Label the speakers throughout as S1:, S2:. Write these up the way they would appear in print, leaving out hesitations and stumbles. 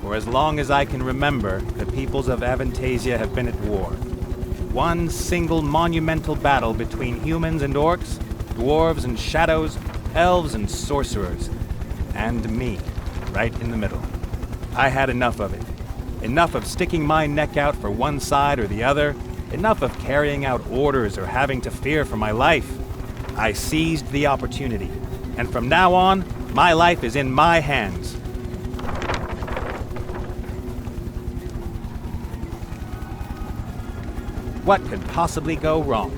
S1: For as long as I can remember, the peoples of Aventasia have been at war. One single monumental battle between humans and orcs, dwarves and shadows, elves and sorcerers, and me, right in the middle. I had enough of it. Enough of sticking my neck out for one side or the other. Enough of carrying out orders or having to fear for my life. I seized the opportunity, and from now on, my life is in my hands. What could possibly go wrong?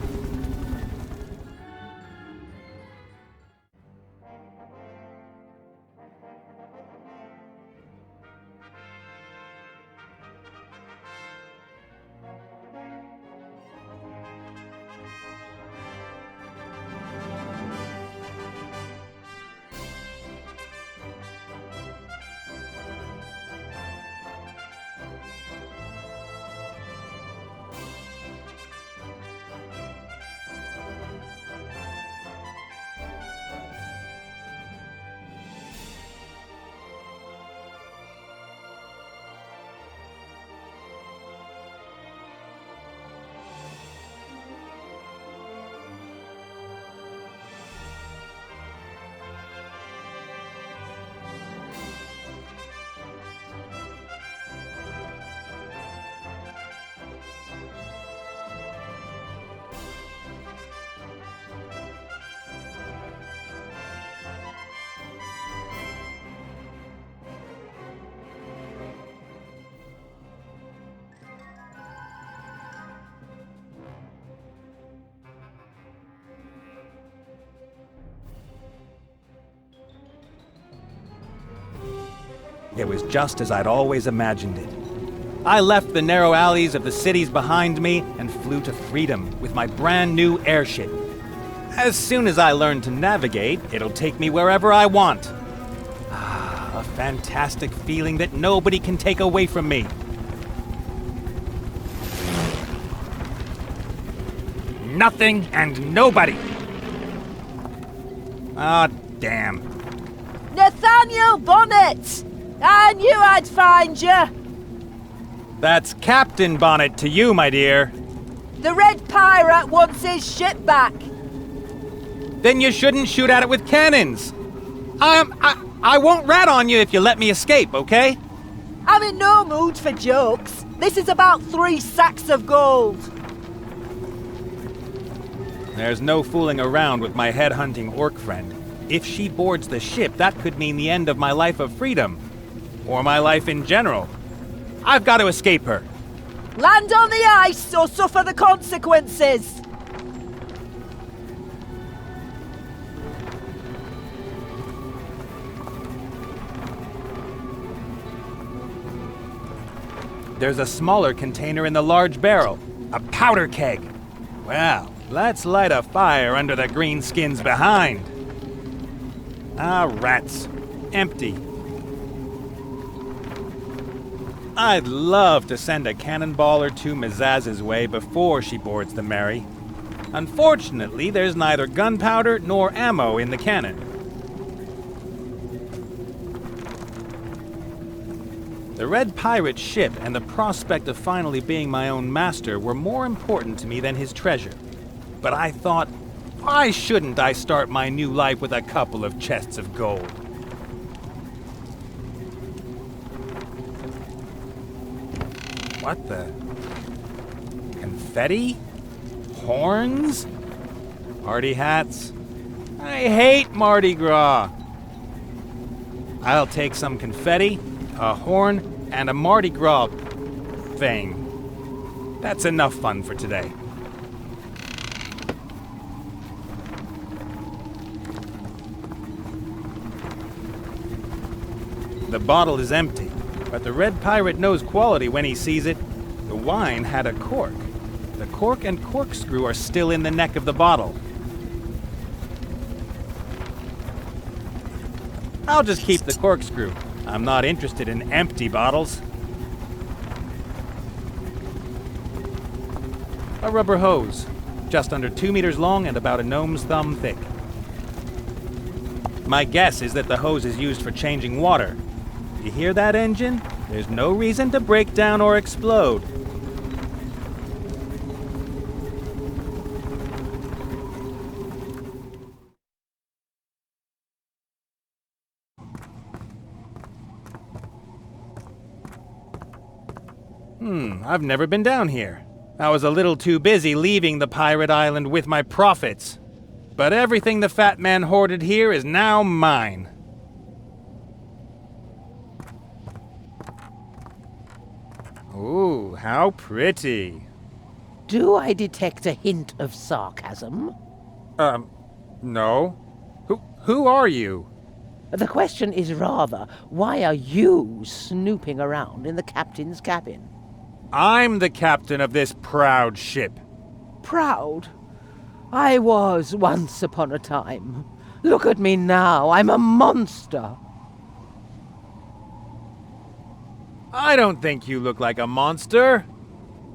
S1: It was just as I'd always imagined it. I left the narrow alleys of the cities behind me and flew to freedom with my brand new airship. As soon as I learn to navigate, it'll take me wherever I want. A fantastic feeling that nobody can take away from me. Nothing and nobody. Ah, damn.
S2: Nathaniel Bonnet! I knew I'd find you!
S1: That's Captain Bonnet to you, my dear.
S2: The Red Pirate wants his ship back.
S1: Then you shouldn't shoot at it with cannons. I won't rat on you if you let me escape, okay?
S2: I'm in no mood for jokes. This is about 3 sacks of gold.
S1: There's no fooling around with my head-hunting orc friend. If she boards the ship, that could mean the end of my life of freedom. Or my life in general. I've got to escape her.
S2: Land on the ice or suffer the consequences.
S1: There's a smaller container in the large barrel. A powder keg. Well, let's light a fire under the greenskins behind. Ah, rats. Empty. I'd love to send a cannonball or two Mizaz's way before she boards the Mary. Unfortunately, there's neither gunpowder nor ammo in the cannon. The Red Pirate's ship and the prospect of finally being my own master were more important to me than his treasure. But I thought, why shouldn't I start my new life with a couple of chests of gold? What the? Confetti? Horns? Party hats? I hate Mardi Gras! I'll take some confetti, a horn, and a Mardi Gras thing. That's enough fun for today. The bottle is empty, but the Red Pirate knows quality when he sees it. The wine had a cork. The cork and corkscrew are still in the neck of the bottle. I'll just keep the corkscrew. I'm not interested in empty bottles. A rubber hose, just under 2 meters long and about a gnome's thumb thick. My guess is that the hose is used for changing water. You hear that, engine? There's no reason to break down or explode. I've never been down here. I was a little too busy leaving the pirate island with my profits. But everything the fat man hoarded here is now mine. Ooh, how pretty.
S2: Do I detect a hint of sarcasm?
S1: No. Who are you?
S2: The question is rather, why are you snooping around in the captain's cabin?
S1: I'm the captain of this proud ship.
S2: Proud? I was once upon a time. Look at me now, I'm a monster.
S1: I don't think you look like a monster.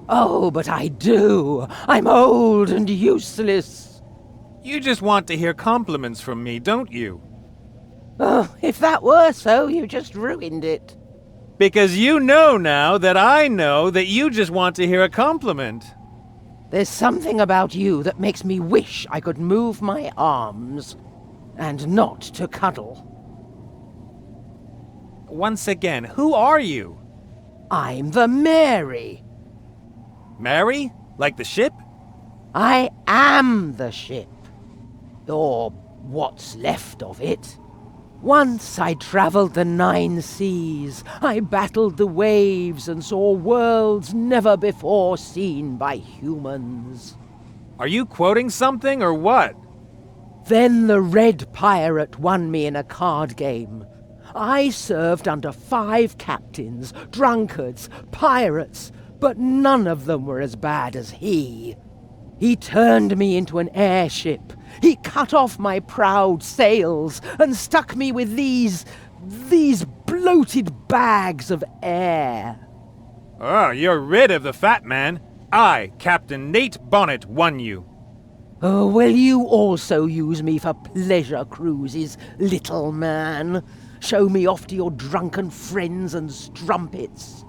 S2: Oh, but I do. I'm old and useless.
S1: You just want to hear compliments from me, don't you?
S2: Oh, if that were so, you just ruined it.
S1: Because you know now that I know that you just want to hear a compliment.
S2: There's something about you that makes me wish I could move my arms, and not to cuddle.
S1: Once again, who are you?
S2: I'm the Mary.
S1: Mary? Like the ship?
S2: I am the ship. Or what's left of it. Once I traveled the 9 seas. I battled the waves and saw worlds never before seen by humans.
S1: Are you quoting something or what?
S2: Then the Red Pirate won me in a card game. I served under 5 captains, drunkards, pirates, but none of them were as bad as he. He turned me into an airship. He cut off my proud sails and stuck me with these bloated bags of air.
S1: Oh, you're rid of the fat man. I, Captain Neita Bonneta, won you.
S2: Oh, will you also use me for pleasure cruises, little man? Show me off to your drunken friends and strumpets.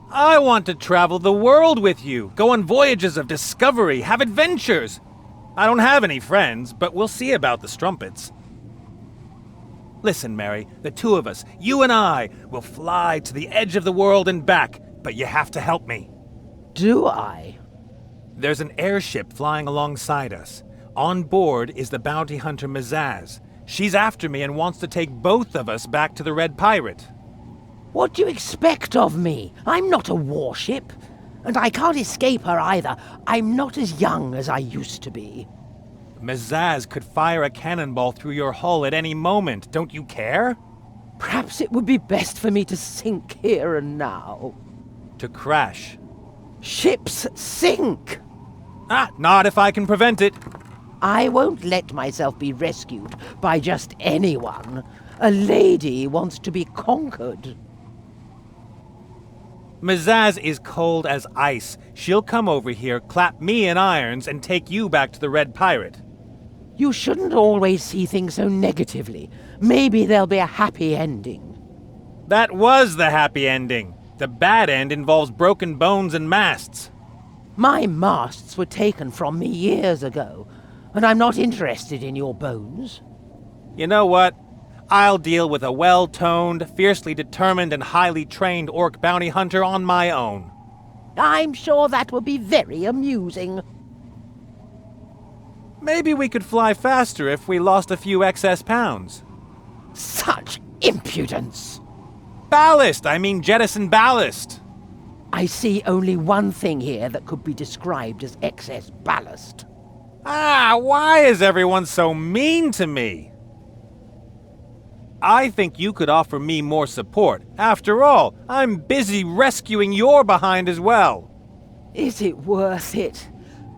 S1: I want to travel the world with you, go on voyages of discovery, have adventures. I don't have any friends, but we'll see about the strumpets. Listen, Mary, the 2 of us, you and I, will fly to the edge of the world and back, but you have to help me.
S2: Do I?
S1: There's an airship flying alongside us. On board is the bounty hunter Mizaz. She's after me and wants to take both of us back to the Red Pirate.
S2: What do you expect of me? I'm not a warship. And I can't escape her either. I'm not as young as I used to be.
S1: Mizaz could fire a cannonball through your hull at any moment. Don't you care?
S2: Perhaps it would be best for me to sink here and now.
S1: To crash.
S2: Ships sink!
S1: Not if I can prevent it.
S2: I won't let myself be rescued by just anyone. A lady wants to be conquered.
S1: Mizaz is cold as ice. She'll come over here, clap me in irons, and take you back to the Red Pirate.
S2: You shouldn't always see things so negatively. Maybe there'll be a happy ending.
S1: That was the happy ending. The bad end involves broken bones and masts.
S2: My masts were taken from me years ago, and I'm not interested in your bones.
S1: You know what? I'll deal with a well-toned, fiercely determined, and highly trained orc bounty hunter on my own.
S2: I'm sure that will be very amusing.
S1: Maybe we could fly faster if we lost a few excess pounds.
S2: Such impudence!
S1: Ballast! I mean jettison ballast!
S2: I see only one thing here that could be described as excess ballast.
S1: Why is everyone so mean to me? I think you could offer me more support. After all, I'm busy rescuing your behind as well.
S2: Is it worth it?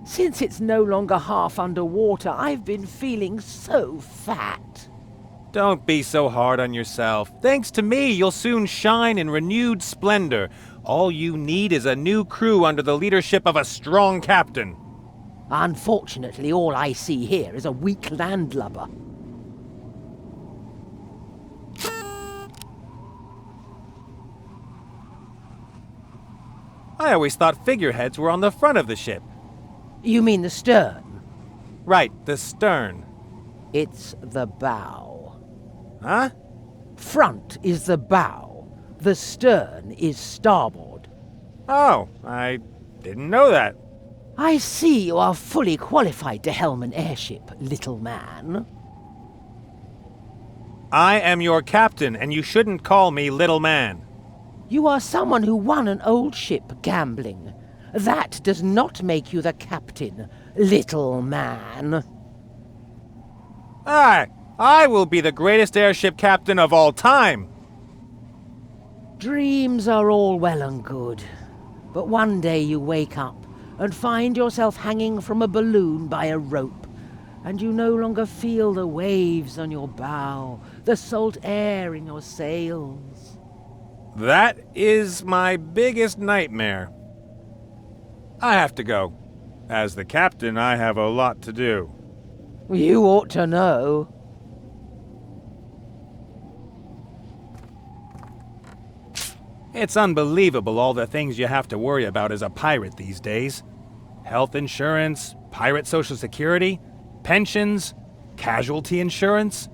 S2: Since it's no longer half underwater, I've been feeling so fat.
S1: Don't be so hard on yourself. Thanks to me, you'll soon shine in renewed splendor. All you need is a new crew under the leadership of a strong captain.
S2: Unfortunately, all I see here is a weak landlubber.
S1: I always thought figureheads were on the front of the ship.
S2: You mean the stern?
S1: Right, the stern.
S2: It's the bow.
S1: Huh?
S2: Front is the bow. The stern is starboard.
S1: Oh, I didn't know that.
S2: I see you are fully qualified to helm an airship, little man.
S1: I am your captain, and you shouldn't call me little man.
S2: You are someone who won an old ship gambling. That does not make you the captain, little man.
S1: I will be the greatest airship captain of all time.
S2: Dreams are all well and good, but one day you wake up and find yourself hanging from a balloon by a rope, and you no longer feel the waves on your bow, the salt air in your sails.
S1: That is my biggest nightmare. I have to go. As the captain, I have a lot to do.
S2: You ought to know.
S1: It's unbelievable all the things you have to worry about as a pirate these days. Health insurance, pirate social security, pensions, casualty insurance.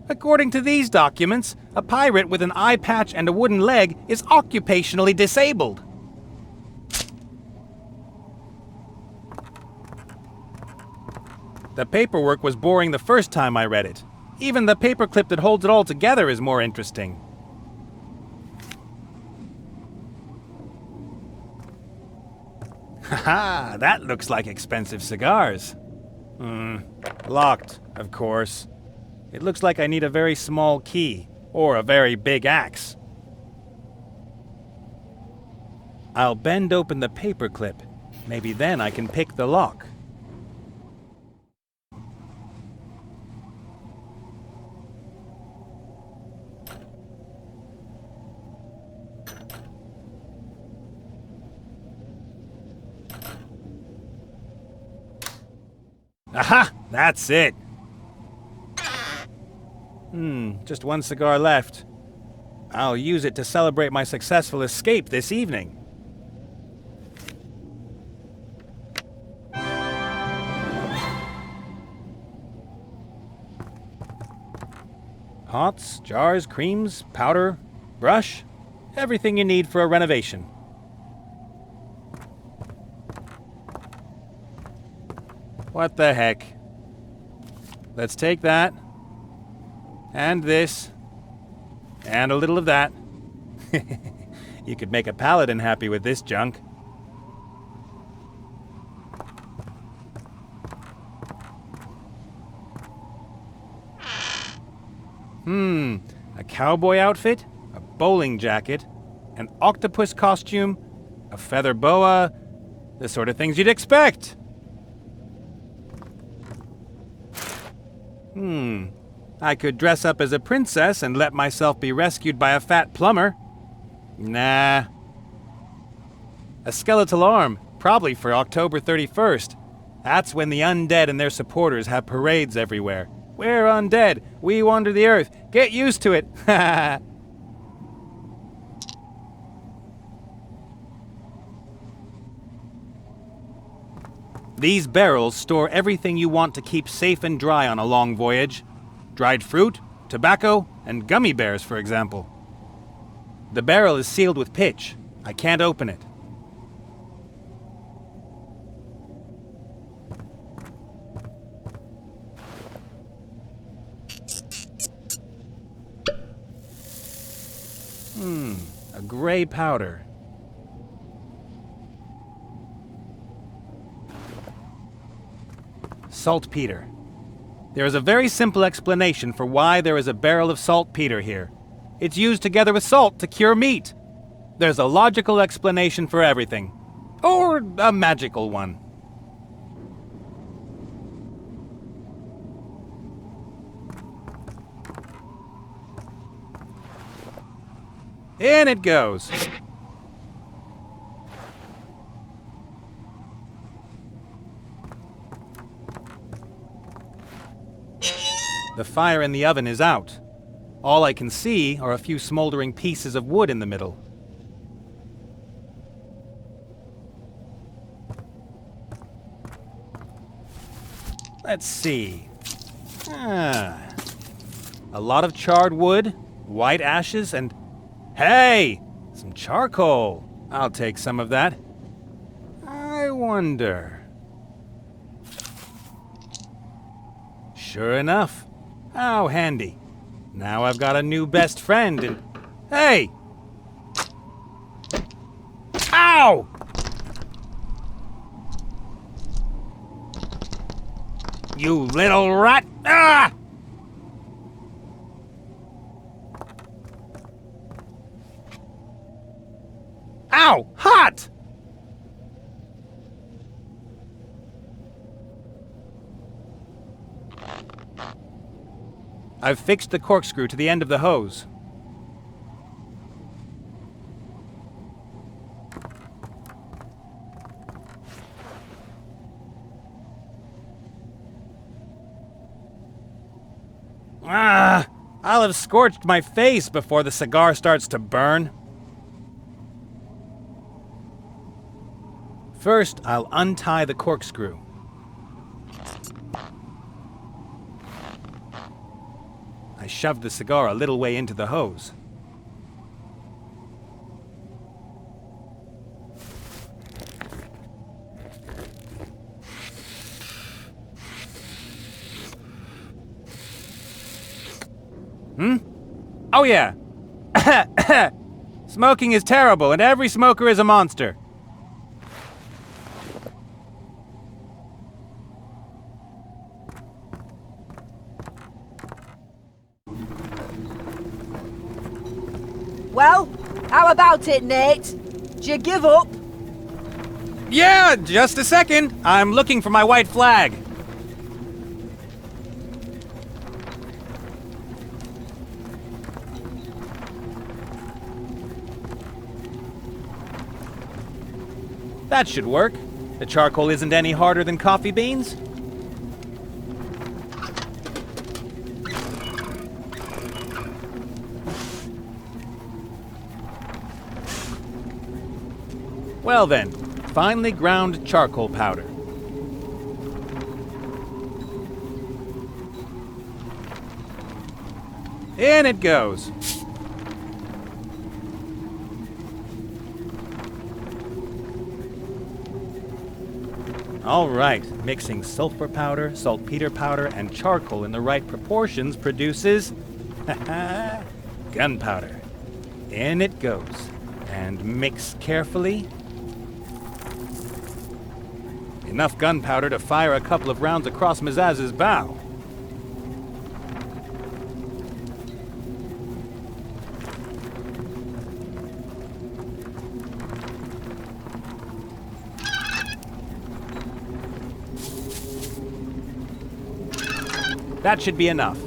S1: According to these documents, a pirate with an eye patch and a wooden leg is occupationally disabled. The paperwork was boring the first time I read it. Even the paperclip that holds it all together is more interesting. Haha, that looks like expensive cigars. Locked, of course. It looks like I need a very small key, or a very big axe. I'll bend open the paperclip. Maybe then I can pick the lock. Aha! That's it! Just one cigar left. I'll use it to celebrate my successful escape this evening. Pots, jars, creams, powder, brush, everything you need for a renovation. What the heck? Let's take that, and this, and a little of that. You could make a paladin happy with this junk. A cowboy outfit, a bowling jacket, an octopus costume, a feather boa, the sort of things you'd expect. I could dress up as a princess and let myself be rescued by a fat plumber. Nah. A skeletal arm, probably for October 31st. That's when the undead and their supporters have parades everywhere. We're undead. We wander the earth. Get used to it. These barrels store everything you want to keep safe and dry on a long voyage. Dried fruit, tobacco, and gummy bears, for example. The barrel is sealed with pitch. I can't open it. A gray powder. Saltpeter. There is a very simple explanation for why there is a barrel of saltpeter here. It's used together with salt to cure meat. There's a logical explanation for everything. Or a magical one. In it goes. The fire in the oven is out. All I can see are a few smoldering pieces of wood in the middle. Let's see. A lot of charred wood, white ashes, and... Hey! Some charcoal. I'll take some of that. I wonder... Sure enough. How handy. Now I've got a new best friend and... Hey! Ow! You little rat! Ah! Ow! Hot! I've fixed the corkscrew to the end of the hose. I'll have scorched my face before the cigar starts to burn. First, I'll untie the corkscrew. I shoved the cigar a little way into the hose. Oh yeah. Smoking is terrible, and every smoker is a monster.
S3: Well, how about it, Nate? Do you give up?
S1: Yeah, just a second. I'm looking for my white flag. That should work. The charcoal isn't any harder than coffee beans. Well then, finely ground charcoal powder. In it goes. All right, mixing sulfur powder, saltpeter powder, and charcoal in the right proportions produces gunpowder. In it goes. And mix carefully. Enough gunpowder to fire a couple of rounds across Mizaz's bow. That should be enough.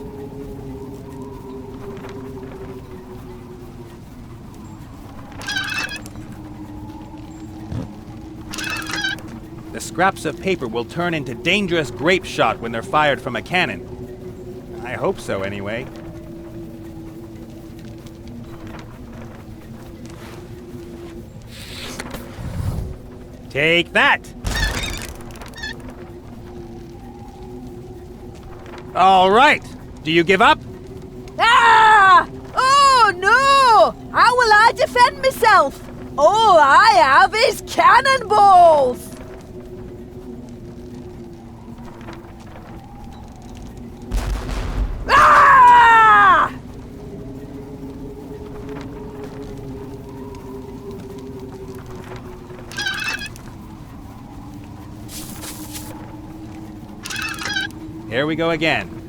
S1: The scraps of paper will turn into dangerous grape shot when they're fired from a cannon. I hope so, anyway. Take that! All right. Do you give up?
S3: Ah! Oh, no! How will I defend myself? All I have is cannonballs! Ah!
S1: Here we go again.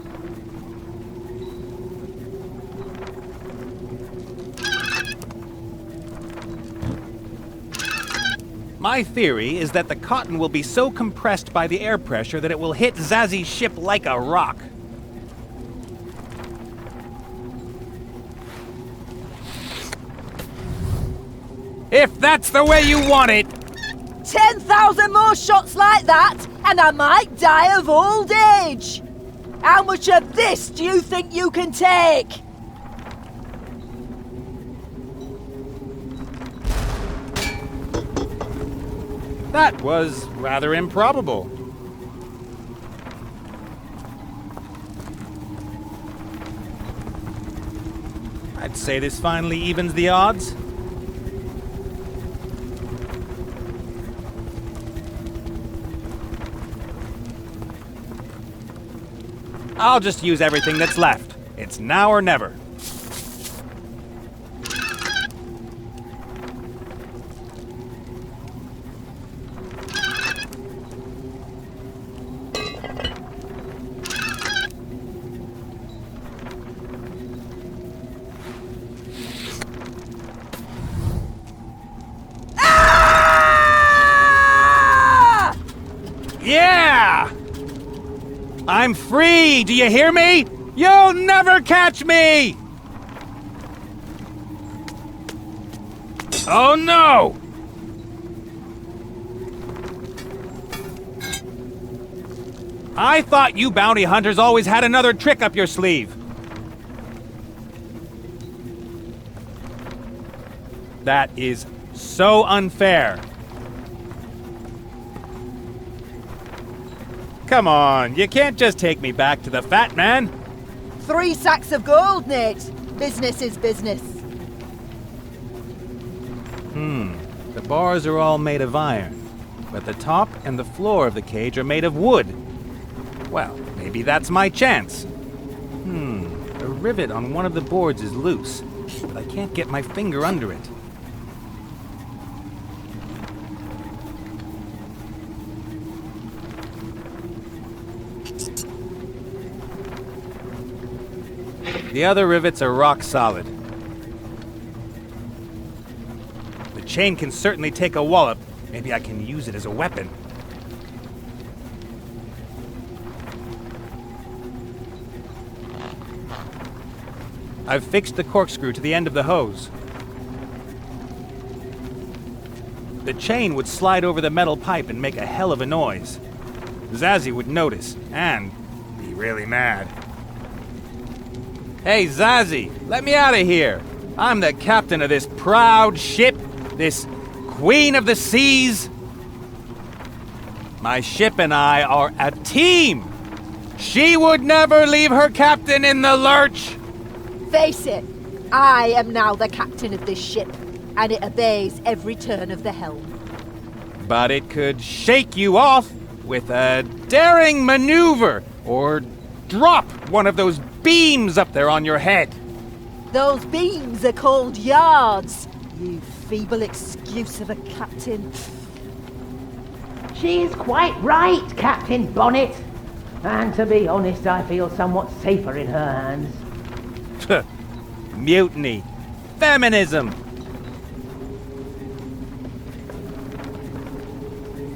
S1: My theory is that the cotton will be so compressed by the air pressure that it will hit Zazzy's ship like a rock. If that's the way you want it!
S3: 10,000 more shots like that, and I might die of old age! How much of this do you think you can take?
S1: That was rather improbable. I'd say this finally evens the odds. I'll just use everything that's left. It's now or never. Yeah! I'm free! Do you hear me? You'll never catch me! Oh no! I thought you bounty hunters always had another trick up your sleeve. That is so unfair. Come on, you can't just take me back to the fat man.
S3: 3 sacks of gold, Nate. Business is business.
S1: The bars are all made of iron, but the top and the floor of the cage are made of wood. Well, maybe that's my chance. A rivet on one of the boards is loose, but I can't get my finger under it. The other rivets are rock solid. The chain can certainly take a wallop. Maybe I can use it as a weapon. I've fixed the corkscrew to the end of the hose. The chain would slide over the metal pipe and make a hell of a noise. Zazzy would notice and be really mad. Hey, Zazzy, let me out of here. I'm the captain of this proud ship, this queen of the seas. My ship and I are a team. She would never leave her captain in the lurch.
S3: Face it, I am now the captain of this ship, and it obeys every turn of the helm.
S1: But it could shake you off with a daring maneuver, or drop one of those beams up there on your head.
S3: Those beams are called yards, you feeble excuse of a captain.
S2: She's quite right, Captain Bonnet. And to be honest, I feel somewhat safer in her hands.
S1: Mutiny. Feminism.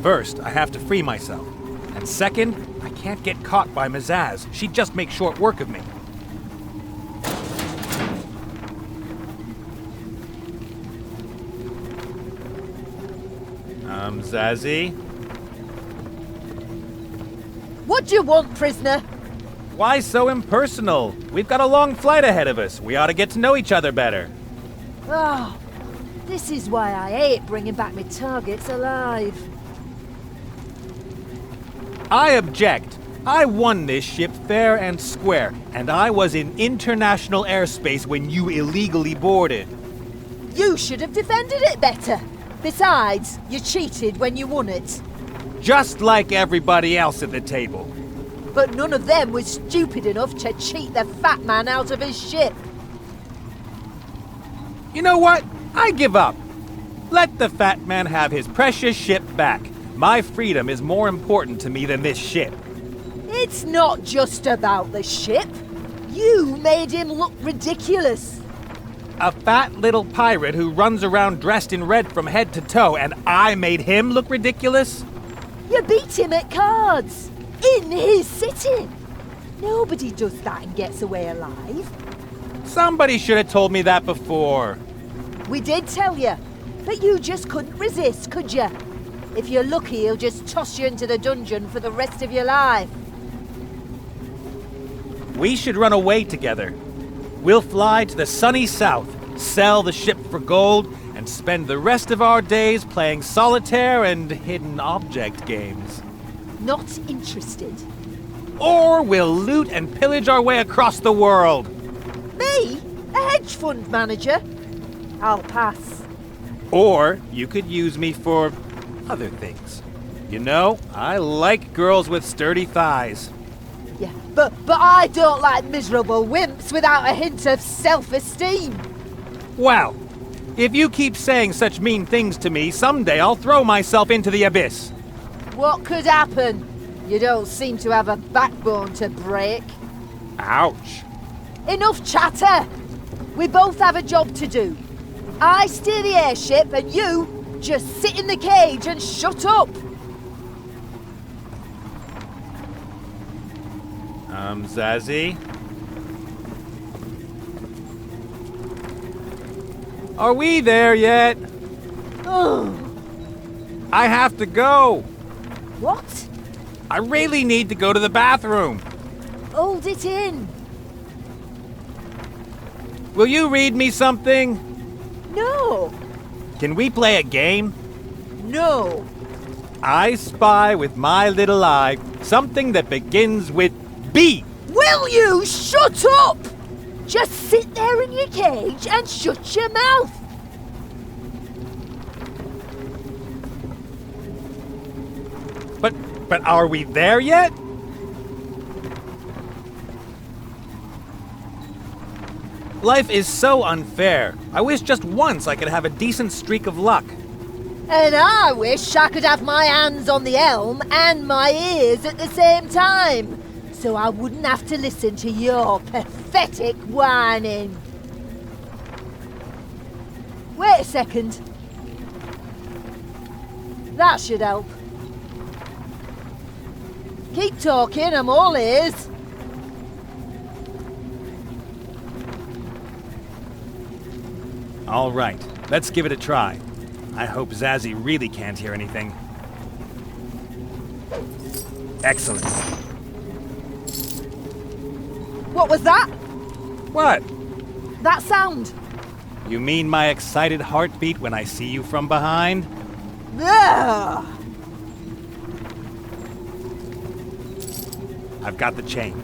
S1: First, I have to free myself. And second, I can't get caught by Mazaz. She'd just make short work of me. Zazzy?
S3: What do you want, prisoner?
S1: Why so impersonal? We've got a long flight ahead of us. We ought to get to know each other better.
S3: Oh, this is why I hate bringing back my targets alive.
S1: I object. I won this ship fair and square, and I was in international airspace when you illegally boarded.
S3: You should have defended it better. Besides, you cheated when you won it.
S1: Just like everybody else at the table.
S3: But none of them was stupid enough to cheat the fat man out of his ship.
S1: You know what? I give up. Let the fat man have his precious ship back. My freedom is more important to me than this ship.
S3: It's not just about the ship. You made him look ridiculous.
S1: A fat little pirate who runs around dressed in red from head to toe, and I made him look ridiculous?
S3: You beat him at cards. In his city. Nobody does that and gets away alive.
S1: Somebody should have told me that before.
S3: We did tell you, but you just couldn't resist, could you? If you're lucky, he'll just toss you into the dungeon for the rest of your life.
S1: We should run away together. We'll fly to the sunny south, sell the ship for gold, and spend the rest of our days playing solitaire and hidden object games.
S3: Not interested.
S1: Or we'll loot and pillage our way across the world.
S3: Me? A hedge fund manager? I'll pass.
S1: Or you could use me for other things. You know, I like girls with sturdy thighs.
S3: Yeah, but I don't like miserable wimps without a hint of self-esteem.
S1: Well, if you keep saying such mean things to me, someday I'll throw myself into the abyss.
S3: What could happen? You don't seem to have a backbone to break.
S1: Ouch.
S3: Enough chatter! We both have a job to do. I steer the airship and you just sit in the cage and shut up.
S1: Zazzy? Are we there yet?
S3: Oh.
S1: I have to go.
S3: What?
S1: I really need to go to the bathroom.
S3: Hold it in.
S1: Will you read me something?
S3: No.
S1: Can we play a game?
S3: No.
S1: I spy with my little eye something that begins with B.
S3: Will you shut up? Just sit there in your cage and shut your mouth.
S1: But are we there yet? Life is so unfair. I wish just once I could have a decent streak of luck.
S3: And I wish I could have my hands on the helm and my ears at the same time, so I wouldn't have to listen to your pathetic whining. Wait a second. That should help. Keep talking, I'm all ears.
S1: All right, let's give it a try. I hope Zazzy really can't hear anything. Excellent.
S3: What was that?
S1: What?
S3: That sound.
S1: You mean my excited heartbeat when I see you from behind?
S3: Ugh.
S1: I've got the chain.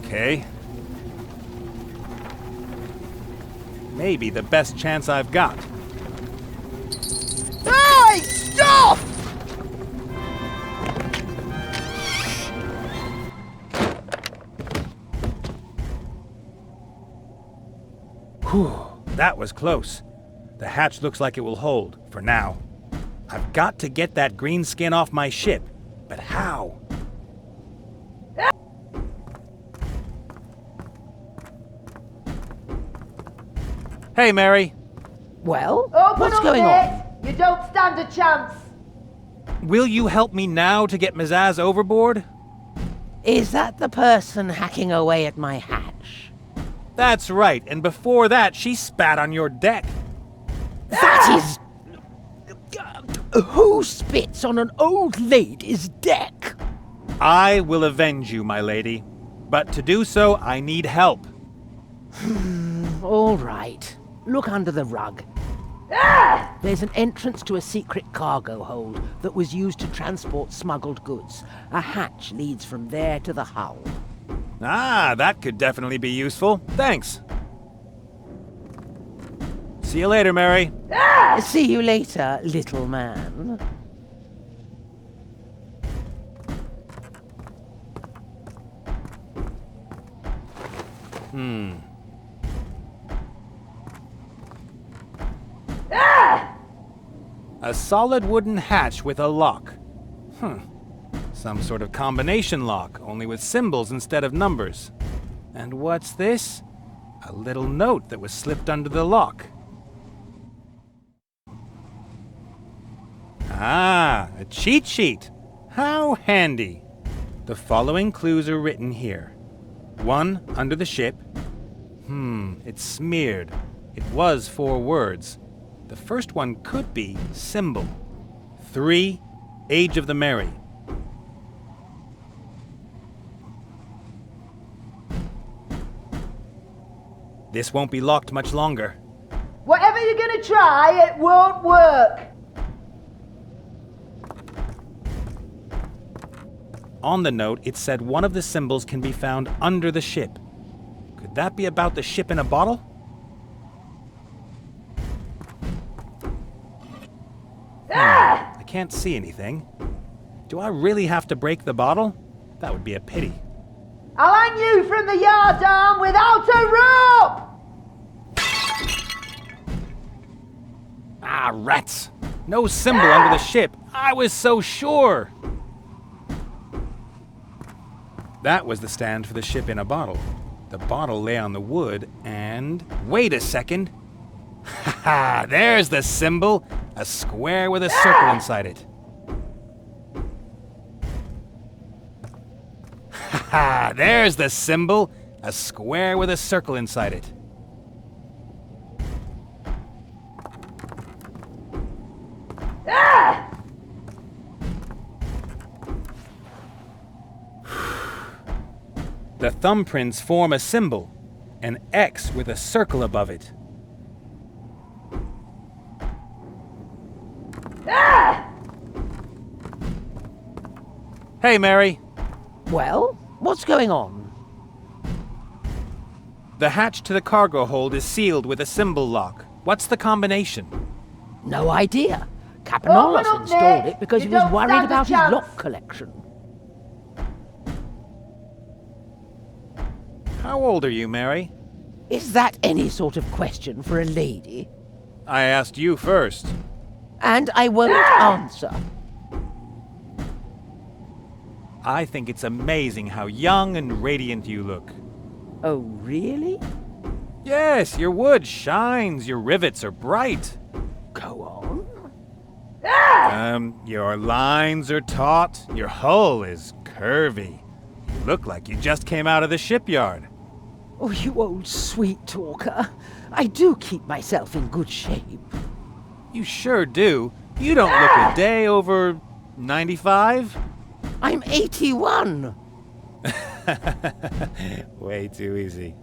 S1: Okay. Maybe the best chance I've got.
S3: Hey, stop!
S1: Whew, that was close. The hatch looks like it will hold, for now. I've got to get that green skin off my ship, but how? Hey, Mary.
S2: Well,
S3: Open
S2: what's
S3: up,
S2: going
S3: mate.
S2: on?
S3: You don't stand a chance.
S1: Will you help me now to get Mizaz overboard?
S2: Is that the person hacking away at my hatch?
S1: That's right, and before that, she spat on your deck.
S2: That is... Who spits on an old lady's deck?
S1: I will avenge you, my lady. But to do so, I need help.
S2: All right. Look under the rug. There's an entrance to a secret cargo hold that was used to transport smuggled goods. A hatch leads from there to the hull.
S1: Ah, that could definitely be useful. Thanks. See you later, Mary.
S2: See you later, little man.
S1: A solid wooden hatch with a lock. Some sort of combination lock, only with symbols instead of numbers. And what's this? A little note that was slipped under the lock. Ah, a cheat sheet. How handy. The following clues are written here. 1 under the ship. It's smeared. It was 4 words. The first one could be symbol. 3, Age of the Merry. This won't be locked much longer.
S3: Whatever you're gonna try, it won't work.
S1: On the note, it said one of the symbols can be found under the ship. Could that be about the ship in a bottle? I can't see anything. Do I really have to break the bottle? That would be a pity.
S3: I'll hang you from the yardarm without a rope!
S1: Ah, rats! No symbol under the ship. I was so sure! That was the stand for the ship in a bottle. The bottle lay on the wood, and... Wait a second! Ha ha! There's the symbol! A square with a circle inside it. Ha ha! There's the symbol! A square with a circle inside it. The thumbprints form a symbol, an X with a circle above it. Hey, Mary.
S2: Well, what's going on?
S1: The hatch to the cargo hold is sealed with a symbol lock. What's the combination?
S2: No idea. Captain Ollis
S3: Open up,
S2: installed
S3: Nick.
S2: it because
S3: You
S2: he was
S3: don't
S2: worried
S3: stand a
S2: about his
S3: chance.
S2: lock collection.
S1: How old are you, Mary?
S2: Is that any sort of question for a lady?
S1: I asked you first.
S2: And I won't answer.
S1: I think it's amazing how young and radiant you look.
S2: Oh, really?
S1: Yes, your wood shines, your rivets are bright.
S2: Go on.
S1: Your lines are taut, your hull is curvy. You look like you just came out of the shipyard.
S2: Oh, you old sweet talker. I do keep myself in good shape.
S1: You sure do. You don't look a day over 95?
S2: I'm 81.
S1: Way too easy.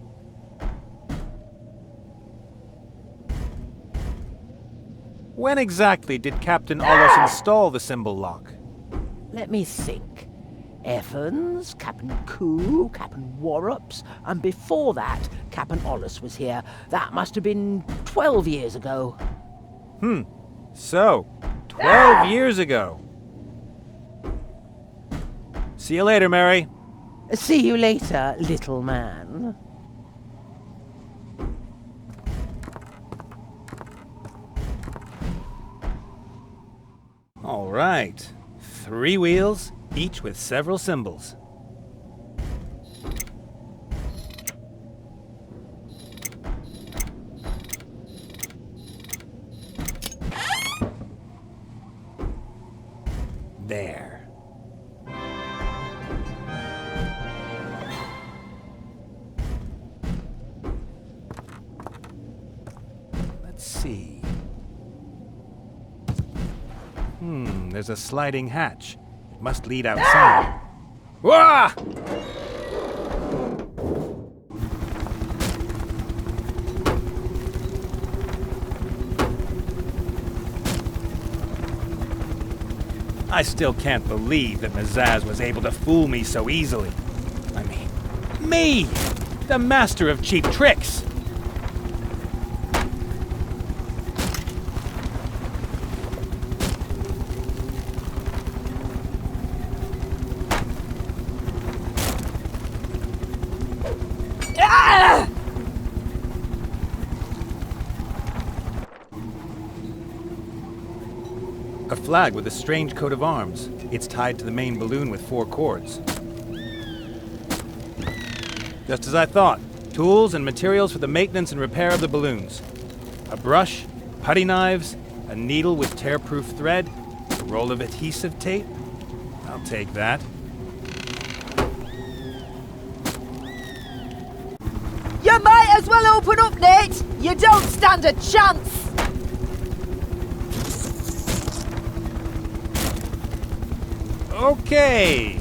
S1: When exactly did Captain Ollis install the symbol lock?
S2: Let me think. Evans, Captain Coo, Captain Warrups, and before that, Captain Ollis was here. That must have been 12 years ago.
S1: So, 12 years ago. See you later, Mary.
S2: See you later, little man.
S1: All right. 3 wheels, each with several symbols. There. Let's see. There's a sliding hatch. It must lead outside. Wah! I still can't believe that Mazaz was able to fool me so easily. I mean, me! The master of cheap tricks! A flag with a strange coat of arms. It's tied to the main balloon with 4 cords. Just as I thought. Tools and materials for the maintenance and repair of the balloons. A brush, putty knives, a needle with tear-proof thread, a roll of adhesive tape. I'll take that.
S3: You might as well open up, Nate. You don't stand a chance.
S1: Okay.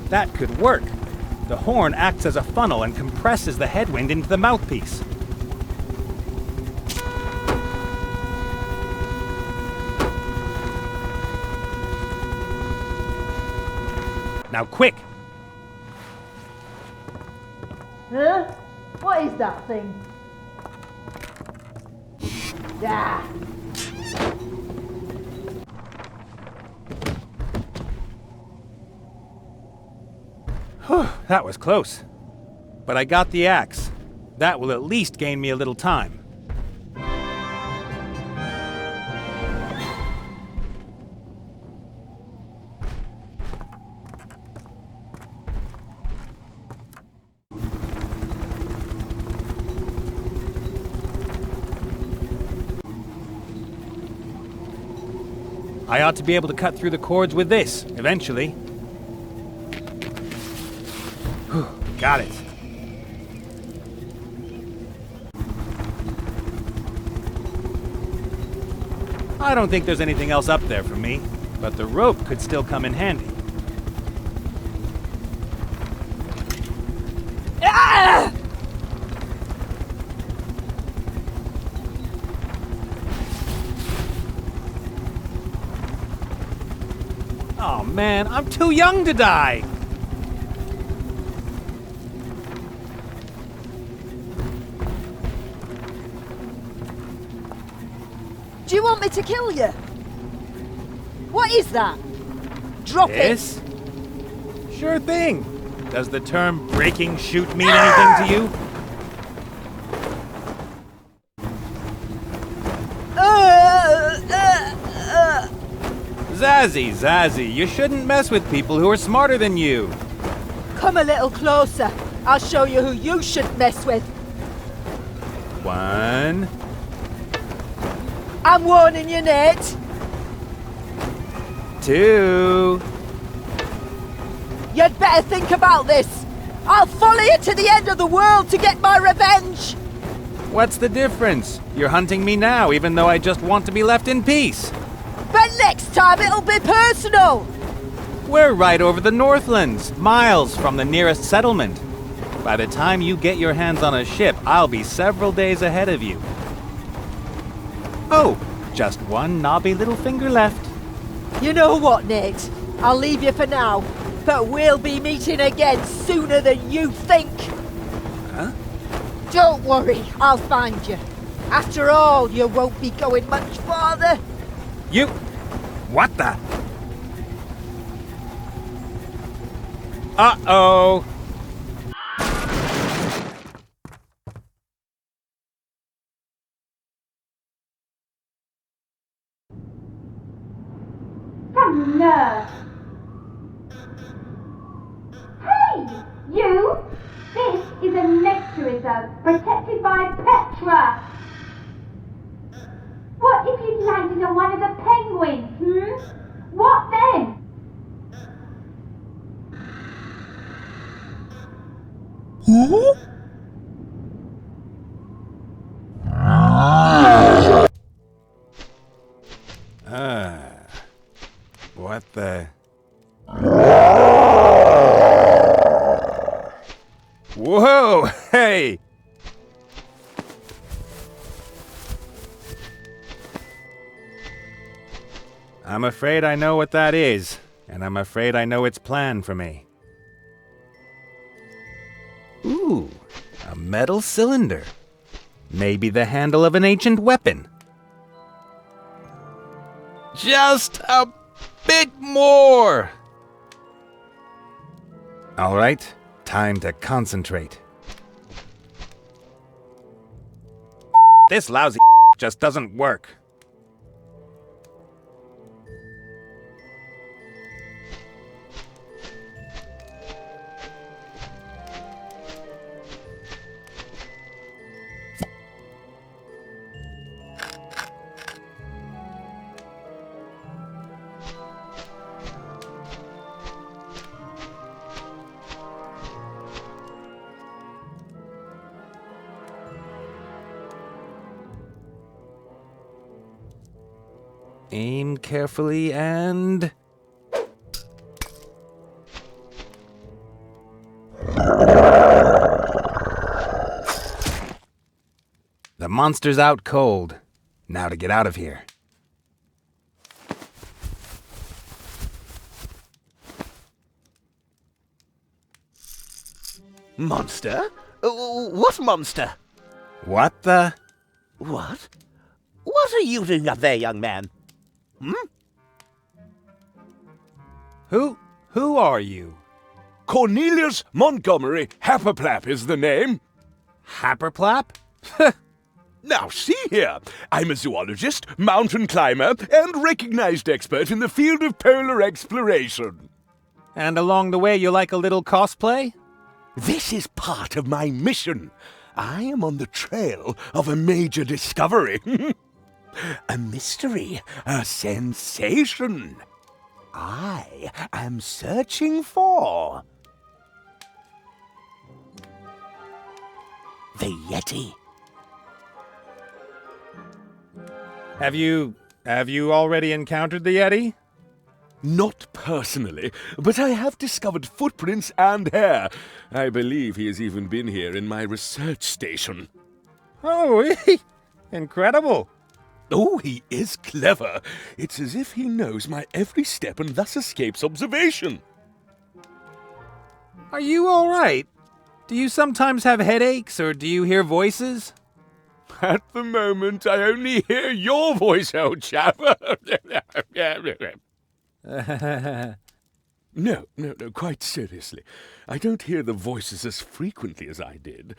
S1: That could work. The horn acts as a funnel and compresses the headwind into the mouthpiece. Now quick!
S3: Huh? What is that thing? Ah!
S1: Whew, that was close. But I got the axe. That will at least gain me a little time. I ought to be able to cut through the cords with this, eventually. Whew, got it. I don't think there's anything else up there for me, but the rope could still come in handy.
S3: Ah!
S1: Oh man, I'm too young to die!
S3: Do you want me to kill you? What is that? Drop
S1: This? Sure thing. Does the term breaking shoot mean anything to you? Zazzy, you shouldn't mess with people who are smarter than you.
S3: Come a little closer. I'll show you who you shouldn't mess with.
S1: 1.
S3: I'm warning you, Nate.
S1: 2.
S3: You'd better think about this. I'll follow you to the end of the world to get my revenge.
S1: What's the difference? You're hunting me now, even though I just want to be left in peace.
S3: But next time it'll be personal.
S1: We're right over the Northlands, miles from the nearest settlement. By the time you get your hands on a ship, I'll be several days ahead of you. Oh, just one knobby little finger left.
S3: You know what, Nate? I'll leave you for now, but we'll be meeting again sooner than you think.
S1: Huh?
S3: Don't worry, I'll find you. After all, you won't be going much farther.
S1: You... What the... Uh-oh!
S4: Nerve. Hey, you! This is a nature reserve protected by Petra. What if you'd landed on one of the penguins, What then?
S1: What the... Whoa! Hey! I'm afraid I know what that is, and I'm afraid I know its plan for me. Ooh, a metal cylinder. Maybe the handle of an ancient weapon. Just a bit more! All right, time to concentrate. This lousy just doesn't work. Aim carefully and... The monster's out cold. Now to get out of here.
S5: Monster? What monster?
S1: What the?
S5: What? What are you doing up there, young man?
S1: Who are you?
S6: Cornelius Montgomery Happerplap is the name.
S1: Happerplap?
S6: Now, see here. I'm a zoologist, mountain climber, and recognized expert in the field of polar exploration.
S1: And along the way you like a little cosplay?
S6: This is part of my mission. I am on the trail of a major discovery. A mystery, a sensation. I am searching for the Yeti.
S1: Have you already encountered the Yeti?
S6: Not personally, but I have discovered footprints and hair. I believe he has even been here in my research station.
S1: Oh, incredible.
S6: Oh, he is clever. It's as if he knows my every step and thus escapes observation.
S1: Are you all right? Do you sometimes have headaches, or do you hear voices?
S6: At the moment, I only hear your voice, old chap. No, quite seriously. I don't hear the voices as frequently as I did,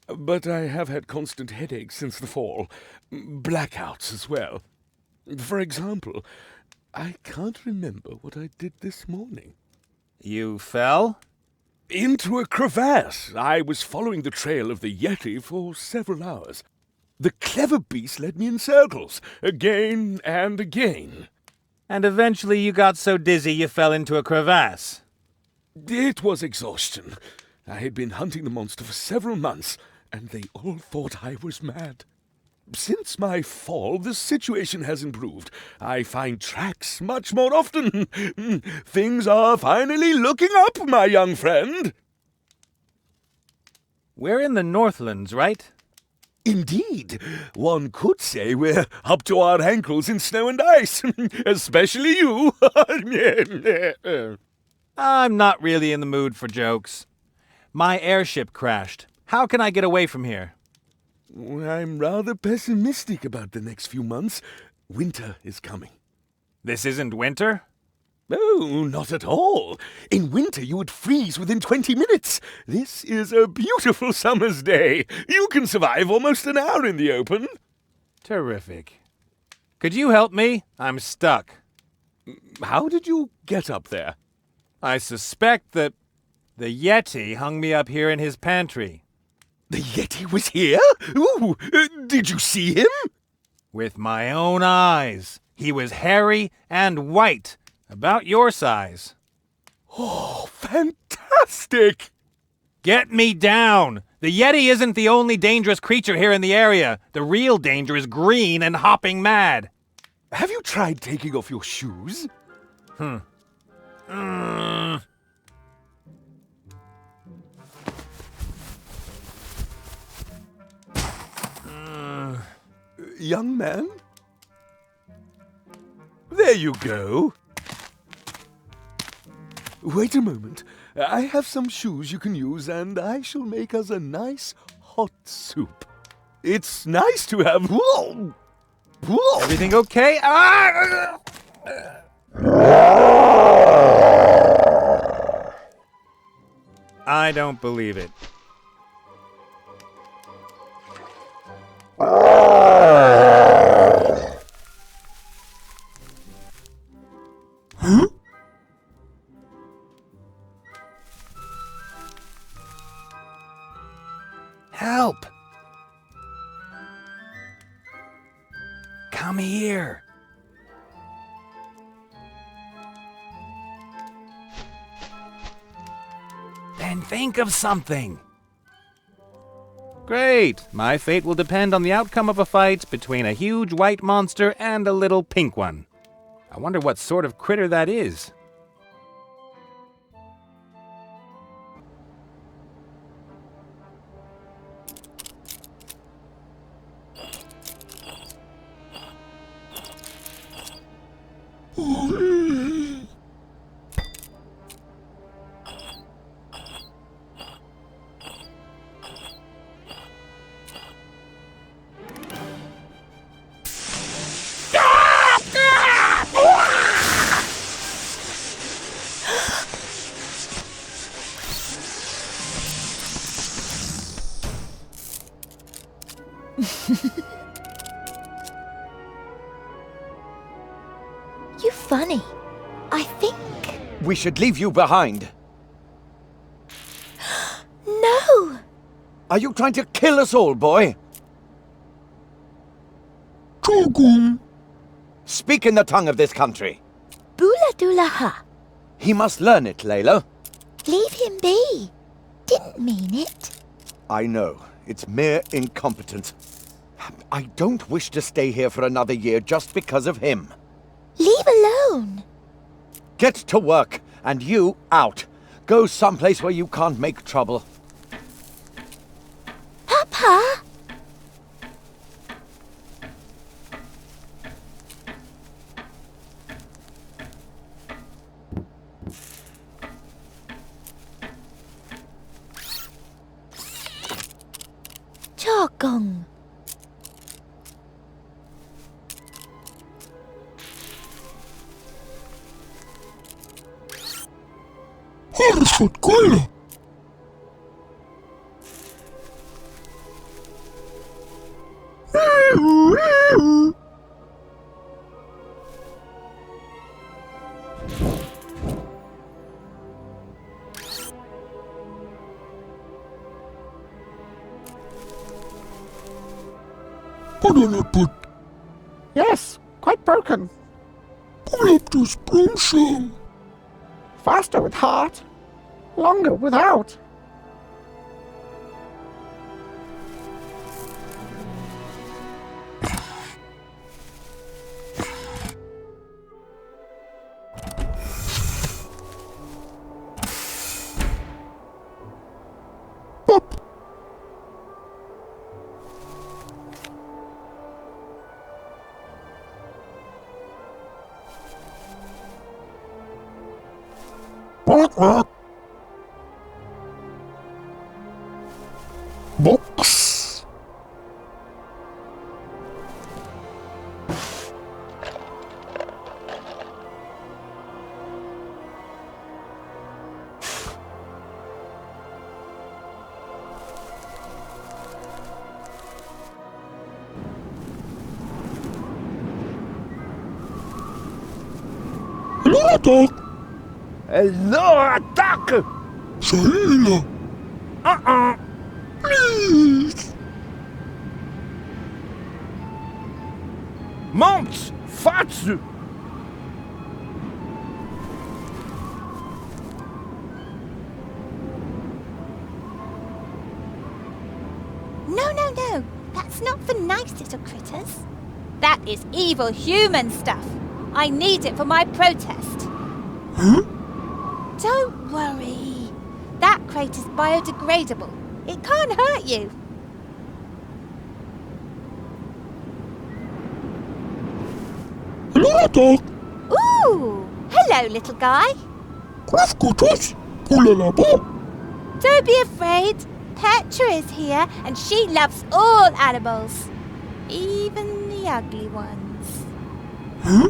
S6: but I have had constant headaches since the fall. Blackouts as well. For example, I can't remember what I did this morning.
S1: You fell?
S6: Into a crevasse. I was following the trail of the Yeti for several hours. The clever beast led me in circles, again and again.
S1: And eventually you got so dizzy you fell into a crevasse.
S6: It was exhaustion. I had been hunting the monster for several months, and they all thought I was mad. Since my fall, the situation has improved. I find tracks much more often. Things are finally looking up, my young friend.
S1: We're in the Northlands, right?
S6: Indeed. One could say we're up to our ankles in snow and ice. Especially you.
S1: I'm not really in the mood for jokes. My airship crashed. How can I get away from here?
S6: I'm rather pessimistic about the next few months. Winter is coming.
S1: This isn't winter?
S6: Oh, not at all. In winter, you would freeze within 20 minutes. This is a beautiful summer's day. You can survive almost an hour in the open.
S1: Terrific. Could you help me? I'm stuck.
S6: How did you get up there?
S1: I suspect that the Yeti hung me up here in his pantry.
S6: The Yeti was here? Ooh, did you see him?
S1: With my own eyes. He was hairy and white. About your size.
S6: Oh, fantastic!
S1: Get me down! The Yeti isn't the only dangerous creature here in the area. The real danger is green and hopping mad.
S6: Have you tried taking off your shoes? Young man? There you go. Wait a moment. I have some shoes you can use, and I shall make us a nice hot soup. It's nice to have...
S1: Everything okay? Ah! I don't believe it.
S6: Huh?
S1: Help! Come here. Then think of something. Great! My fate will depend on the outcome of a fight between a huge white monster and a little pink one. I wonder what sort of critter that is.
S3: You funny. I think...
S7: We should leave you behind.
S3: No!
S7: Are you trying to kill us all, boy? Speak in the tongue of this country.
S3: Bula dula ha.
S7: He must learn it, Layla.
S3: Leave him be. Didn't mean it.
S7: I know. It's mere incompetence. I don't wish to stay here for another year just because of him.
S3: Leave alone.
S7: Get to work, and you out. Go someplace where you can't make trouble.
S3: Papa! Jargon.
S8: Harford kolla! Pull up put.
S2: Yes, quite broken.
S8: Pull up to spoon show.
S2: Faster with heart, longer without.
S8: Pop. Quack. Box. Hello, Doc.
S5: Hello, attack!
S8: Sailor. Please.
S5: Monte! Fatsu!
S3: No. That's not for nice little critters. That is evil human stuff. I need it for my protest.
S8: Huh?
S3: Don't worry. That crate is biodegradable. It can't hurt you.
S8: Hello, Doc.
S3: Ooh! Hello, little guy.
S8: Crafkutus. Pulalabo.
S3: Don't be afraid. Petra is here, and she loves all animals. Even the ugly ones.
S8: Huh?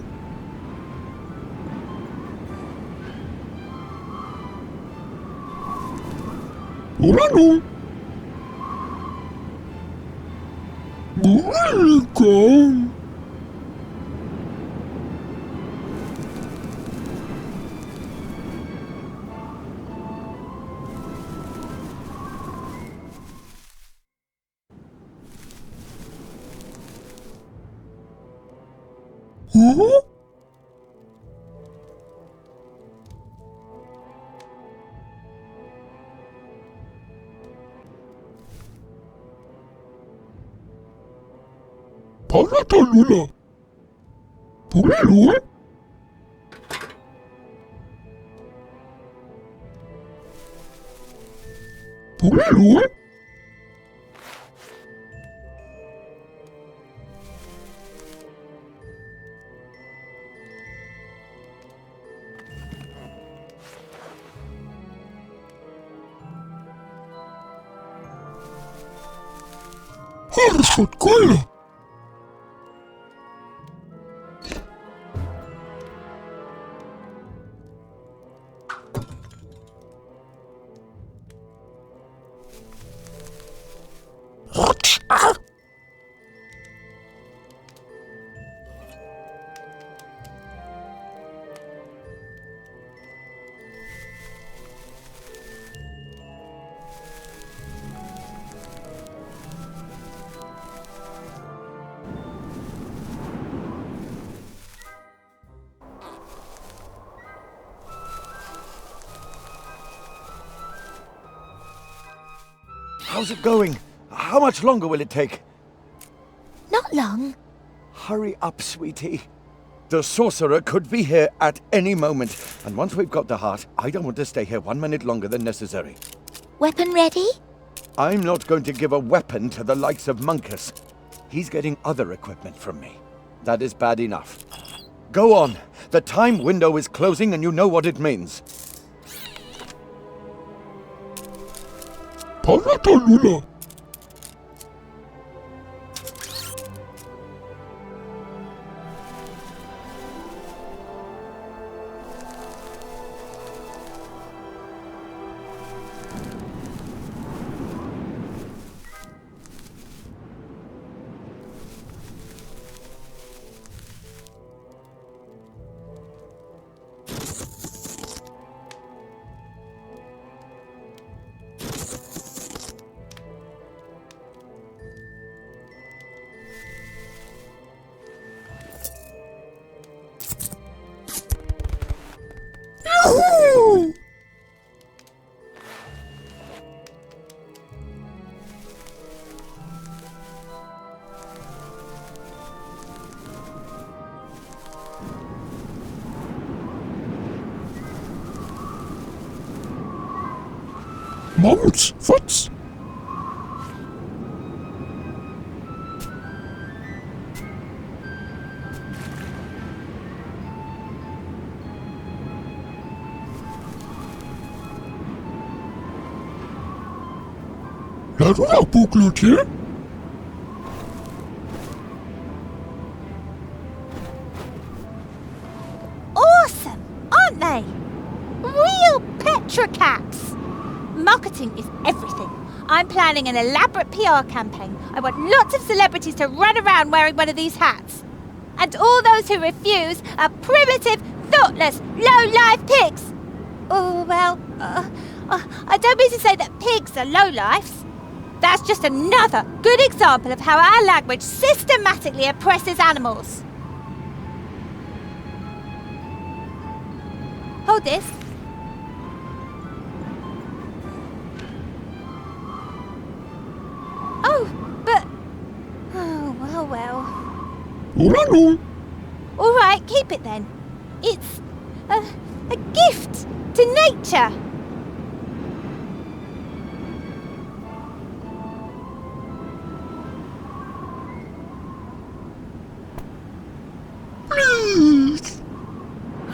S8: Urano. Buralico. Huh? Palatalula. Pulalu? Pulalu? Harford kolla.
S7: How's it going? How much longer will it take?
S3: Not long.
S7: Hurry up, sweetie. The sorcerer could be here at any moment, and once we've got the heart, I don't want to stay here 1 minute longer than necessary.
S3: Weapon ready?
S7: I'm not going to give a weapon to the likes of Munkus. He's getting other equipment from me. That is bad enough. Go on. The time window is closing and you know what it means.
S8: Palata Lula. Mums, Futz. Là, du la boucle,
S9: Awesome, aren't they? Real petrocaps. Marketing is everything. I'm planning an elaborate PR campaign. I want lots of celebrities to run around wearing one of these hats. And all those who refuse are primitive, thoughtless, low-life pigs. Oh, well, I don't mean to say that pigs are lowlifes. That's just another good example of how our language systematically oppresses animals. Hold this. Oh, but... Oh, well. All right, keep it then. It's a gift to nature.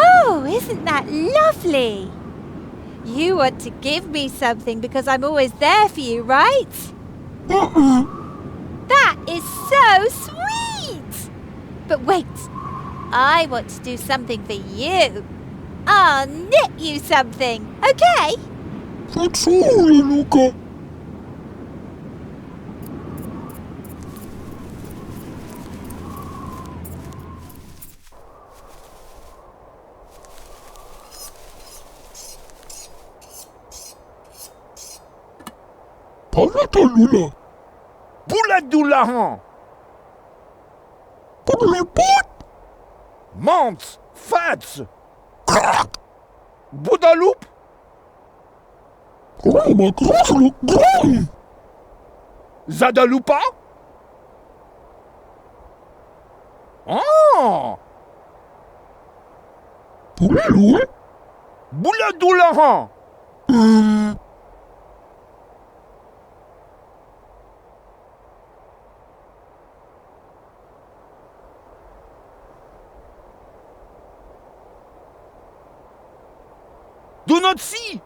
S9: Oh, isn't that lovely? You want to give me something because I'm always there for you, right? That is so sweet! But wait, I want to do something for you. I'll knit you something, okay?
S8: Luca. Palata Lula.
S5: Bouladoulan! Monts, Fats! Boudaloop! Zadaloupa? Oh! Bouladoulan! Do not see!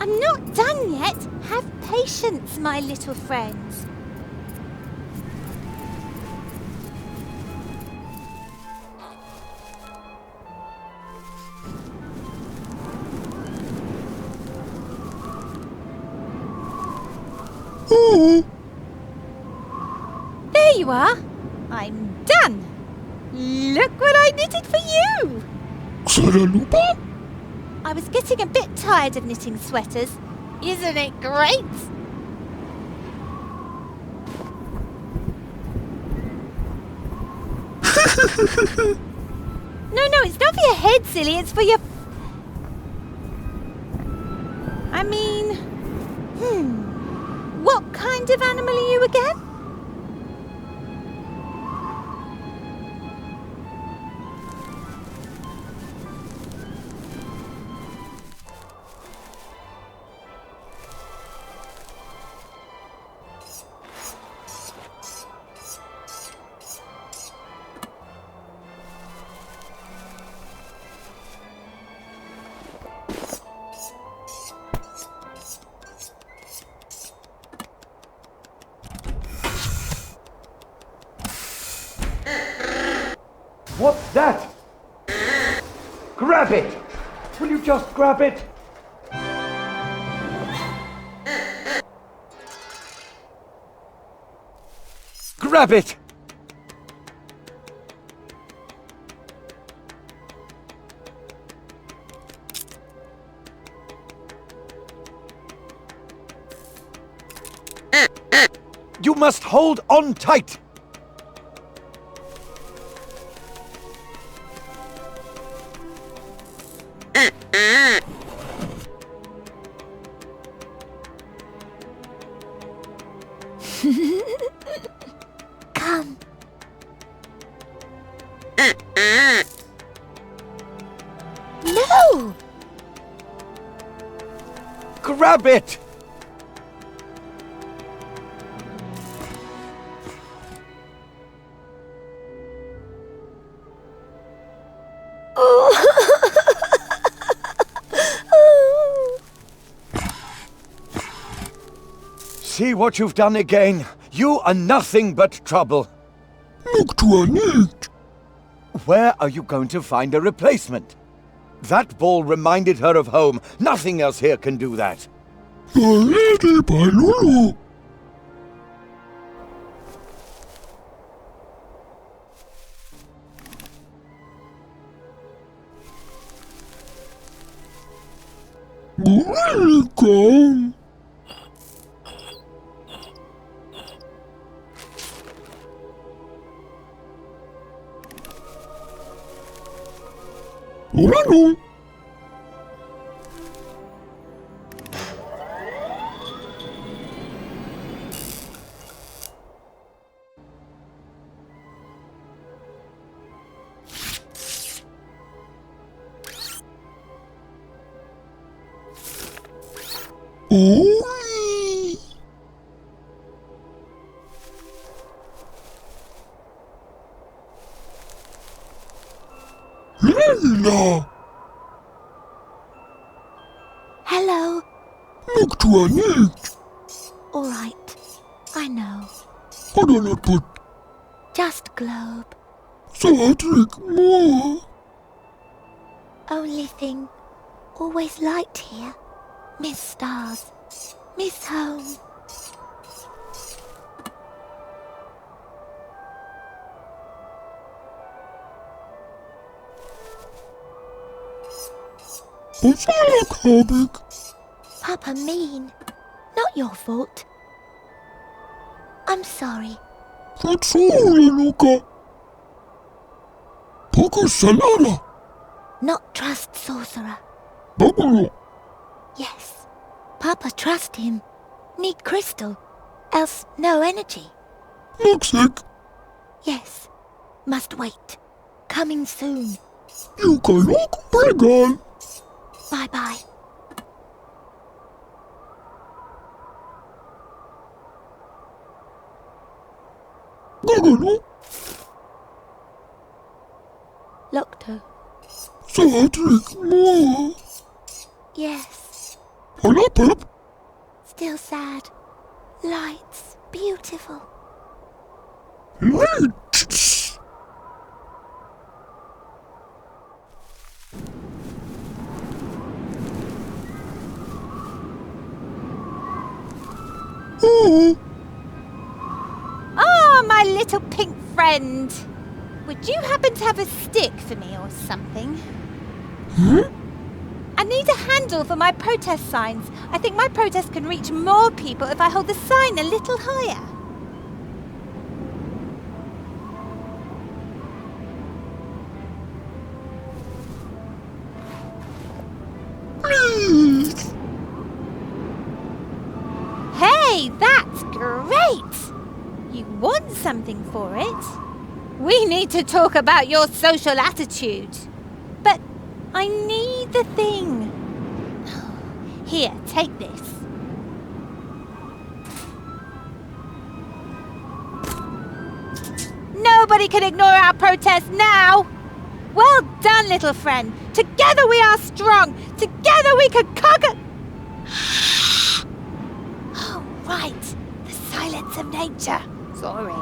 S9: I'm not done yet. Have patience, my little friends. you are. I'm done. Look what I knitted for you.
S8: Ξεραλούπα.
S9: I was getting a bit tired of knitting sweaters. Isn't it great? No, it's not for your head, silly. It's for your... I mean... What kind of animal are you again?
S7: What's that? Grab it! Will you just grab it? Grab it! You must hold on tight!
S9: Come. No!
S7: Grab it! See what you've done again. You are nothing but trouble.
S8: Look to a need.
S7: Where are you going to find a replacement? That ball reminded her of home. Nothing else here can do that.
S8: The lady by Lulu. Really gone. Lulu. Oi. Leila.
S9: Hello.
S8: Look to a need.
S9: All right. I know.
S8: What on a put?
S9: Just globe.
S8: Cedric more.
S9: Only thing. Always light here. Miss stars. Miss home.
S8: What's that like, Habik?
S9: Papa mean. Not your fault. I'm sorry.
S8: That's all, Lenuka. Poco Salada.
S9: Not trust sorcerer.
S8: Bubble.
S9: Yes. Papa trust him. Need crystal. Else no energy.
S8: Looks like
S9: Yes. Must wait. Coming soon.
S8: you can look pregan.
S9: Bye-bye.
S8: Gagano.
S9: Locto.
S8: Cedric more.
S9: Yes.
S8: Hola, Pep.
S9: Still sad. Lights. Beautiful.
S8: Lights. Oh,
S9: Oh, my little pink friend. Would you happen to have a stick for me or something?
S8: Huh?
S9: I need a handle for my protest signs. I think my protest can reach more people if I hold the sign a little higher.
S8: Please.
S9: Hey, that's great! You want something for it? We need to talk about your social attitude. But I need the thing. Here, take this. Nobody can ignore our protest now! Well done, little friend. Together we are strong. Together we can conquer... Oh, right. The silence of nature. Sorry.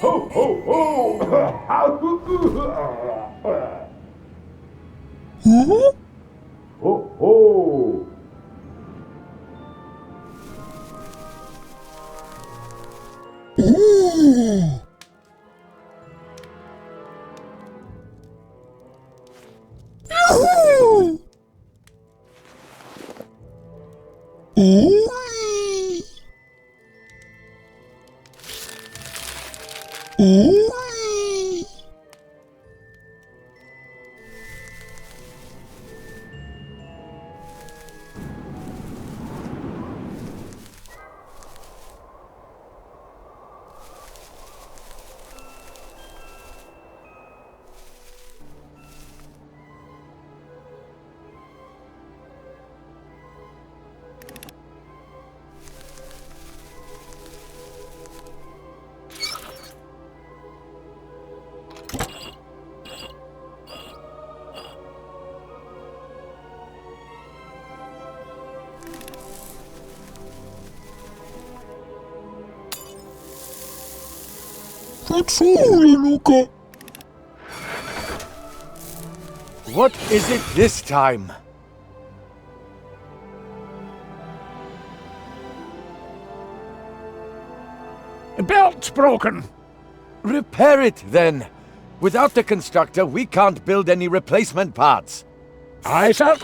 S6: Ho, ho, ho!
S8: Huh?
S6: Ho, ho!
S8: Oh. Yahoo! Ooh. Ooh.
S7: What is it this time?
S10: The belt's broken.
S7: Repair it, then. Without the constructor, we can't build any replacement parts.
S10: Aye, sir.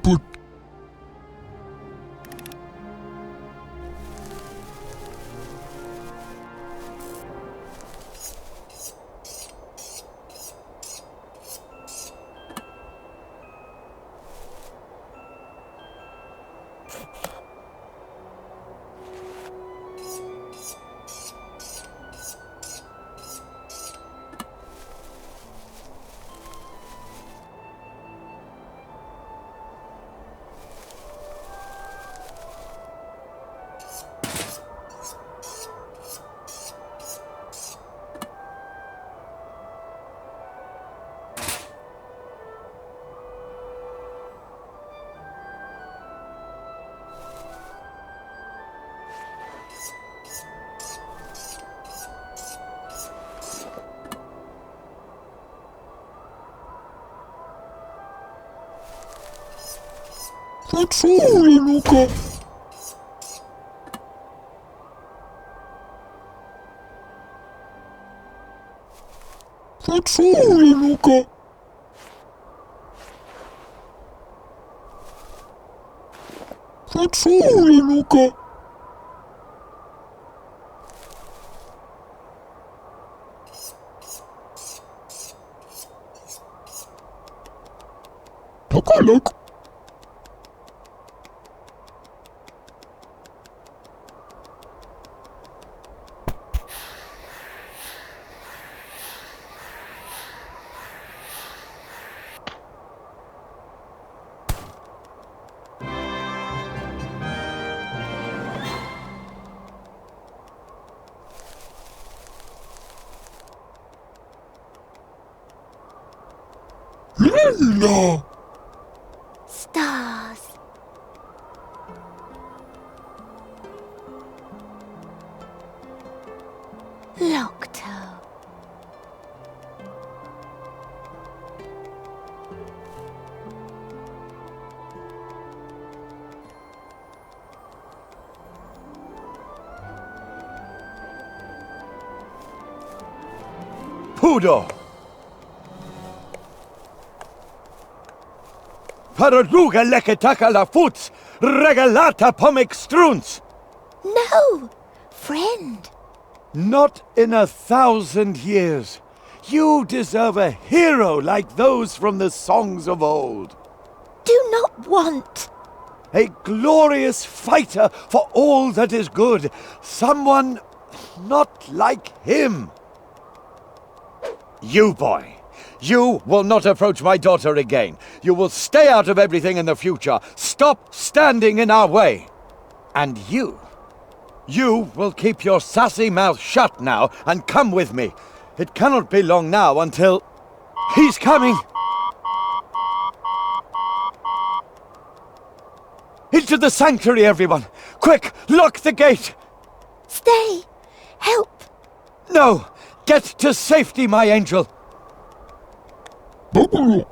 S8: Put. Facciole, Luca! Facciole, Luca! Facciole, Luca! Takalak! Bella!
S9: Stars. Locto.
S7: Pudo! Paraduga leketaka la futs, regalata pomic struns!
S9: No, friend.
S7: Not in 1,000 years. You deserve a hero like those from the songs of old.
S9: Do not want.
S7: A glorious fighter for all that is good. Someone not like him. You, boy. You will not approach my daughter again. You will stay out of everything in the future. Stop standing in our way. And you will keep your sassy mouth shut now and come with me. It cannot be long now until... He's coming! Into the sanctuary, everyone! Quick, lock the gate!
S9: Stay. Help.
S7: No! Get to safety, my angel!
S8: Bubble!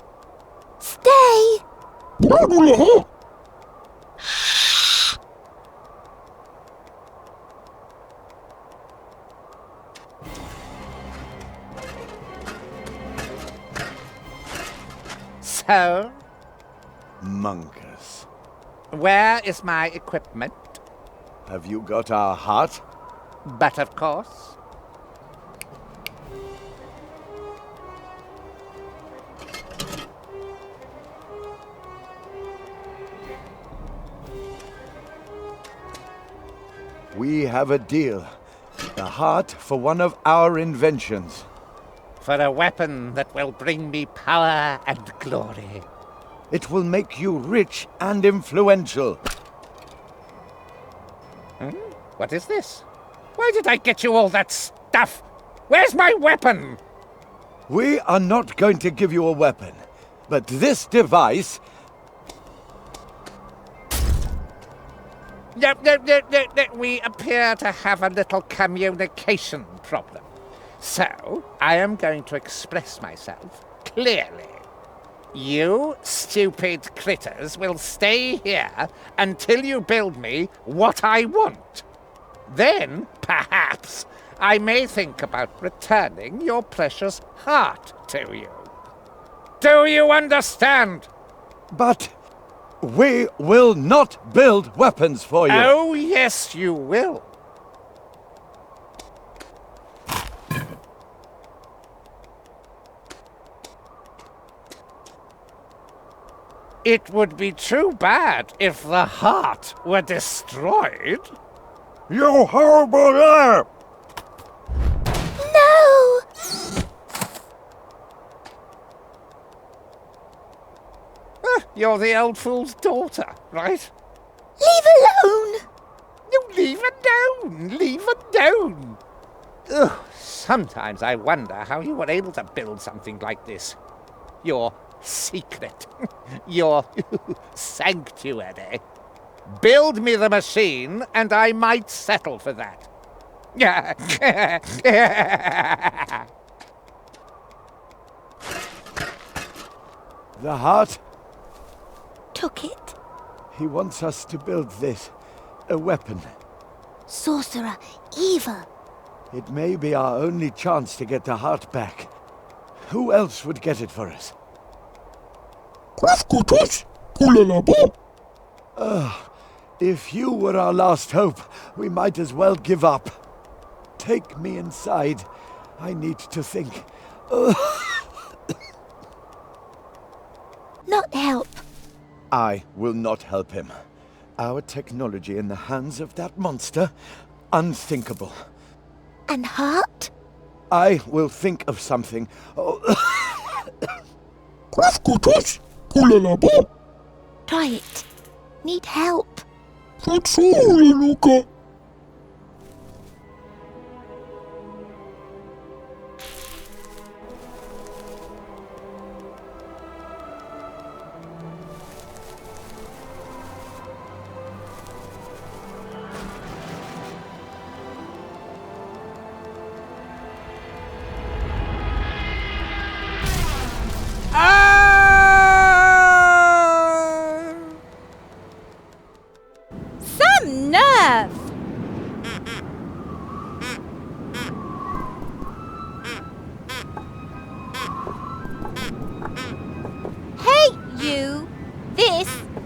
S9: Stay.
S8: Bubble!
S5: So,
S7: Monkus,
S5: where is my equipment?
S7: have you got our heart?
S5: But of course.
S7: We have a deal. The heart for one of our inventions.
S5: For a weapon that will bring me power and glory.
S7: It will make you rich and influential.
S5: What is this? Why did I get you all that stuff? Where's my weapon?
S7: We are not going to give you a weapon, but this device...
S5: No, we appear to have a little communication problem. So, I am going to express myself clearly. You stupid critters will stay here until you build me what I want. Then, perhaps, I may think about returning your precious heart to you. Do you understand?
S7: But we will not build weapons for you.
S5: Oh, yes, you will. It would be too bad if the heart were destroyed.
S7: You horrible air!
S9: No.
S5: You're the old fool's daughter, right?
S9: Leave alone.
S5: No, leave her alone. Leave her alone. Ugh, sometimes I wonder how you were able to build something like this. Your secret. Your sanctuary. Build me the machine, and I might settle for that.
S7: The heart?
S9: Took it.
S7: He wants us to build this. A weapon.
S9: Sorcerer. Evil.
S7: It may be our only chance to get the heart back. Who else would get it for us? If you were our last hope, we might as well give up. Take me inside. I need to think.
S9: Not help.
S7: I will not help him. Our technology in the hands of that monster? Unthinkable.
S9: And heart?
S7: I will think of something.
S9: Try it. Need help.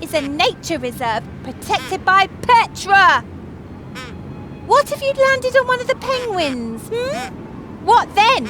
S9: is a nature reserve protected by Petra. What if you'd landed on one of the penguins? What then?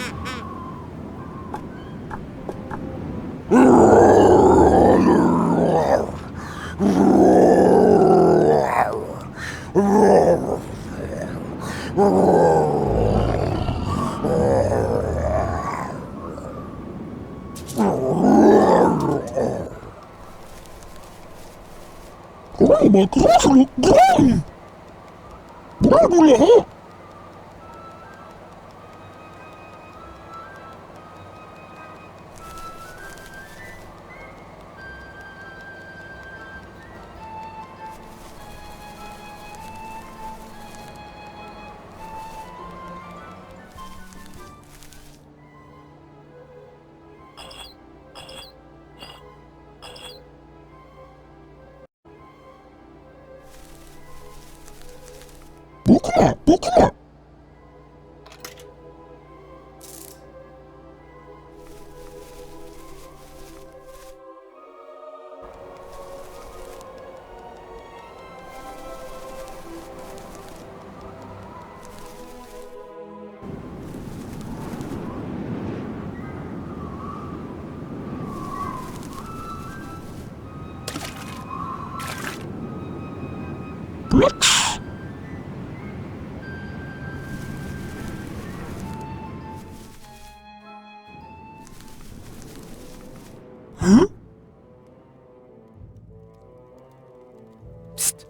S1: Psst.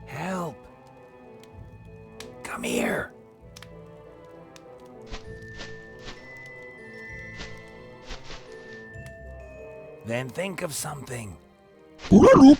S1: Help. Come here. Then think of something.
S8: Look.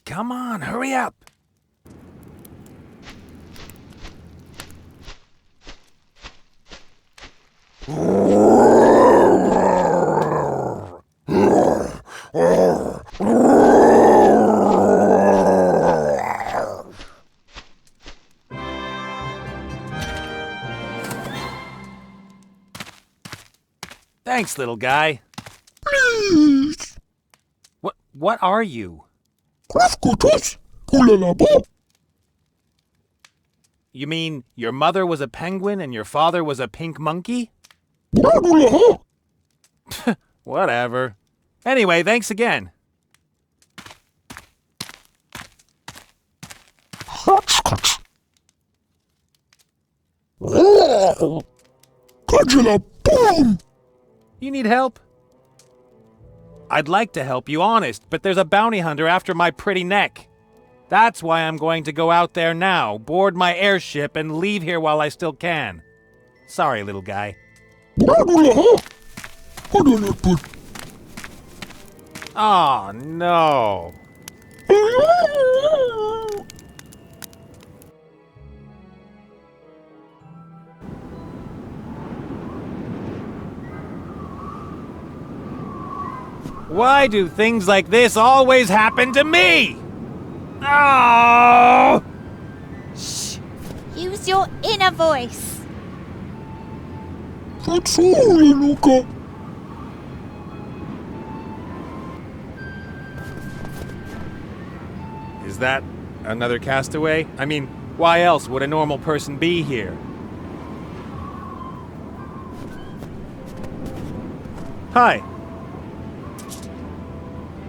S1: Come on, hurry up. Thanks, little guy.
S8: Please.
S1: What are you? You mean your mother was a penguin and your father was a pink monkey? Whatever. Anyway, thanks again.
S8: Hopscotch. Godzilla, boom!
S1: You need help? I'd like to help you, honest, but there's a bounty hunter after my pretty neck. That's why I'm going to go out there now, board my airship, and leave here while I still can. Sorry, little guy. Oh, no. Why do things like this always happen to me? Oh!
S9: Shh. Use your inner voice.
S8: That's all, Luca.
S1: Is that another castaway? I mean, why else would a normal person be here? Hi.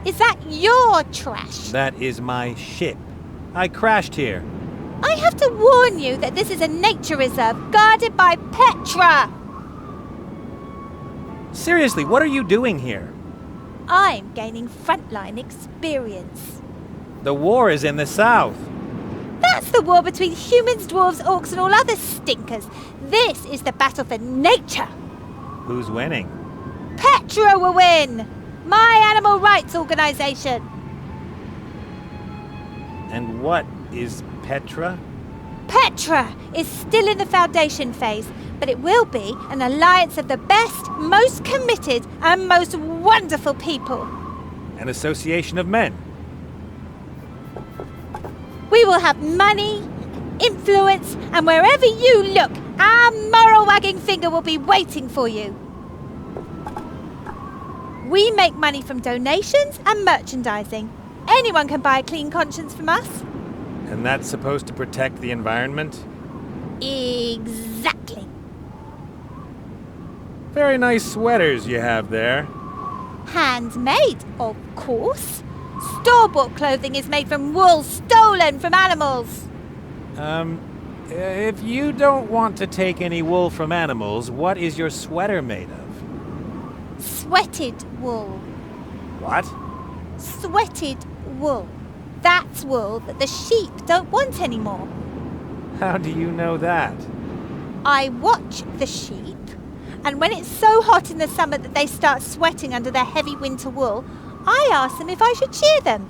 S9: Is that your trash?
S1: That is my ship. I crashed here.
S9: I have to warn you that this is a nature reserve guarded by Petra.
S1: Seriously, what are you doing here?
S9: I'm gaining frontline experience.
S1: The war is in the south.
S9: That's the war between humans, dwarves, orcs, and all other stinkers. This is the battle for nature.
S1: Who's winning?
S9: Petra will win! My animal rights organization.
S1: And what is Petra?
S9: Petra is still in the foundation phase, but it will be an alliance of the best, most committed, and most wonderful people.
S1: An association of men.
S9: We will have money, influence, and wherever you look, our moral wagging finger will be waiting for you. We make money from donations and merchandising. Anyone can buy a clean conscience from us.
S1: And that's supposed to protect the environment?
S9: Exactly.
S1: Very nice sweaters you have there.
S9: Handmade, of course. Store-bought clothing is made from wool stolen from animals.
S1: If you don't want to take any wool from animals, what is your sweater made of?
S9: Sweated wool.
S1: What?
S9: Sweated wool. That's wool that the sheep don't want anymore.
S1: How do you know that?
S9: I watch the sheep, and when it's so hot in the summer that they start sweating under their heavy winter wool, I ask them if I should shear them.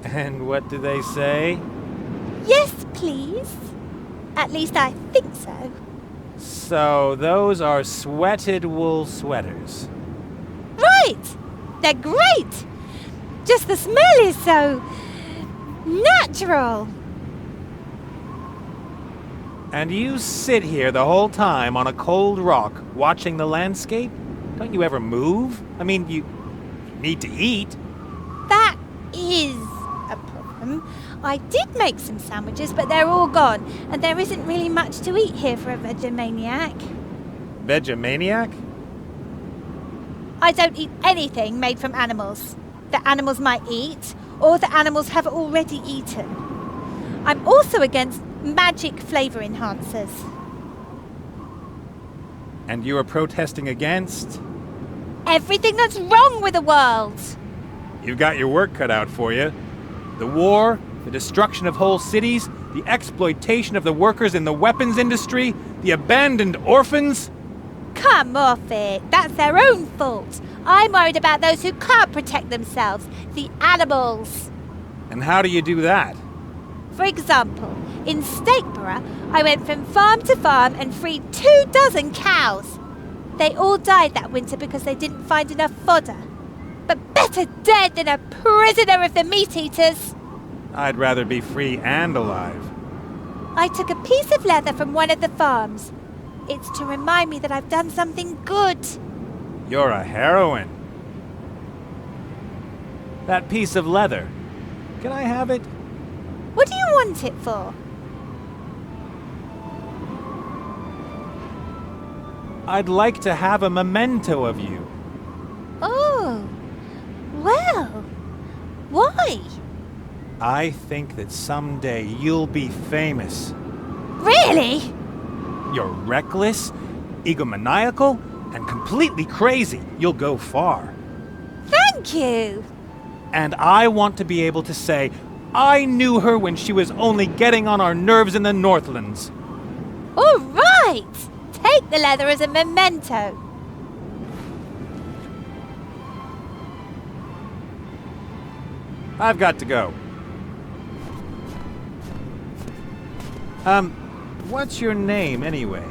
S1: And what do they say?
S9: Yes, please. At least I think so.
S1: So those are sweated wool sweaters.
S9: Right! They're great! Just the smell is so natural.
S1: And you sit here the whole time on a cold rock watching the landscape? Don't you ever move? I mean, you need to eat.
S9: That is a problem. I did make some sandwiches, but they're all gone, and there isn't really much to eat here for a vegemaniac.
S1: Vegemaniac?
S9: I don't eat anything made from animals that animals might eat or that animals have already eaten. I'm also against magic flavor enhancers.
S1: And you are protesting against?
S9: Everything that's wrong with the world.
S1: You've got your work cut out for you. The war, the destruction of whole cities, the exploitation of the workers in the weapons industry, the abandoned orphans.
S9: Come off it. That's their own fault. I'm worried about those who can't protect themselves, the animals.
S1: And how do you do that?
S9: For example, in Stakeborough, I went from farm to farm and freed 24 cows. They all died that winter because they didn't find enough fodder. But better dead than a prisoner of the meat-eaters.
S1: I'd rather be free and alive.
S9: I took a piece of leather from one of the farms. It's to remind me that I've done something good.
S1: You're a heroine. That piece of leather. Can I have it?
S9: What do you want it for?
S1: I'd like to have a memento of you.
S9: Oh, Why?
S1: I think that someday you'll be famous.
S9: Really?
S1: You're reckless, egomaniacal, and completely crazy. You'll go far.
S9: Thank you.
S1: And I want to be able to say, I knew her when she was only getting on our nerves in the Northlands.
S9: All right. Take the leather as a memento.
S1: I've got to go. What's your name anyway?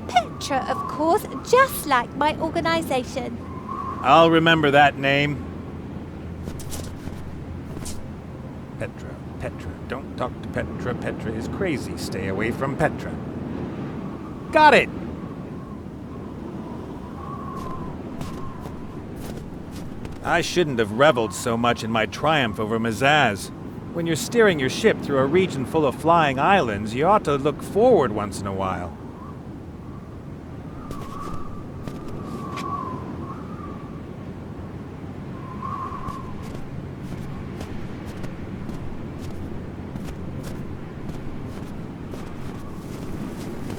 S9: Petra, of course, just like my organization.
S1: I'll remember that name. Petra. Don't talk to Petra. Petra is crazy. Stay away from Petra. Got it! I shouldn't have reveled so much in my triumph over Mazaz. When you're steering your ship through a region full of flying islands, you ought to look forward once in a while.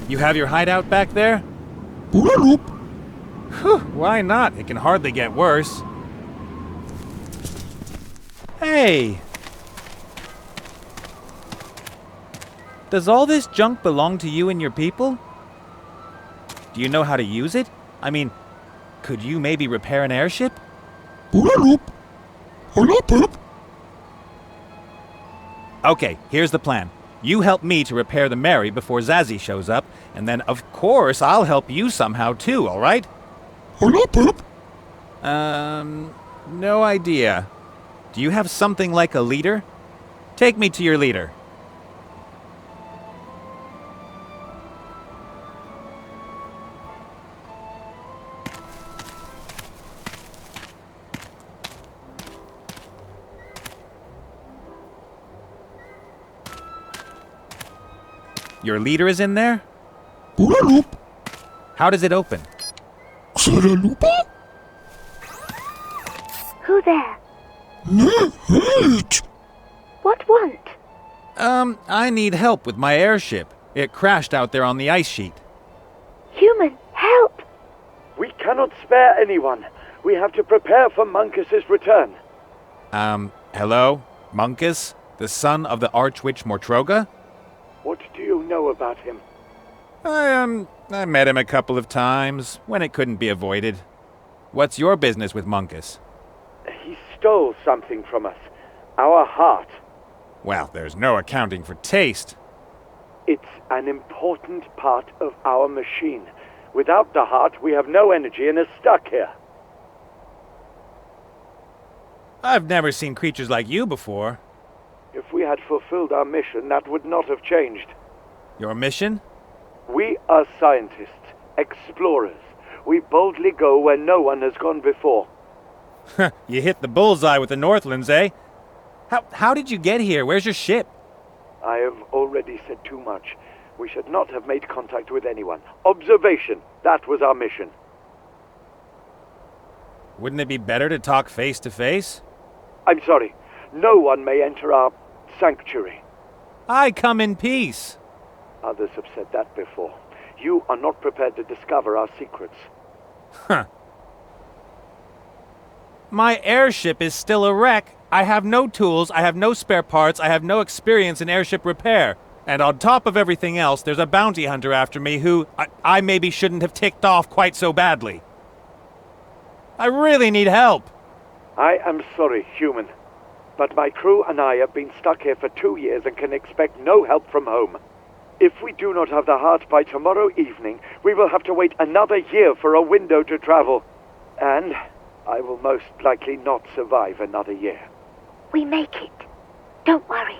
S1: You have your hideout back there?
S8: Whew,
S1: why not? It can hardly get worse. Hey! Does all this junk belong to you and your people? Do you know how to use it? I mean, could you maybe repair an airship? Okay, here's the plan. You help me to repair the Mary before Zazie shows up, and then of course I'll help you somehow too, alright? No idea. Do you have something like a leader? Take me to your leader. Your leader is in there? How does it open?
S4: Who there? What want?
S1: I need help with my airship. It crashed out there on the ice sheet.
S4: Human, help!
S7: We cannot spare anyone. We have to prepare for Muncus's return.
S1: Hello? Muncus? The son of the Archwitch Mortroga?
S7: What do you know about him?
S1: I met him a couple of times, when it couldn't be avoided. What's your business with Muncus?
S7: He stole something from us. Our heart.
S1: Well, there's no accounting for taste.
S7: It's an important part of our machine. Without the heart, we have no energy and are stuck here.
S1: I've never seen creatures like you before.
S7: If we had fulfilled our mission, that would not have changed.
S1: Your mission?
S7: We are scientists, explorers. We boldly go where no one has gone before.
S1: You hit the bullseye with the Northlands, eh? How did you get here? Where's your ship?
S7: I have already said too much. We should not have made contact with anyone. Observation, that was our mission.
S1: Wouldn't it be better to talk face to face?
S7: I'm sorry. No one may enter our sanctuary.
S1: I come in peace.
S7: Others have said that before. You are not prepared to discover our secrets.
S1: Huh. My airship is still a wreck. I have no tools, I have no spare parts, I have no experience in airship repair. And on top of everything else, there's a bounty hunter after me who I maybe shouldn't have ticked off quite so badly. I really need help.
S7: I am sorry, human. But my crew and I have been stuck here for 2 years and can expect no help from home. If we do not have the heart by tomorrow evening, we will have to wait another year for a window to travel. And I will most likely not survive another year.
S4: We make it. Don't worry.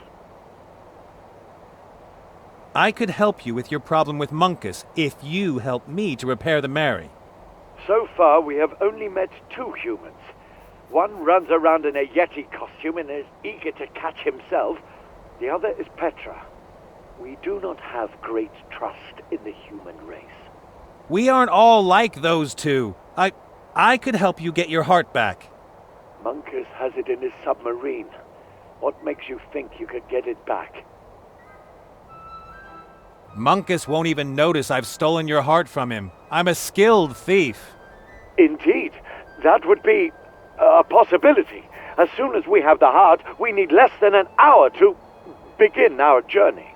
S1: I could help you with your problem with Muncus if you help me to repair the Mary.
S7: So far, we have only met 2 humans. One runs around in a Yeti costume and is eager to catch himself. The other is Petra. We do not have great trust in the human race.
S1: We aren't all like those 2. I could help you get your heart back.
S11: Monkus has it in his submarine. What makes you think you could get it back?
S1: Monkus won't even notice I've stolen your heart from him. I'm a skilled thief.
S11: Indeed, that would be a possibility. As soon as we have the heart, we need less than an hour to begin our journey.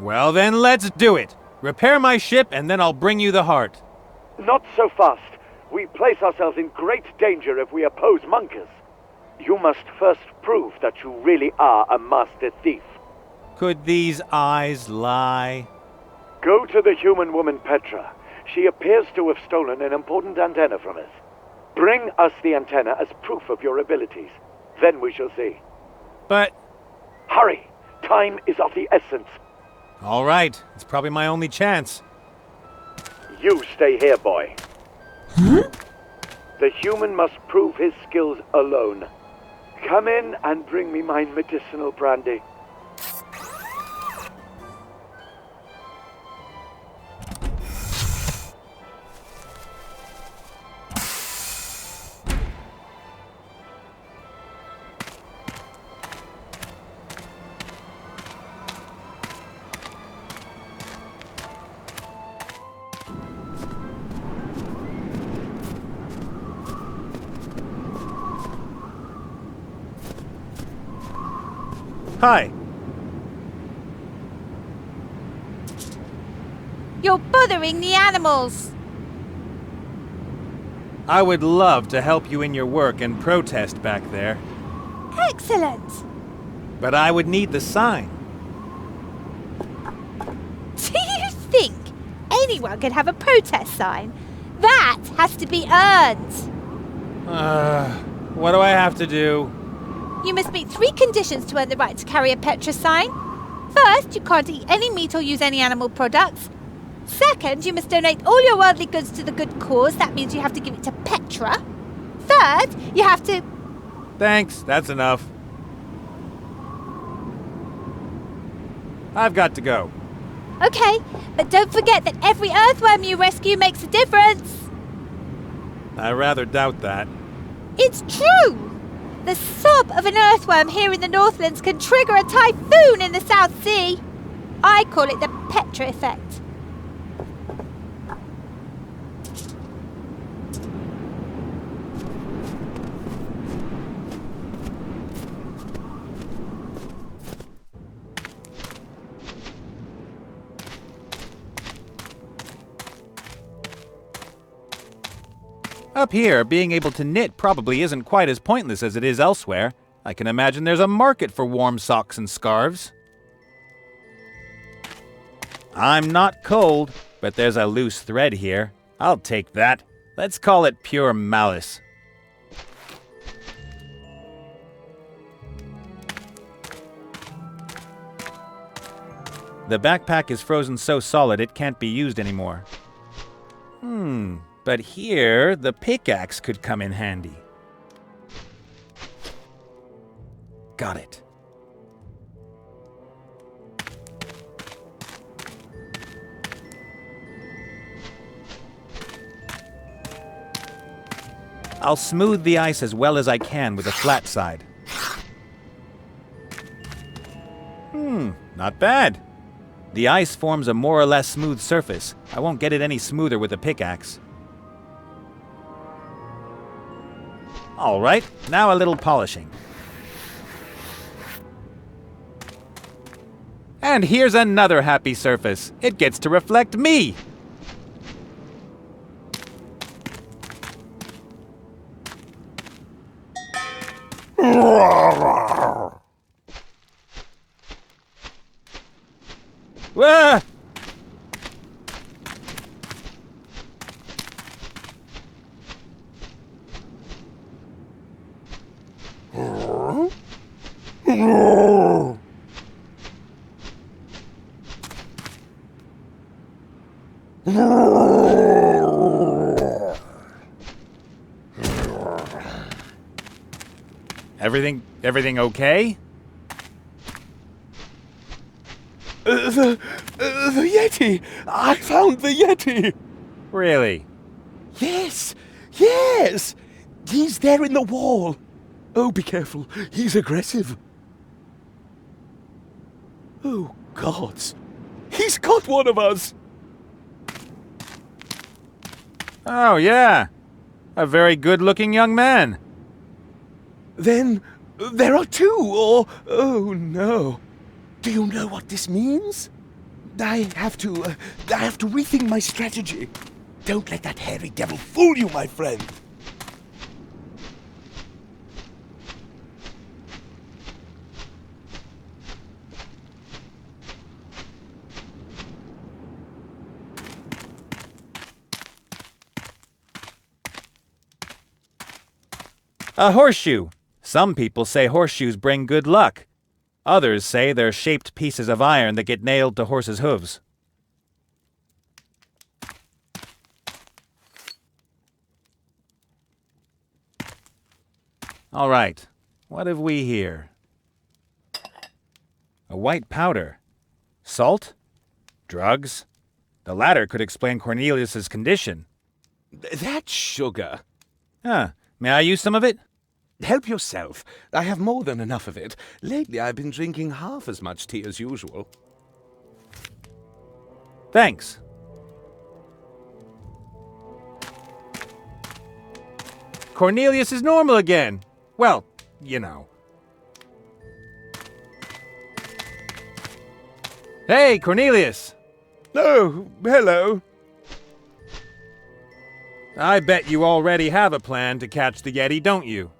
S1: Well then, let's do it. Repair my ship and then I'll bring you the heart.
S11: Not so fast. We place ourselves in great danger if we oppose Monkus. You must first prove that you really are a master thief.
S1: Could these eyes lie?
S11: Go to the human woman Petra. She appears to have stolen an important antenna from us. Bring us the antenna as proof of your abilities. Then we shall see.
S1: But...
S11: Hurry! Time is of the essence.
S1: All right. It's probably my only chance.
S11: You stay here, boy. The human must prove his skills alone. Come in and bring me my medicinal brandy.
S1: Hi.
S9: You're bothering the animals.
S1: I would love to help you in your work and protest back there,
S9: Excellent.
S1: but I would need the sign.
S9: Do you think anyone can have a protest sign? That has to be earned.
S1: What do I have to do?
S9: You must meet 3 conditions to earn the right to carry a Petra sign. First, you can't eat any meat or use any animal products. Second, you must donate all your worldly goods to the good cause. That means you have to give it to Petra. Third, you have to...
S1: Thanks, that's enough. I've got to go.
S9: Okay, but don't forget that every earthworm you rescue makes a difference.
S1: I rather doubt that.
S9: It's true! The sob of an earthworm here in the Northlands can trigger a typhoon in the South Sea. I call it the Petra effect.
S1: Up here, being able to knit probably isn't quite as pointless as it is elsewhere. I can imagine there's a market for warm socks and scarves. I'm not cold, but there's a loose thread here. I'll take that. Let's call it pure malice. The backpack is frozen so solid it can't be used anymore. But here, the pickaxe could come in handy. Got it. I'll smooth the ice as well as I can with a flat side. Not bad. The ice forms a more or less smooth surface. I won't get it any smoother with a pickaxe. All right, now a little polishing. And here's another happy surface. It gets to reflect me. Wah! Everything okay?
S6: The Yeti! I found the Yeti!
S1: Really?
S6: Yes! Yes! He's there in the wall. Oh, be careful. He's aggressive. Oh, gods. He's got one of us!
S1: Oh, yeah. A very good-looking young man.
S6: Then there are two, or... Oh, no. Do you know what this means? I have to rethink my strategy. Don't let that hairy devil fool you, my friend.
S1: A horseshoe. Some people say horseshoes bring good luck. Others say they're shaped pieces of iron that get nailed to horses' hooves. All right, what have we here? A white powder. Salt? Drugs? The latter could explain Cornelius's condition.
S6: That's sugar.
S1: Huh. May I use some of it?
S6: Help yourself. I have more than enough of it. Lately I've been drinking half as much tea as usual.
S1: Thanks. Cornelius is normal again. Well, you know. Hey, Cornelius!
S6: Oh, hello.
S1: I bet you already have a plan to catch the Yeti, don't you?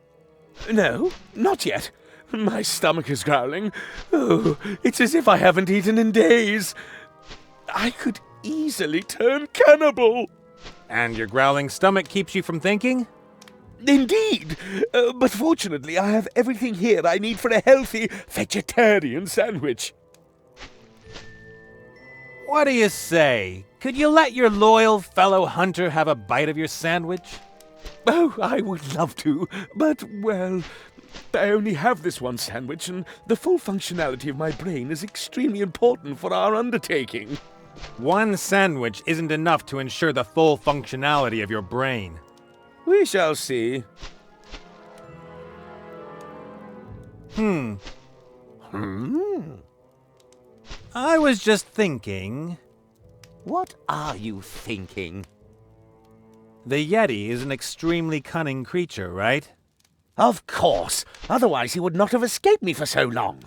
S6: No, not yet. My stomach is growling. Oh, it's as if I haven't eaten in days. I could easily turn cannibal.
S1: And your growling stomach keeps you from thinking?
S6: Indeed. But fortunately, I have everything here I need for a healthy vegetarian sandwich.
S1: What do you say? Could you let your loyal fellow hunter have a bite of your sandwich?
S6: Oh, I would love to, but, well, I only have this one sandwich, and the full functionality of my brain is extremely important for our undertaking.
S1: One sandwich isn't enough to ensure the full functionality of your brain.
S6: We shall see.
S1: I was just thinking...
S6: What are you thinking?
S1: The Yeti is an extremely cunning creature, right?
S5: Of course. Otherwise he would not have escaped me for so long.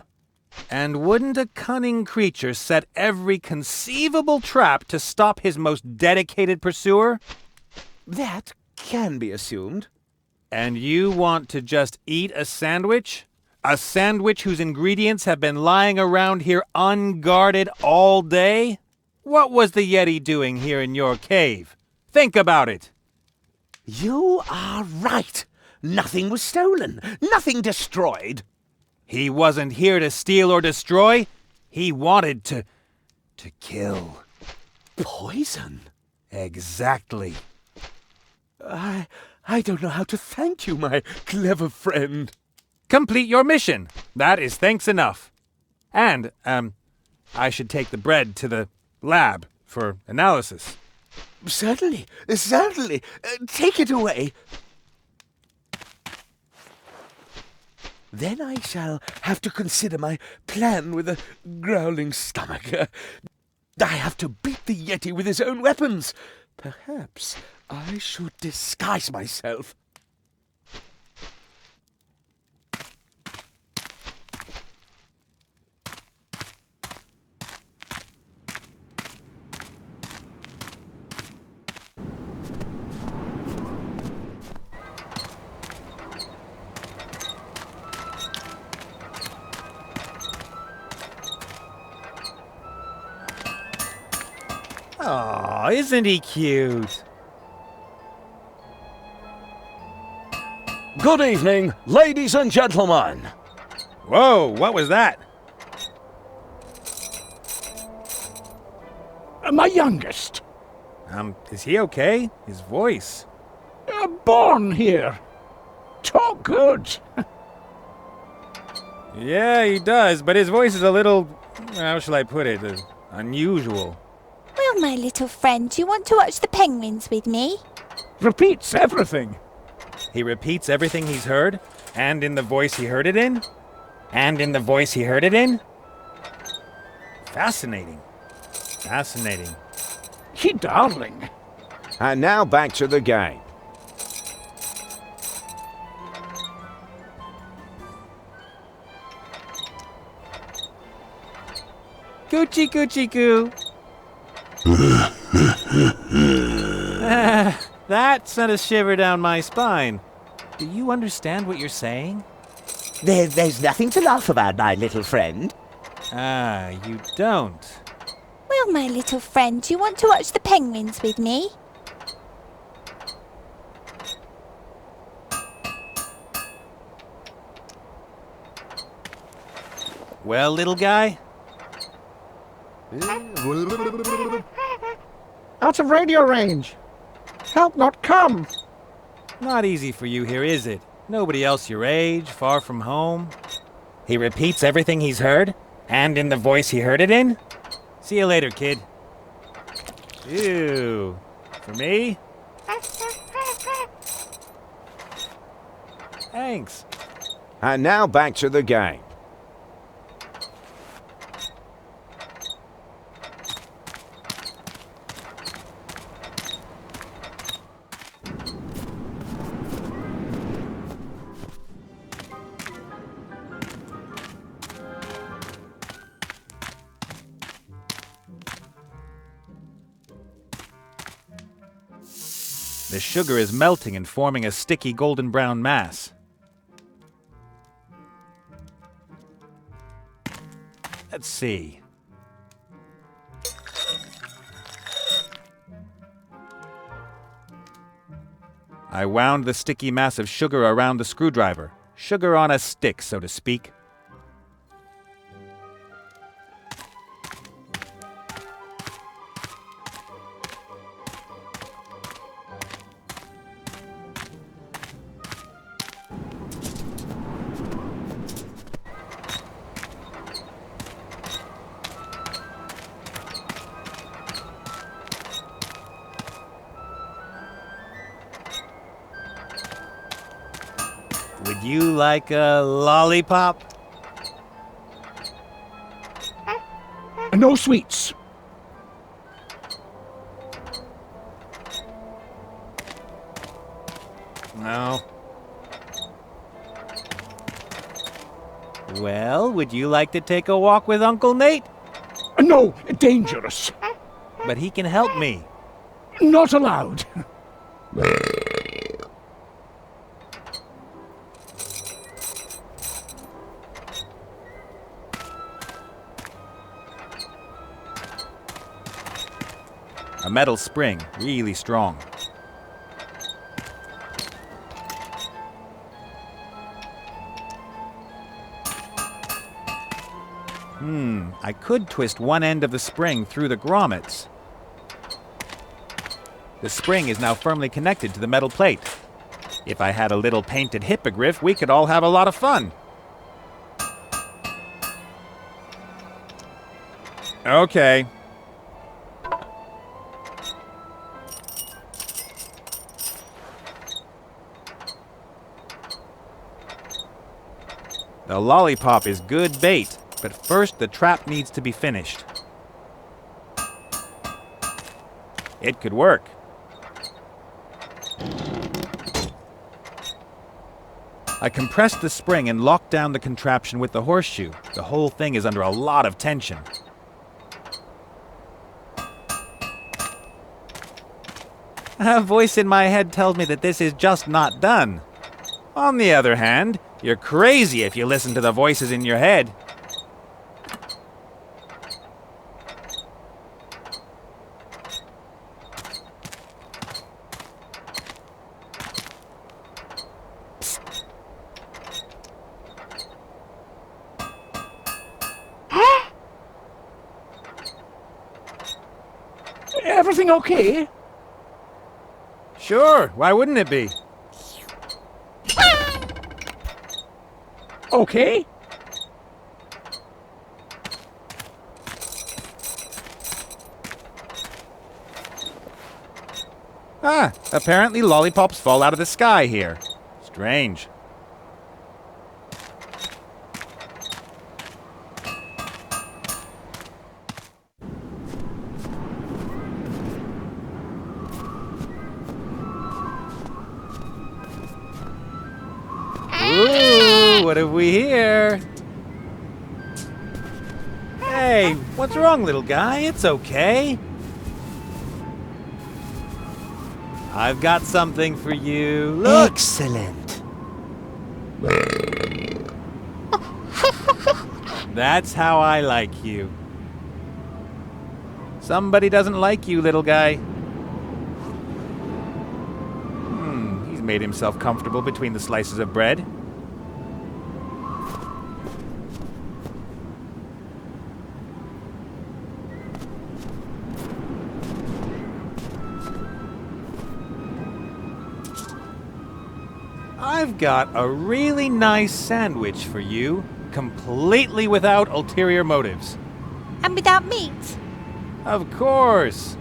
S1: And wouldn't a cunning creature set every conceivable trap to stop his most dedicated pursuer?
S6: That can be assumed.
S1: And you want to just eat a sandwich? A sandwich whose ingredients have been lying around here unguarded all day? What was the Yeti doing here in your cave? Think about it.
S5: You are right. Nothing was stolen. Nothing destroyed.
S1: He wasn't here to steal or destroy. He wanted to kill.
S6: Poison?
S1: Exactly.
S6: I don't know how to thank you, my clever friend.
S1: Complete your mission. That is thanks enough. And, I should take the bread to the lab for analysis.
S6: Certainly. Take it away. Then I shall have to consider my plan with a growling stomach. I have to beat the Yeti with his own weapons. Perhaps I should disguise myself.
S1: Aw, isn't he cute?
S10: Good evening, ladies and gentlemen.
S1: Whoa, what was that?
S10: My youngest.
S1: Is he okay? His voice.
S10: Born here. Talk good.
S1: Yeah, he does, but his voice is a little, how shall I put it, unusual.
S9: Well, my little friend, do you want to watch the penguins with me?
S10: Repeats everything.
S1: He repeats everything he's heard, And in the voice he heard it in? And in the voice he heard it in? Fascinating. Fascinating.
S10: He darling.
S12: And now back to the game.
S1: Coochie coochie coo. That sent a shiver down my spine. Do you understand what you're saying?
S13: There's nothing to laugh about, my little friend.
S1: Ah, you don't.
S9: Well, my little friend, do you want to watch the penguins with me?
S1: Well, little guy?
S10: Out of radio range. Help not come.
S1: Not easy for you here, is it? Nobody else your age, far from home. He repeats everything he's heard? And in the voice he heard it in? See you later, kid. Ew. For me? Thanks.
S12: And now back to the game.
S1: The sugar is melting and forming a sticky golden brown mass. Let's see. I wound the sticky mass of sugar around the screwdriver. Sugar on a stick, so to speak. Would you like a lollipop?
S10: No sweets.
S1: No. Well, would you like to take a walk with Uncle Nate?
S10: No, dangerous.
S1: But he can help me.
S10: Not allowed.
S1: A metal spring, really strong. I could twist one end of the spring through the grommets. The spring is now firmly connected to the metal plate. If I had a little painted hippogriff, we could all have a lot of fun. Okay. The lollipop is good bait, but first the trap needs to be finished. It could work. I compressed the spring and locked down the contraption with the horseshoe. The whole thing is under a lot of tension. A voice in my head tells me that this is just not done. On the other hand, you're crazy if you listen to the voices in your head.
S10: Everything okay?
S1: Sure, why wouldn't it be?
S10: Okay.
S1: Apparently lollipops fall out of the sky here. Strange. what have we here? Hey, what's wrong, little guy? It's okay. I've got something for you. Look!
S13: Excellent.
S1: That's how I like you. Somebody doesn't like you, little guy. He's made himself comfortable between the slices of bread. I've got a really nice sandwich for you, completely without ulterior motives.
S9: And without meat?
S1: Of course.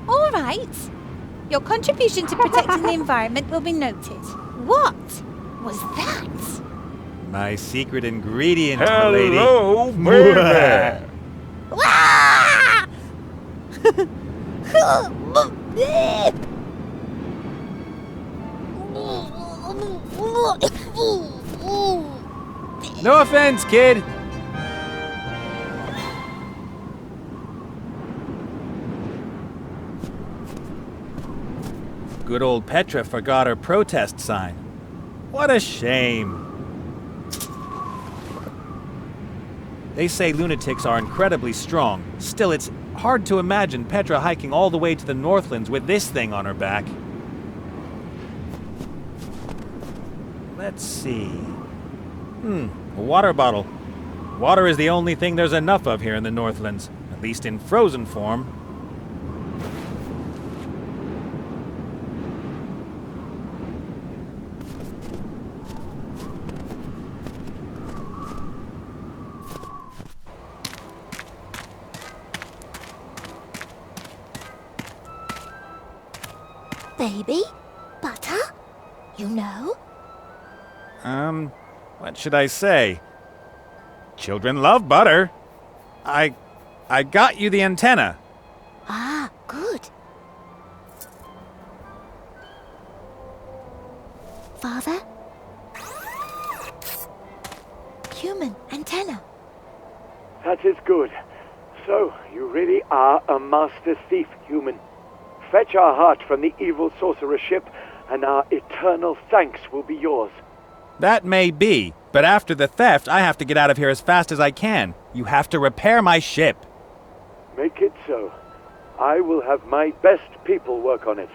S9: All right. Your contribution to protecting the environment will be noted. What was that?
S1: My secret ingredient, lady.
S12: Hello, baby.
S1: No offense, kid. Good old Petra forgot her protest sign. What a shame. They say lunatics are incredibly strong. Still, it's hard to imagine Petra hiking all the way to the Northlands with this thing on her back. Let's see. A water bottle. Water is the only thing there's enough of here in the Northlands, at least in frozen form.
S9: Baby? Butter? You know?
S1: What should I say? Children love butter. I got you the antenna.
S9: Ah, good. Father? Human antenna.
S11: That is good. So, you really are a master thief, human. Fetch our heart from the evil sorcerer ship, and our eternal thanks will be yours.
S1: That may be, but after the theft, I have to get out of here as fast as I can. You have to repair my ship.
S11: Make it so. I will have my best people work on it.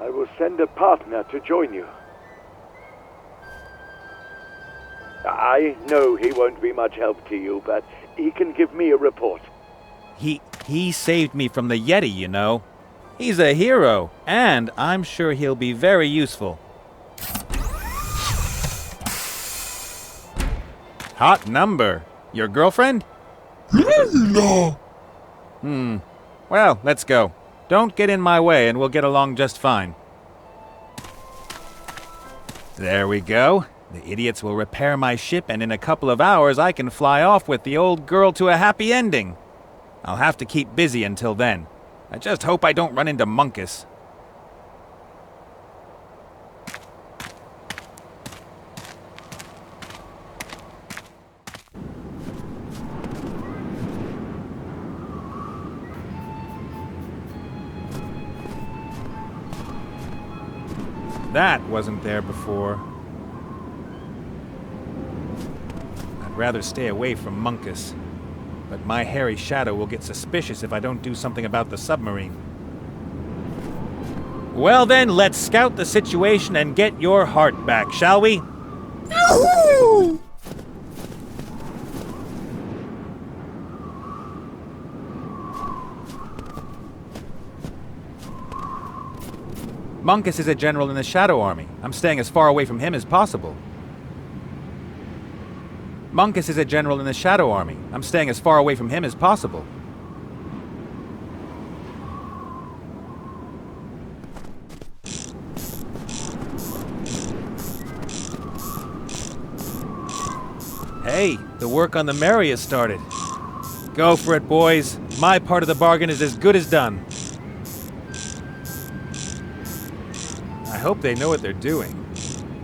S11: I will send a partner to join you. I know he won't be much help to you, but he can give me a report.
S1: He saved me from the Yeti, you know. He's a hero, and I'm sure he'll be very useful. Hot number. Your girlfriend?
S8: No.
S1: Well, let's go. Don't get in my way and we'll get along just fine. There we go. The idiots will repair my ship and in a couple of hours I can fly off with the old girl to a happy ending. I'll have to keep busy until then. I just hope I don't run into Munkus. That wasn't there before. I'd rather stay away from Munkus. But my hairy shadow will get suspicious if I don't do something about the submarine. Well then, let's scout the situation and get your heart back, shall we?
S8: No.
S1: Munkus is a general in the Shadow Army. I'm staying as far away from him as possible. Munkus is a general in the Shadow Army. I'm staying as far away from him as possible. Hey, the work on the Mary has started. Go for it, boys. My part of the bargain is as good as done. I hope they know what they're doing.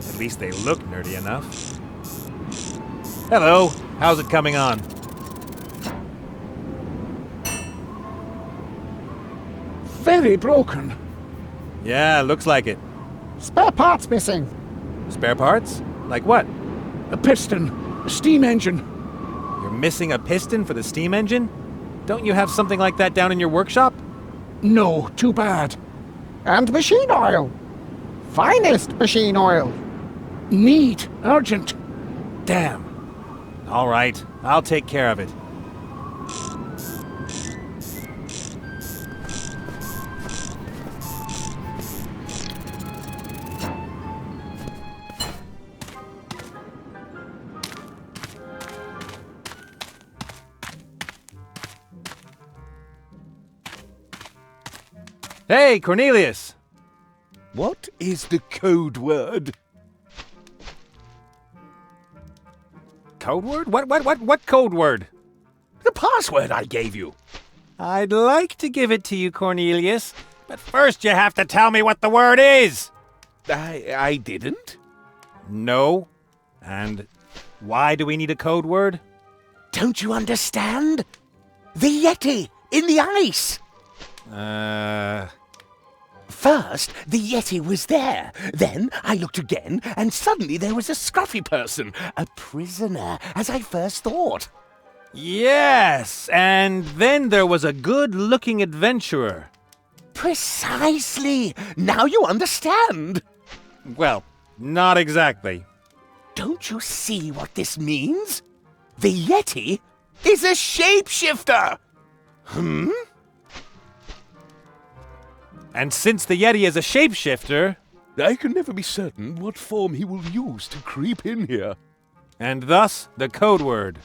S1: At least they look nerdy enough. Hello. How's it coming on?
S10: Very broken.
S1: Yeah, looks like it.
S10: Spare parts missing.
S1: Spare parts? Like what?
S10: A piston. A steam engine.
S1: You're missing a piston for the steam engine? Don't you have something like that down in your workshop?
S10: No, too bad. And machine oil. Finest machine oil. Need. Urgent.
S1: Damn. All right, I'll take care of it. Hey, Cornelius!
S6: What is the code word?
S1: Code word? What code word?
S6: The password I gave you.
S1: I'd like to give it to you, Cornelius, but first you have to tell me what the word is!
S6: I didn't.
S1: No. And why do we need a code word?
S13: Don't you understand? The Yeti in the ice! First, the Yeti was there. Then I looked again, and suddenly there was a scruffy person. A prisoner, as I first thought.
S1: Yes, and then there was a good-looking adventurer.
S13: Precisely! Now you understand!
S1: Well, not exactly.
S13: Don't you see what this means? The Yeti is a shapeshifter!
S1: And since the Yeti is a shapeshifter...
S6: I can never be certain what form he will use to creep in here.
S1: And thus, the code word.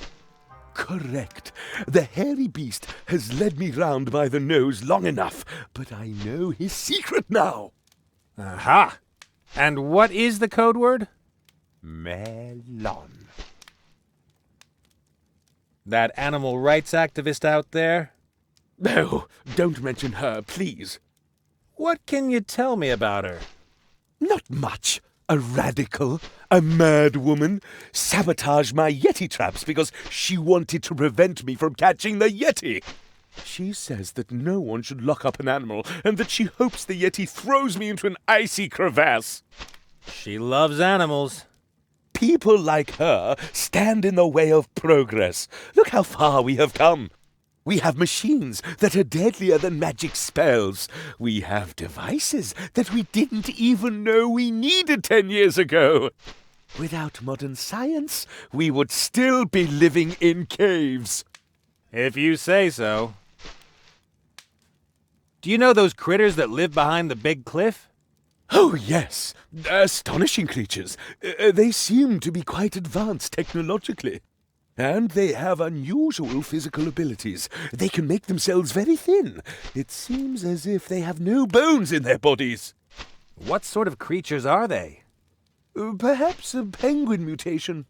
S6: Correct. The hairy beast has led me round by the nose long enough, but I know his secret now.
S1: Aha! And what is the code word?
S6: Melon.
S1: That animal rights activist out there?
S6: No, don't mention her, please.
S1: What can you tell me about her?
S6: Not much. A radical, a mad woman, sabotaged my Yeti traps because she wanted to prevent me from catching the Yeti. She says that no one should lock up an animal and that she hopes the Yeti throws me into an icy crevasse.
S1: She loves animals.
S6: People like her stand in the way of progress. Look how far we have come. We have machines that are deadlier than magic spells. We have devices that we didn't even know we needed 10 years ago. Without modern science, we would still be living in caves.
S1: If you say so. Do you know those critters that live behind the big cliff?
S6: Oh, yes. Astonishing creatures. They seem to be quite advanced technologically. And they have unusual physical abilities. They can make themselves very thin. It seems as if they have no bones in their bodies.
S1: What sort of creatures are they?
S6: Perhaps a penguin mutation.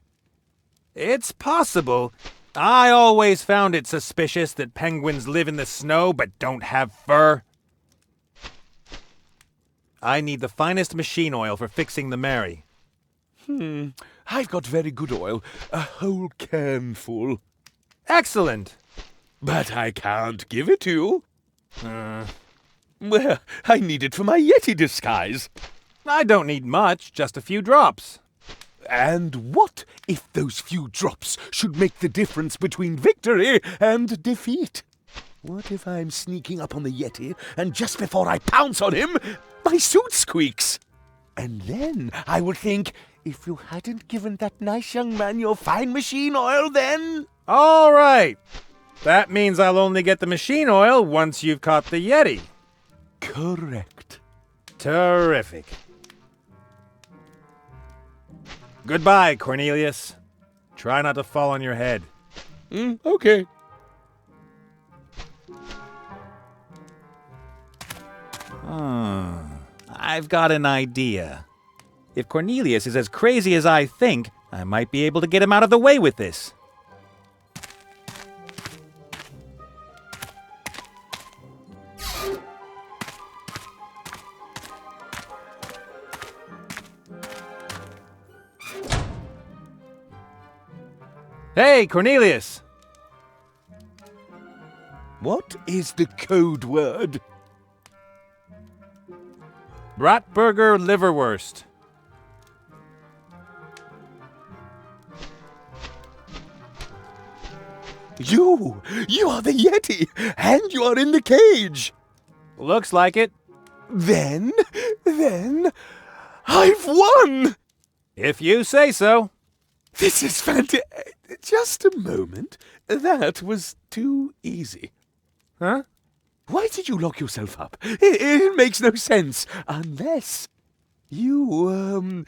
S1: It's possible. I always found it suspicious that penguins live in the snow but don't have fur. I need the finest machine oil for fixing the Mary.
S6: I've got very good oil. A whole can full.
S1: Excellent.
S6: But I can't give it to you. Well, I need it for my Yeti disguise.
S1: I don't need much, just a few drops.
S6: And what if those few drops should make the difference between victory and defeat? What if I'm sneaking up on the Yeti, and just before I pounce on him, my suit squeaks? And then I would think, if you hadn't given that nice young man your fine machine oil, then...
S1: All right. That means I'll only get the machine oil once you've caught the Yeti.
S6: Correct.
S1: Terrific. Goodbye, Cornelius. Try not to fall on your head.
S6: Okay.
S1: I've got an idea. If Cornelius is as crazy as I think, I might be able to get him out of the way with this. Hey, Cornelius!
S6: What is the code word?
S1: Bratburger liverwurst.
S6: You are the Yeti, and you are in the cage.
S1: Looks like it.
S6: Then, I've won!
S1: If you say so.
S6: This is fantastic. Just a moment. That was too easy.
S1: Huh?
S6: Why did you lock yourself up? It makes no sense. Unless you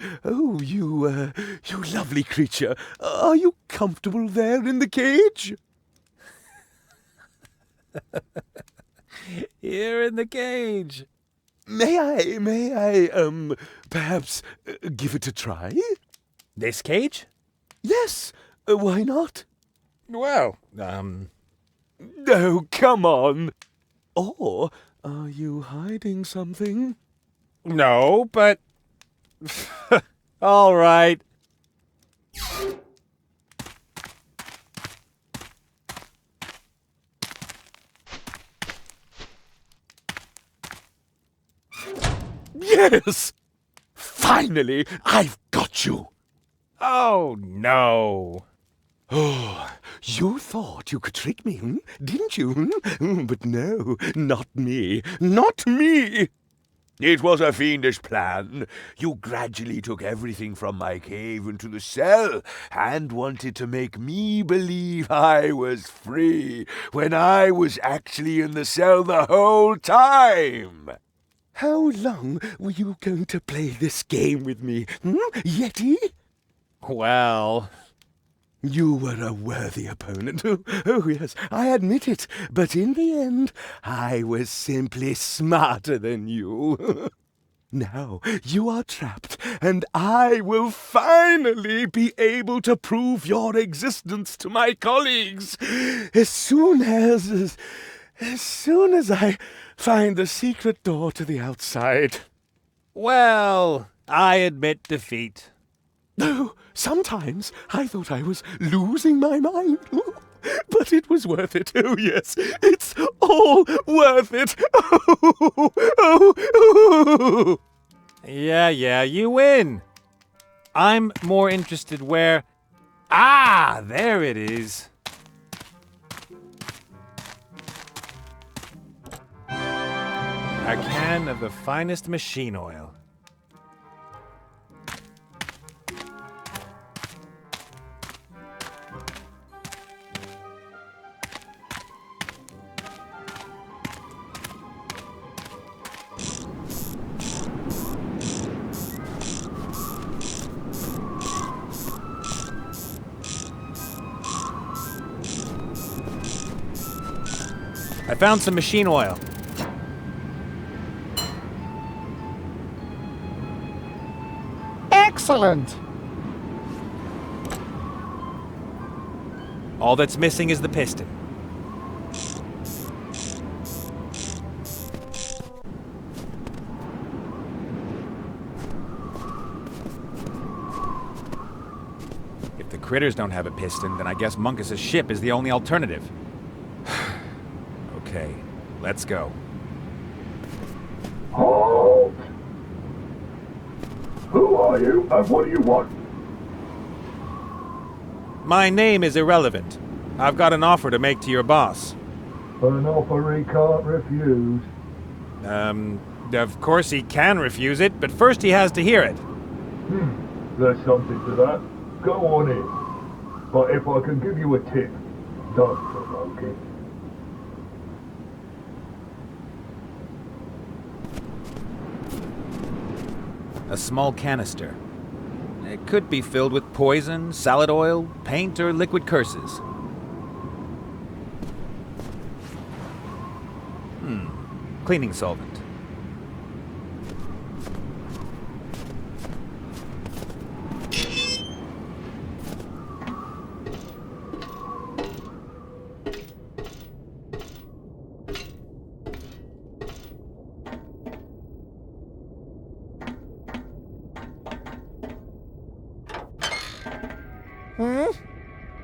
S6: lovely creature. Are you comfortable there in the cage?
S1: You're in the cage.
S6: May I, perhaps give it a try?
S1: This cage?
S6: Yes, why not?
S1: Well,
S6: Oh, come on. Or are you hiding something?
S1: No, but... All right.
S6: Yes! Finally, I've got you!
S1: Oh, no.
S6: Oh, you thought you could trick me, didn't you? But no, not me. Not me! It was a fiendish plan. You gradually took everything from my cave into the cell and wanted to make me believe I was free when I was actually in the cell the whole time. How long were you going to play this game with me, Yeti?
S1: Well...
S6: You were a worthy opponent. Oh, yes, I admit it. But in the end, I was simply smarter than you. Now, you are trapped, and I will finally be able to prove your existence to my colleagues. As soon as I find the secret door to the outside.
S1: Well, I admit defeat.
S6: No, sometimes I thought I was losing my mind. But it was worth it. Oh, yes, it's all worth it. Oh.
S1: Yeah, you win. I'm more interested where... Ah, there it is. A can of the finest machine oil. I found some machine oil.
S10: Excellent!
S1: All that's missing is the piston. If the critters don't have a piston, then I guess Munkus's ship is the only alternative. Okay, let's go.
S8: Halt! Who are you and what do you want?
S1: My name is irrelevant. I've got an offer to make to your boss.
S8: An offer he can't refuse.
S1: Of course he can refuse it, but first he has to hear it.
S8: There's something to that. Go on in. But if I can give you a tip, don't provoke it.
S1: A small canister. It could be filled with poison, salad oil, paint, or liquid curses. Cleaning solvent.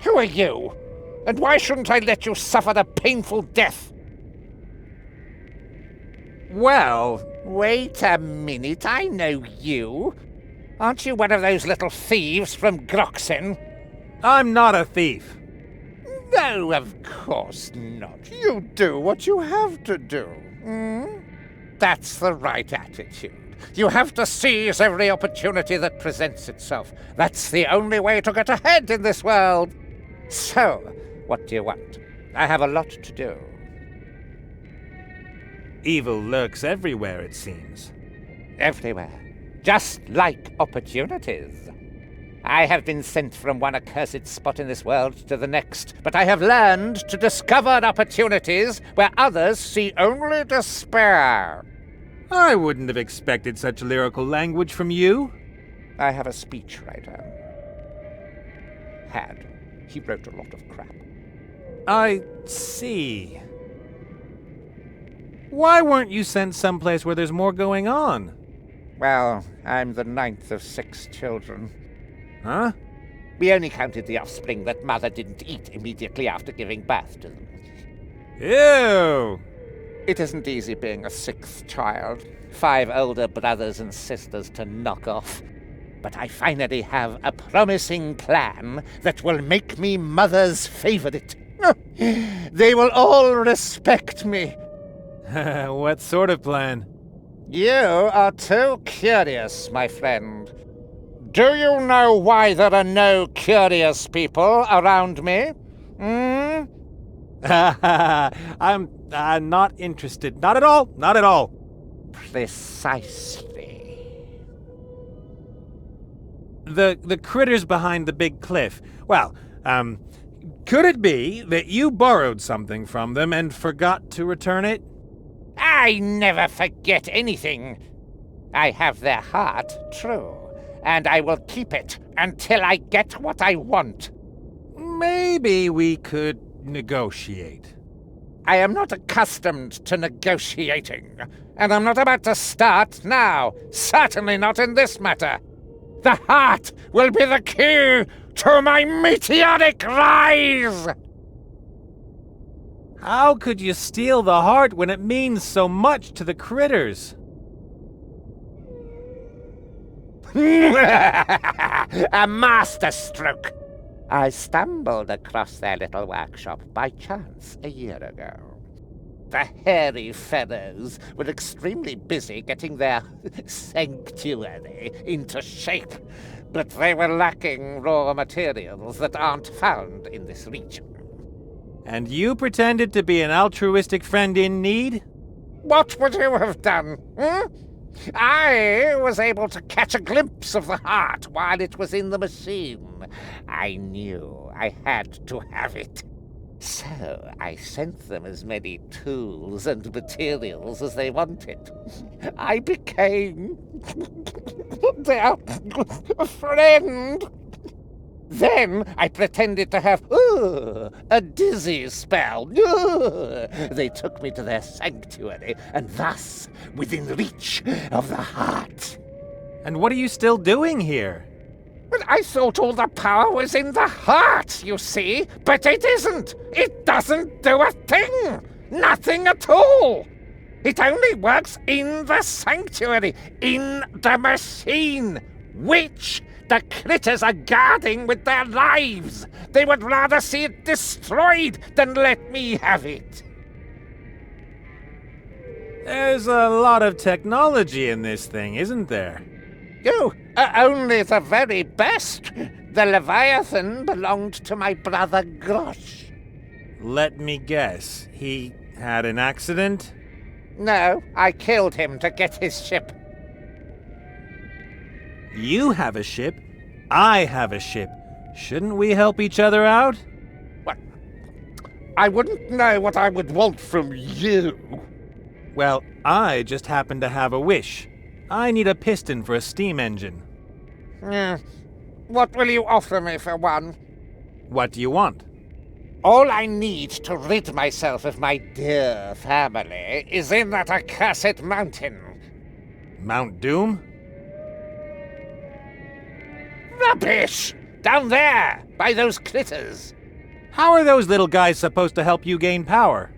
S5: Who Who are you? And why shouldn't I let you suffer the painful death? Well, wait a minute, I know you. Aren't you one of those little thieves from Groxen?
S1: I'm not a thief.
S5: No, of course not. You do what you have to do. That's the right attitude. You have to seize every opportunity that presents itself. That's the only way to get ahead in this world. So, what do you want? I have a lot to do.
S1: Evil lurks everywhere, it seems.
S5: Everywhere. Just like opportunities. I have been sent from one accursed spot in this world to the next, but I have learned to discover opportunities where others see only despair.
S1: I wouldn't have expected such lyrical language from you.
S5: I have a speechwriter. He wrote a lot of crap.
S1: I see. Why weren't you sent someplace where there's more going on?
S5: Well, I'm the 9th of 6 children.
S1: Huh?
S5: We only counted the offspring that mother didn't eat immediately after giving birth to them.
S1: Ew!
S5: It isn't easy being a 6th child. 5 older brothers and sisters to knock off. But I finally have a promising plan that will make me mother's favorite. They will all respect me.
S1: What sort of plan?
S5: You are too curious, my friend. Do you know why there are no curious people around me?
S1: I'm not interested. Not at all. Not at all.
S5: Precisely.
S1: The critters behind the big cliff. Well, could it be that you borrowed something from them and forgot to return it?
S5: I never forget anything. I have their heart, true, and I will keep it until I get what I want.
S1: Maybe we could negotiate.
S5: I am not accustomed to negotiating, and I'm not about to start now. Certainly not in this matter. The heart will be the key to my meteoric rise!
S1: How could you steal the heart when it means so much to the critters?
S5: A masterstroke! I stumbled across their little workshop by chance a year ago. The hairy fellows were extremely busy getting their sanctuary into shape, but they were lacking raw materials that aren't found in this region.
S1: And you pretended to be an altruistic friend in need?
S5: What would you have done? I was able to catch a glimpse of the heart while it was in the machine. I knew I had to have it. So I sent them as many tools and materials as they wanted. I became their friend. Then I pretended to have a dizzy spell. They took me to their sanctuary, and thus within reach of the heart.
S1: And what are you still doing here?
S5: But I thought all the power was in the heart, you see. But it isn't. It doesn't do a thing. Nothing at all. It only works in the sanctuary, in the machine, which the critters are guarding with their lives. They would rather see it destroyed than let me have it.
S1: There's a lot of technology in this thing, isn't there?
S5: You are only the very best. The Leviathan belonged to my brother Grosh.
S1: Let me guess. He had an accident?
S5: No, I killed him to get his ship.
S1: You have a ship. I have a ship. Shouldn't we help each other out?
S5: What? I wouldn't know what I would want from you.
S1: Well, I just happen to have a wish. I need a piston for a steam engine.
S5: What will you offer me for one?
S1: What do you want?
S5: All I need to rid myself of my dear family is in that accursed mountain.
S1: Mount Doom?
S5: Rubbish! Down there, by those critters.
S1: How are those little guys supposed to help you gain power?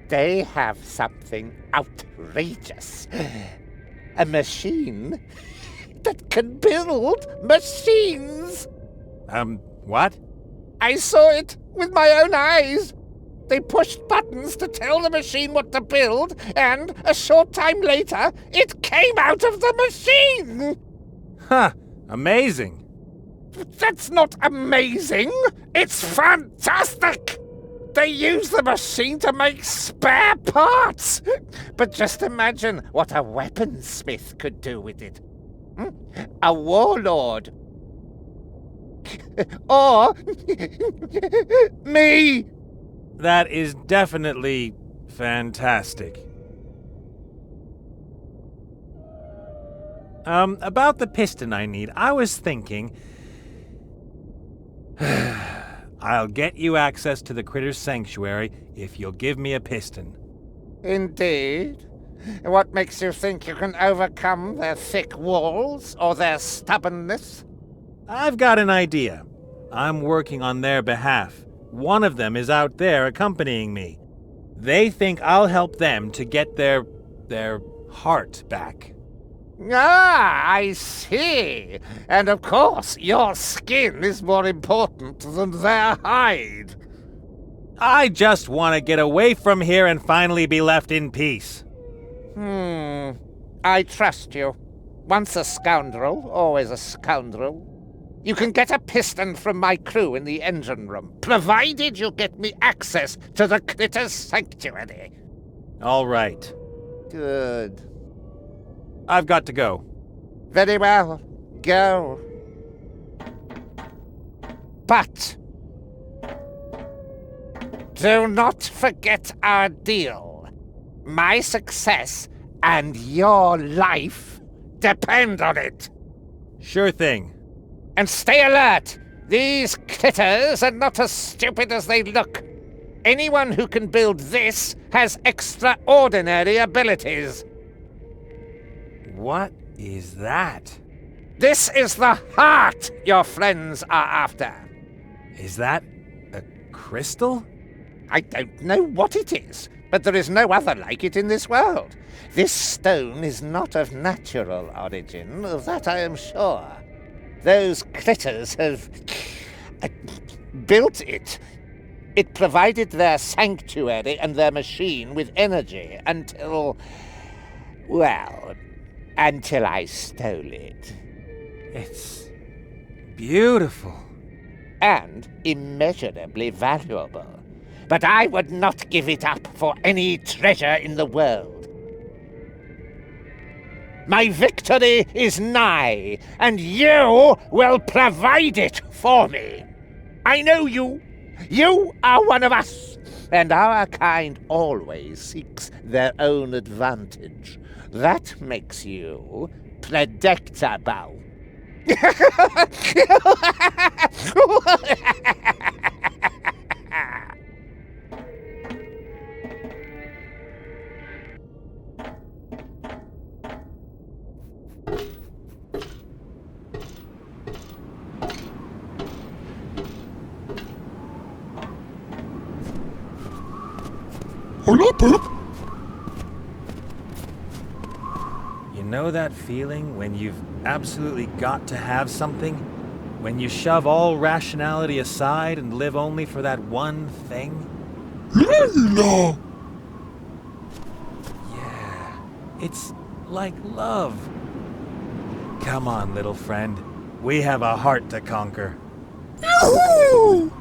S5: They have something outrageous. A machine that can build machines.
S1: What?
S5: I saw it with my own eyes. They pushed buttons to tell the machine what to build, and a short time later, it came out of the machine!
S1: Huh, amazing.
S5: That's not amazing! It's fantastic! They use the machine to make spare parts! But just imagine what a weaponsmith could do with it. A warlord. Or me!
S1: That is definitely fantastic. About the piston I need, I was thinking... I'll get you access to the Critter's sanctuary if you'll give me a piston.
S5: Indeed? What makes you think you can overcome their thick walls or their stubbornness?
S1: I've got an idea. I'm working on their behalf. One of them is out there accompanying me. They think I'll help them to get their heart back.
S5: Ah, I see. And of course, your skin is more important than their hide.
S1: I just want to get away from here and finally be left in peace.
S5: I trust you. Once a scoundrel, always a scoundrel. You can get a piston from my crew in the engine room, provided you get me access to the Critter's sanctuary.
S1: All right.
S5: Good.
S1: I've got to go.
S5: Very well. Go. But do not forget our deal. My success and your life depend on it.
S1: Sure thing.
S5: And stay alert! These critters are not as stupid as they look. Anyone who can build this has extraordinary abilities.
S1: What is that?
S5: This is the heart your friends are after.
S1: Is that a crystal?
S5: I don't know what it is, but there is no other like it in this world. This stone is not of natural origin, of that I am sure. Those critters have built it. It provided their sanctuary and their machine with energy until I stole it.
S1: It's beautiful.
S5: And immeasurably valuable. But I would not give it up for any treasure in the world. My victory is nigh, and you will provide it for me. I know you. You are one of us, and our kind always seeks their own advantage. That makes you predictable.
S6: Hola, Poop.
S1: You know that feeling when you've absolutely got to have something? When you shove all rationality aside and live only for that one thing?
S6: No.
S1: Yeah, it's like love. Come on, little friend. We have a heart to conquer.
S6: Yahoo!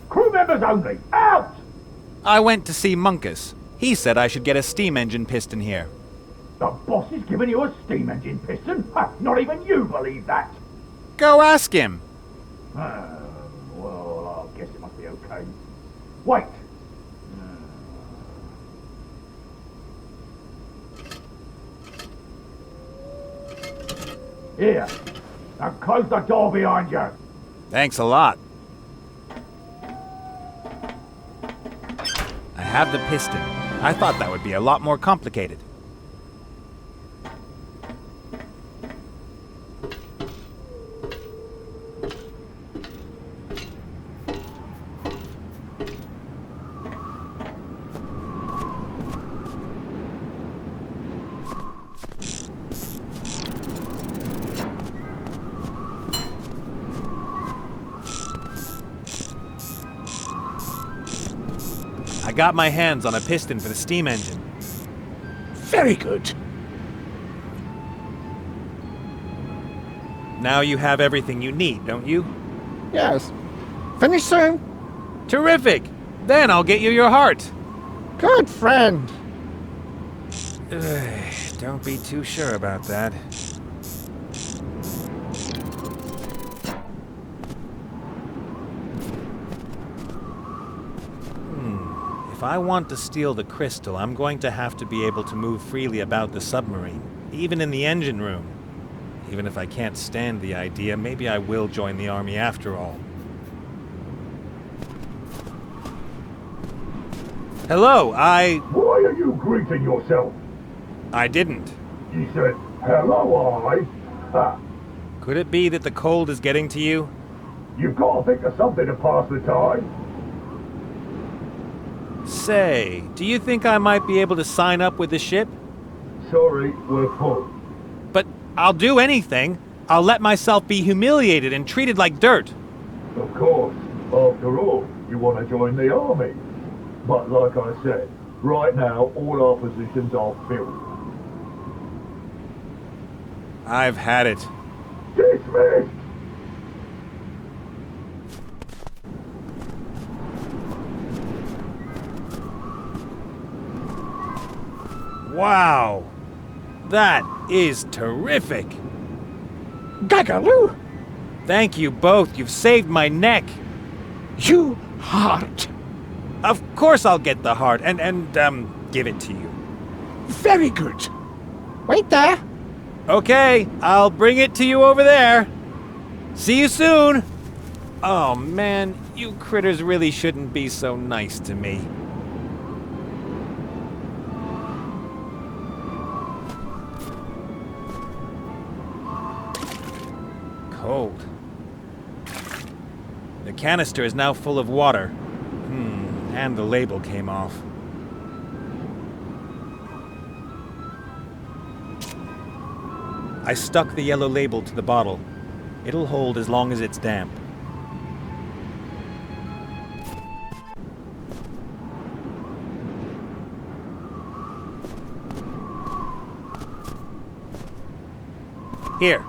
S8: Crew members only! Out!
S1: I went to see Munkus. He said I should get a steam engine piston here.
S8: The boss is giving you a steam engine piston? Ha, not even you believe that!
S1: Go ask him.
S8: Well, I guess it must be okay. Wait! Here, and close the door behind you.
S1: Thanks a lot. I have the piston. I thought that would be a lot more complicated. I got my hands on a piston for the steam engine.
S13: Very good.
S1: Now you have everything you need, don't you?
S10: Yes. Finish soon?
S1: Terrific! Then I'll get you your heart.
S10: Good friend.
S1: Don't be too sure about that. If I want to steal the crystal, I'm going to have to be able to move freely about the submarine, even in the engine room. Even if I can't stand the idea, maybe I will join the army after all. Hello,
S8: Why are you greeting yourself?
S1: I didn't.
S8: You said, hello, Ha.
S1: Could it be that the cold is getting to you?
S8: You've got to think of something to pass the time.
S1: Say, do you think I might be able to sign up with the ship?
S8: Sorry, we're full.
S1: But I'll do anything. I'll let myself be humiliated and treated like dirt.
S8: Of course. After all, you want to join the army. But like I said, right now all our positions are filled.
S1: I've had it.
S8: Dismissed!
S1: Wow! That is terrific!
S10: Gagaloo!
S1: Thank you both. You've saved my neck.
S10: You heart.
S1: Of course I'll get the heart and give it to you.
S10: Very good. Wait there.
S1: Okay, I'll bring it to you over there. See you soon. Oh man, you critters really shouldn't be so nice to me. Cold. The canister is now full of water. And the label came off. I stuck the yellow label to the bottle. It'll hold as long as it's damp. Here.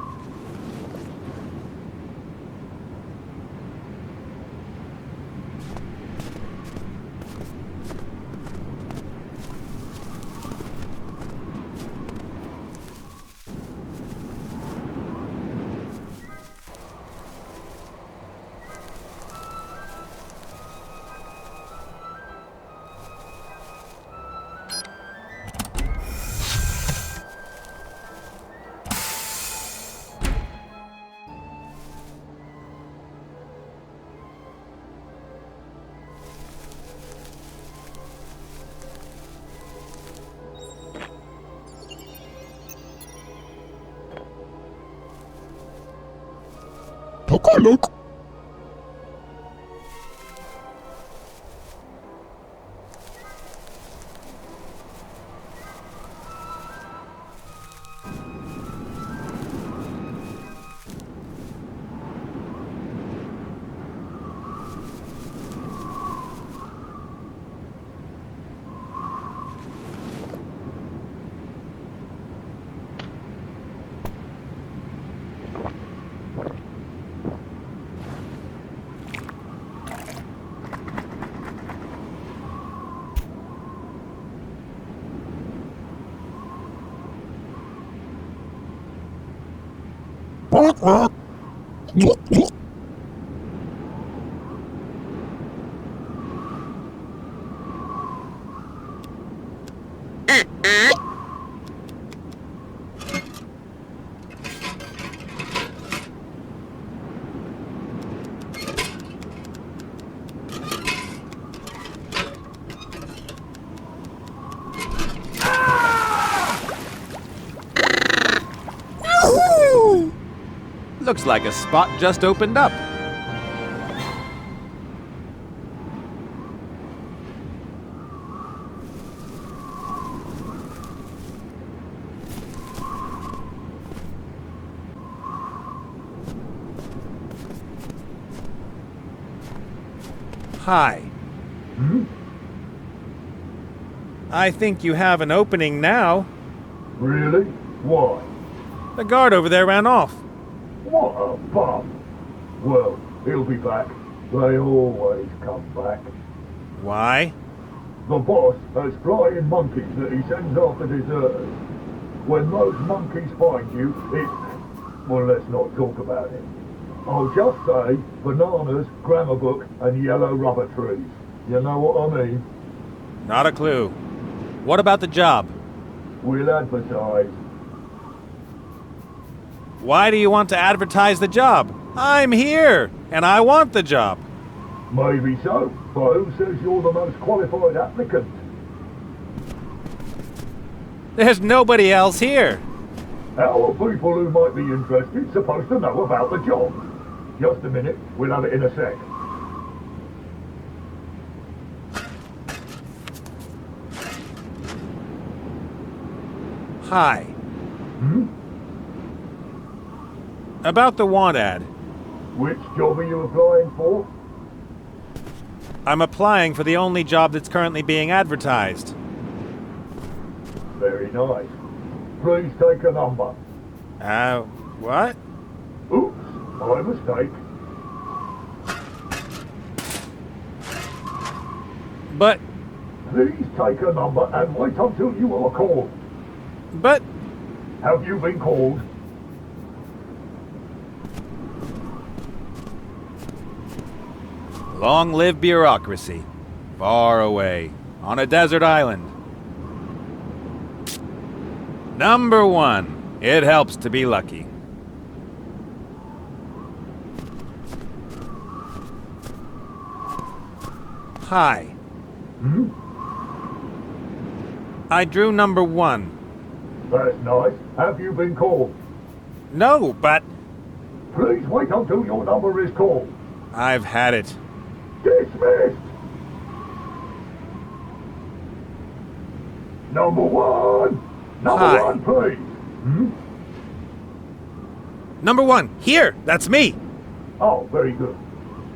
S10: Look.
S1: Looks like a spot just opened up. Hi.
S8: Hmm?
S1: I think you have an opening now.
S8: Really? Why?
S1: The guard over there ran off.
S8: What a bum! Well, he'll be back. They always come back.
S1: Why?
S8: The boss has flying monkeys that he sends after deserters. When those monkeys find you, well, let's not talk about it. I'll just say bananas, grammar book, and yellow rubber trees. You know what I mean?
S1: Not a clue. What about the job?
S8: We'll advertise.
S1: Why do you want to advertise the job? I'm here, and I want the job.
S8: Maybe so, but who says you're the most qualified applicant?
S1: There's nobody else here.
S8: How are people who might be interested supposed to know about the job? Just a minute, we'll have it in a sec.
S1: Hi.
S8: Hmm?
S1: About the want ad.
S8: Which job are you applying for?
S1: I'm applying for the only job that's currently being advertised.
S8: Very nice. Please take a number.
S1: What?
S8: Oops, my mistake.
S1: But...
S8: Please take a number and wait until you are called.
S1: But...
S8: Have you been called?
S1: Long live bureaucracy. Far away, on a desert island. Number 1. It helps to be lucky. Hi.
S8: Hmm?
S1: I drew number 1.
S8: That's nice. Have you been called?
S1: No, but...
S8: Please wait until your number is called.
S1: I've had it.
S8: Dismissed! Number 1! Number
S1: Hi.
S8: 1, please! Hmm?
S1: Number 1, here! That's me!
S8: Oh, very good.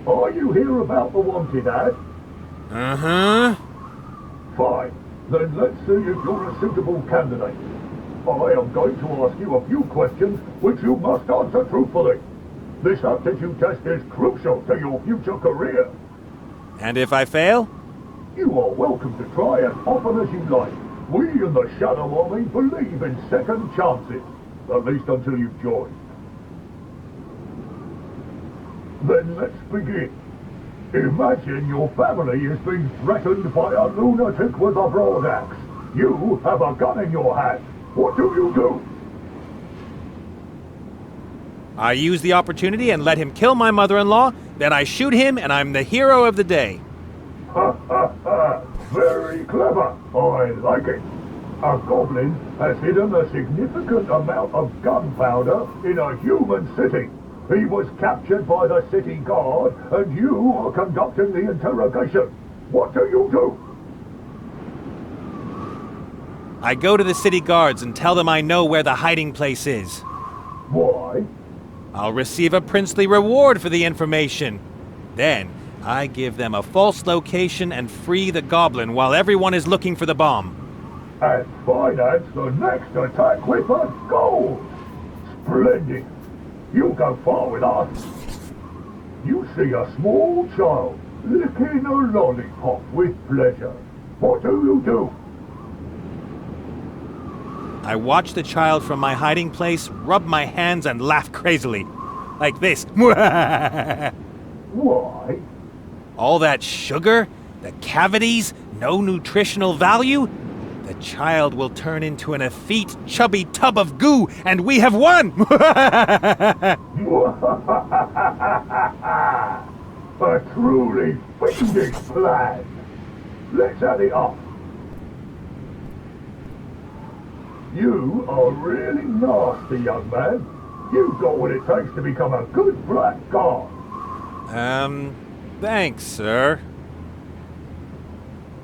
S8: Are you here about the wanted ad?
S1: Uh-huh.
S8: Fine. Then let's see if you're a suitable candidate. I am going to ask you a few questions which you must answer truthfully. This aptitude test is crucial to your future career.
S1: And if I fail?
S8: You are welcome to try as often as you like. We in the Shadow Army believe in second chances, at least until you've joined. Then let's begin. Imagine your family is being threatened by a lunatic with a broad axe. You have a gun in your hand. What do?
S1: I use the opportunity and let him kill my mother-in-law, then I shoot him and I'm the hero of the day.
S8: Ha ha ha! Very clever. I like it. A goblin has hidden a significant amount of gunpowder in a human city. He was captured by the city guard, and you are conducting the interrogation. What do?
S1: I go to the city guards and tell them I know where the hiding place is.
S8: Why?
S1: I'll receive a princely reward for the information. Then, I give them a false location and free the goblin while everyone is looking for the bomb.
S8: And finance the next attack with the gold! Splendid! You go far with us. You see a small child licking a lollipop with pleasure. What do?
S1: I watch the child from my hiding place, rub my hands and laugh crazily. Like this.
S8: Why?
S1: All that sugar, the cavities, no nutritional value? The child will turn into an effete, chubby tub of goo, and we have won!
S8: A truly fiendish plan. Let's add it up. You are really nasty, young man. You've got what it takes to become a good black guard.
S1: Thanks, sir.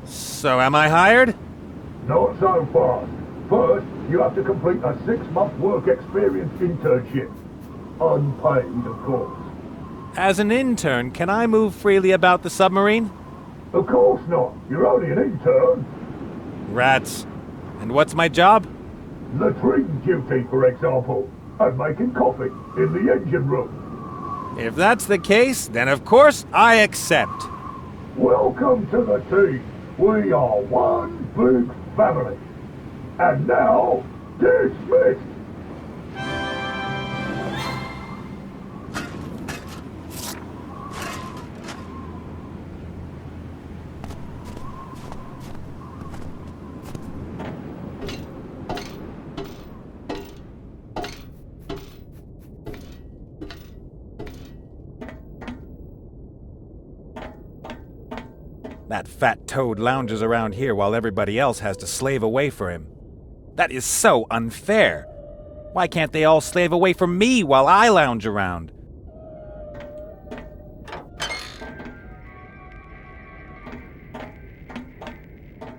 S1: So am I hired?
S8: Not so fast. First, you have to complete a 6-month work experience internship. Unpaid, of course.
S1: As an intern, can I move freely about the submarine?
S8: Of course not. You're only an intern.
S1: Rats. And what's my job?
S8: Latrine duty, for example. And making coffee in the engine room.
S1: If that's the case, then of course I accept.
S8: Welcome to the team. We are one big family. And now, dismissed.
S1: That fat toad lounges around here while everybody else has to slave away for him. That is so unfair. Why can't they all slave away from me while I lounge around?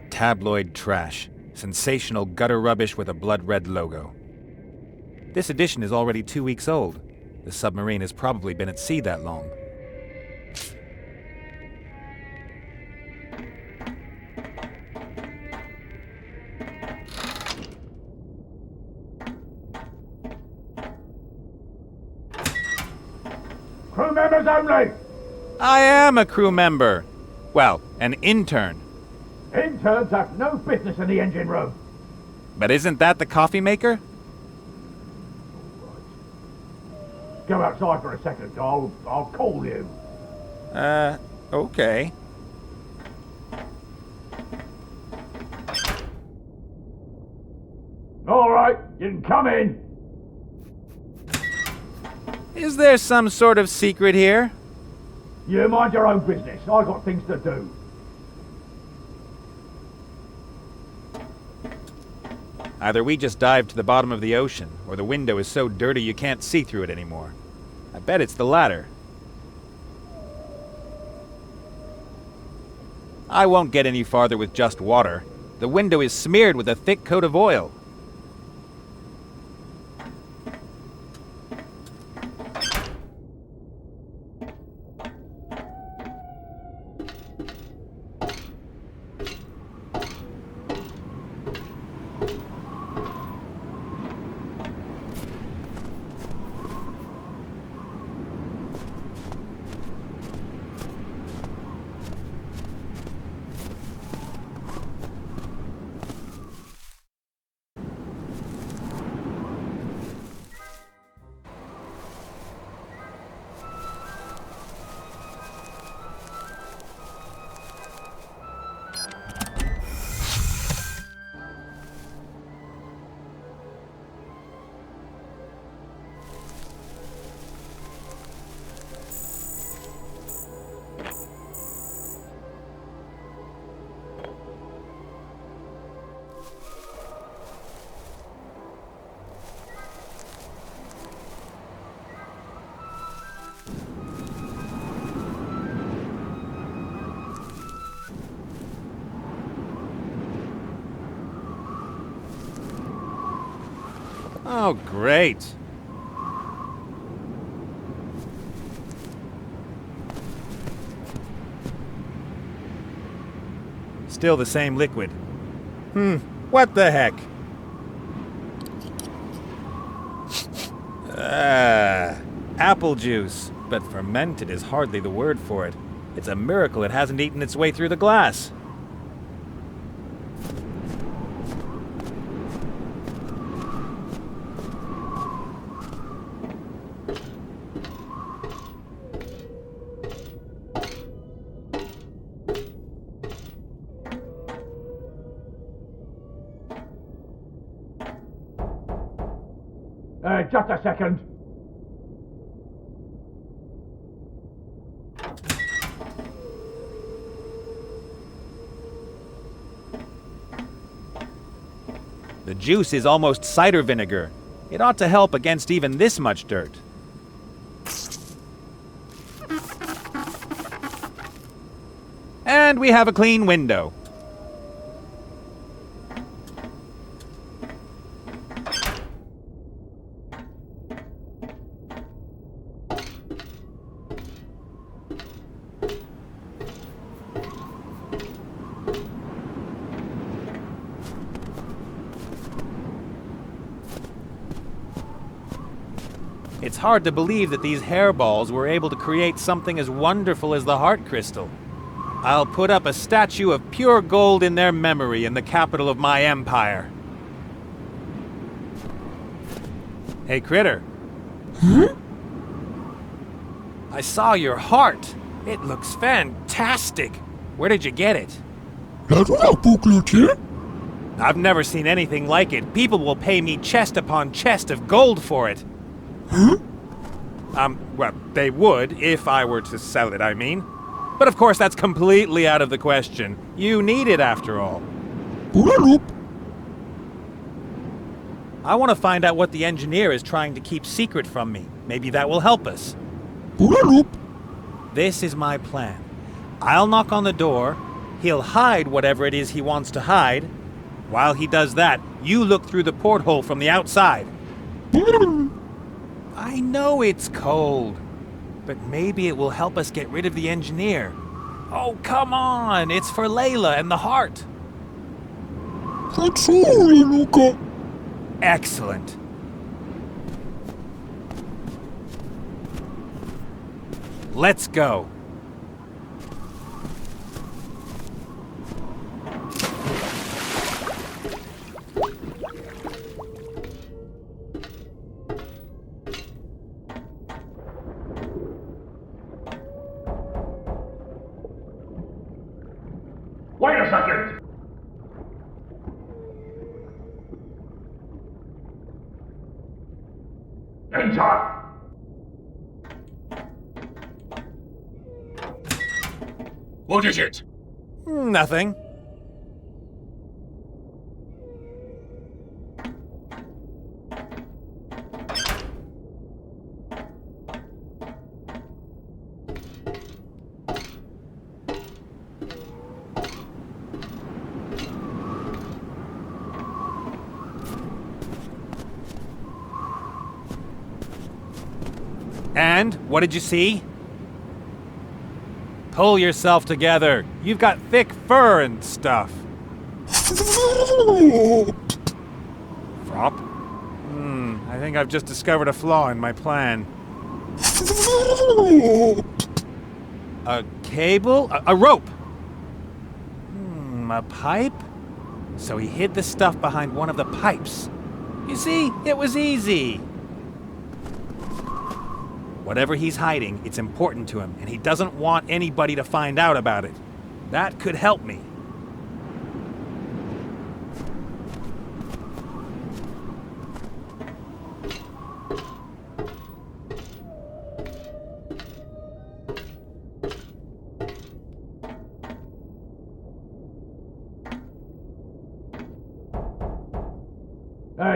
S1: Tabloid trash. Sensational gutter rubbish with a blood-red logo. This edition is already 2 weeks old. The submarine has probably been at sea that long.
S8: Crew members only!
S1: I am a crew member. Well, an intern.
S8: Interns have no business in the engine room.
S1: But isn't that the coffee maker?
S8: Go outside for a second. I'll call you.
S1: Okay.
S8: All right, you can come in.
S1: Is there some sort of secret here?
S8: You mind your own business. I got things to do.
S1: Either we just dived to the bottom of the ocean, or the window is so dirty you can't see through it anymore. I bet it's the latter. I won't get any farther with just water. The window is smeared with a thick coat of oil. Oh, great. Still the same liquid. What the heck? Apple juice. But fermented is hardly the word for it. It's a miracle it hasn't eaten its way through the glass.
S8: Just a second.
S1: The juice is almost cider vinegar. It ought to help against even this much dirt. And we have a clean window. It's hard to believe that these hairballs were able to create something as wonderful as the heart crystal. I'll put up a statue of pure gold in their memory in the capital of my empire. Hey, Critter.
S10: Huh?
S1: I saw your heart. It looks fantastic. Where did you get it?
S10: That booklet here?
S1: I've never seen anything like it. People will pay me chest upon chest of gold for it.
S10: Huh?
S1: Well, they would, if I were to sell it, I mean. But of course, that's completely out of the question. You need it, after all. I want to find out what the engineer is trying to keep secret from me. Maybe that will help us. This is my plan. I'll knock on the door, he'll hide whatever it is he wants to hide. While he does that, you look through the porthole from the outside. I know it's cold, but maybe it will help us get rid of the engineer. Oh, come on! It's for Layla and the heart. Excellent. Let's go.
S8: Wait a second! Enter! What is it?
S1: Nothing. And what did you see? Pull yourself together. You've got thick fur and stuff. Frop? I think I've just discovered a flaw in my plan. A cable? A rope! A pipe? So he hid the stuff behind one of the pipes. You see, it was easy. Whatever he's hiding, it's important to him, and he doesn't want anybody to find out about it. That could help me.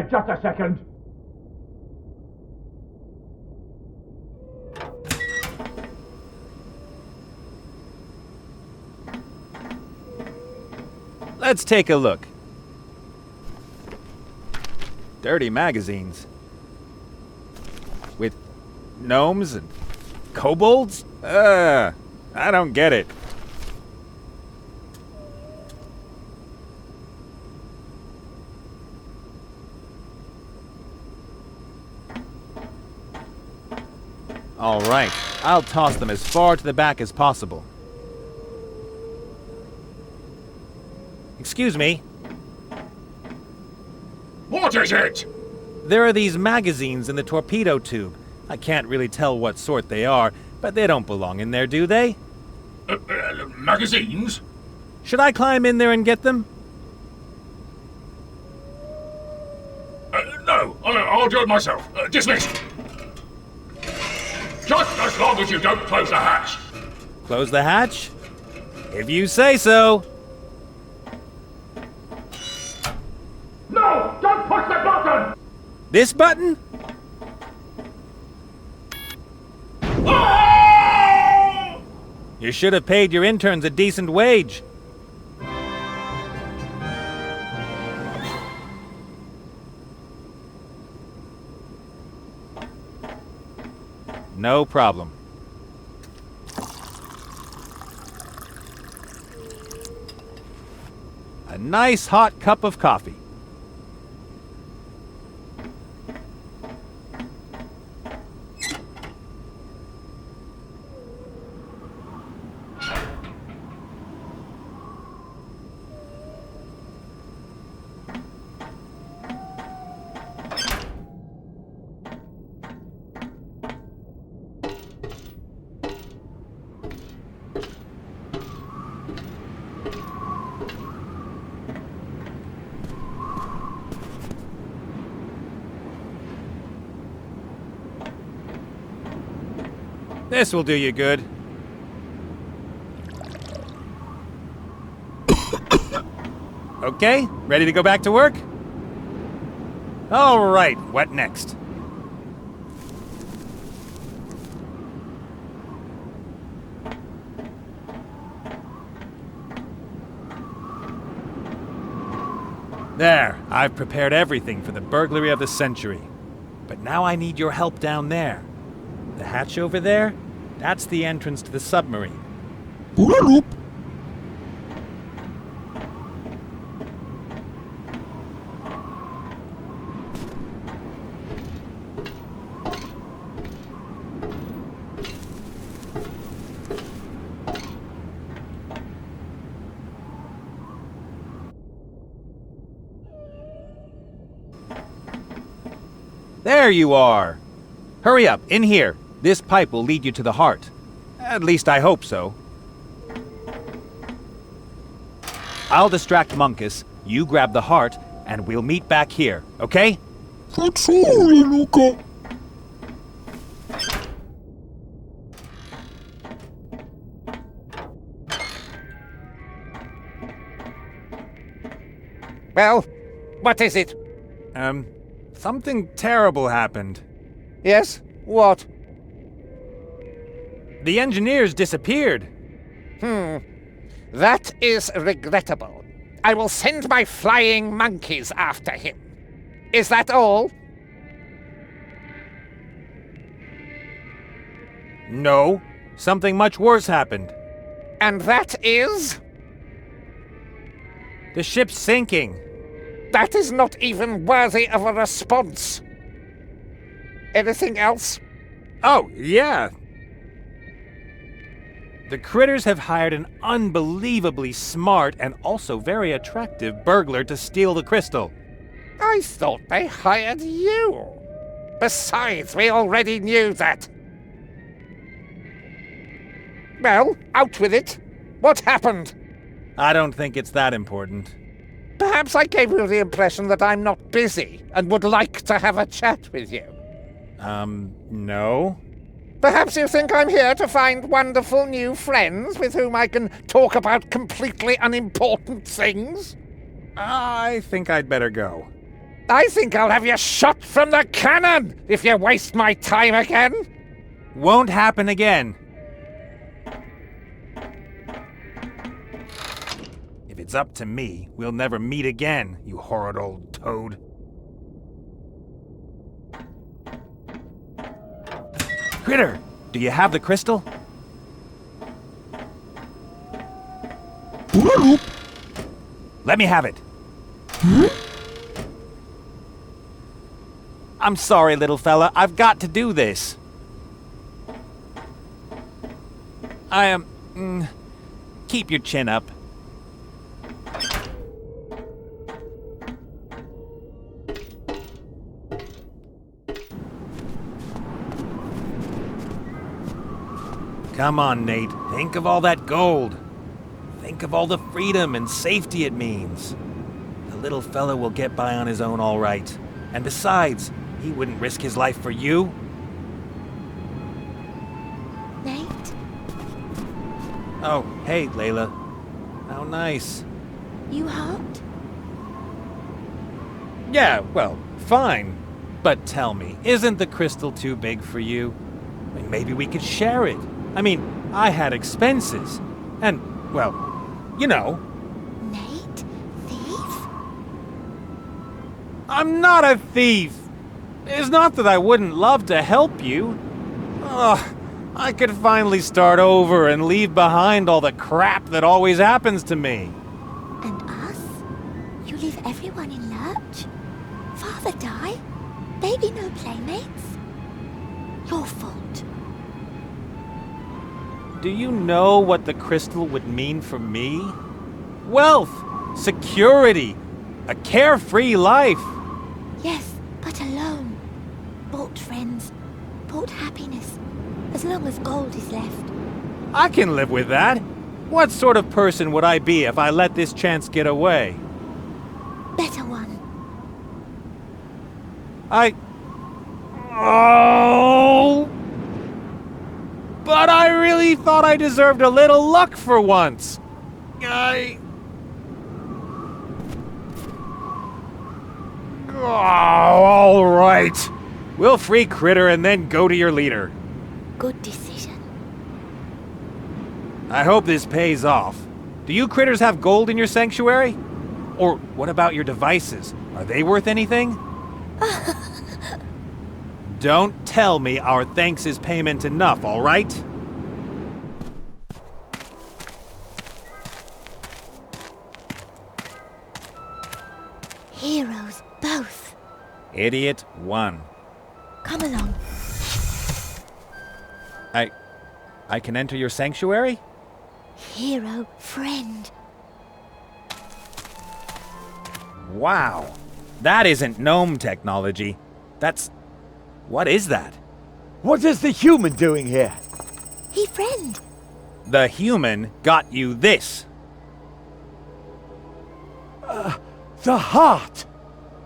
S8: Just a second.
S1: Let's take a look. Dirty magazines. With gnomes and kobolds? I don't get it. All right, I'll toss them as far to the back as possible. Excuse me.
S8: What is it?
S1: There are these magazines in the torpedo tube. I can't really tell what sort they are, but they don't belong in there, do they?
S8: Magazines?
S1: Should I climb in there and get them?
S8: No, I'll do it myself. Dismissed. Just as long as you don't close the hatch.
S1: Close the hatch? If you say so.
S8: No! Don't push the button!
S1: This button? You should have paid your interns a decent wage. No problem. A nice hot cup of coffee. This will do you good. Okay, ready to go back to work? All right, what next? There, I've prepared everything for the burglary of the century. But now I need your help down there. The hatch over there? That's the entrance to the submarine. There you are! Hurry up, in here. This pipe will lead you to the heart. At least I hope so. I'll distract Munkus, you grab the heart, and we'll meet back here, okay?
S5: Well, what is it?
S1: Something terrible happened.
S5: Yes? What?
S1: The engineers disappeared.
S5: That is regrettable. I will send my flying monkeys after him. Is that all?
S1: No, something much worse happened.
S5: And that is?
S1: The ship's sinking.
S5: That is not even worthy of a response. Anything else?
S1: Oh, yeah. The Critters have hired an unbelievably smart and also very attractive burglar to steal the crystal.
S5: I thought they hired you. Besides, we already knew that. Well, out with it. What happened?
S1: I don't think it's that important.
S5: Perhaps I gave you the impression that I'm not busy and would like to have a chat with you.
S1: No.
S5: Perhaps you think I'm here to find wonderful new friends with whom I can talk about completely unimportant things?
S1: I think I'd better go.
S5: I think I'll have you shot from the cannon if you waste my time again.
S1: Won't happen again. If it's up to me, we'll never meet again, you horrid old toad. Critter, do you have the crystal? Let me have it. I'm sorry, little fella. I've got to do this. I am... keep your chin up. Come on, Nate. Think of all that gold. Think of all the freedom and safety it means. The little fella will get by on his own all right. And besides, he wouldn't risk his life for you.
S9: Nate?
S1: Oh, hey, Layla. How nice.
S9: You hurt?
S1: Yeah, well, fine. But tell me, isn't the crystal too big for you? I mean, maybe we could share it. I mean, I had expenses. And, well, you know.
S9: Nate? Thief?
S1: I'm not a thief. It's not that I wouldn't love to help you. Ugh, I could finally start over and leave behind all the crap that always happens to me.
S9: And us? You leave everyone in lurch? Father die? Baby no playmates? Your fault.
S1: Do you know what the crystal would mean for me? Wealth, security, a carefree life.
S9: Yes, but alone. Bought friends, bought happiness, as long as gold is left.
S1: I can live with that. What sort of person would I be if I let this chance get away?
S9: Better one.
S1: Oh! But I really thought I deserved a little luck for once. Oh, all right. We'll free Critter and then go to your leader.
S9: Good decision.
S1: I hope this pays off. Do you critters have gold in your sanctuary? Or what about your devices? Are they worth anything? Don't tell me our thanks is payment enough, all right?
S9: Heroes, both.
S1: Idiot 1.
S9: Come along.
S1: I can enter your sanctuary?
S9: Hero, friend.
S1: Wow. That isn't gnome technology. That's... What is that?
S7: What is the human doing here?
S9: He friend.
S1: The human got you this.
S7: The heart!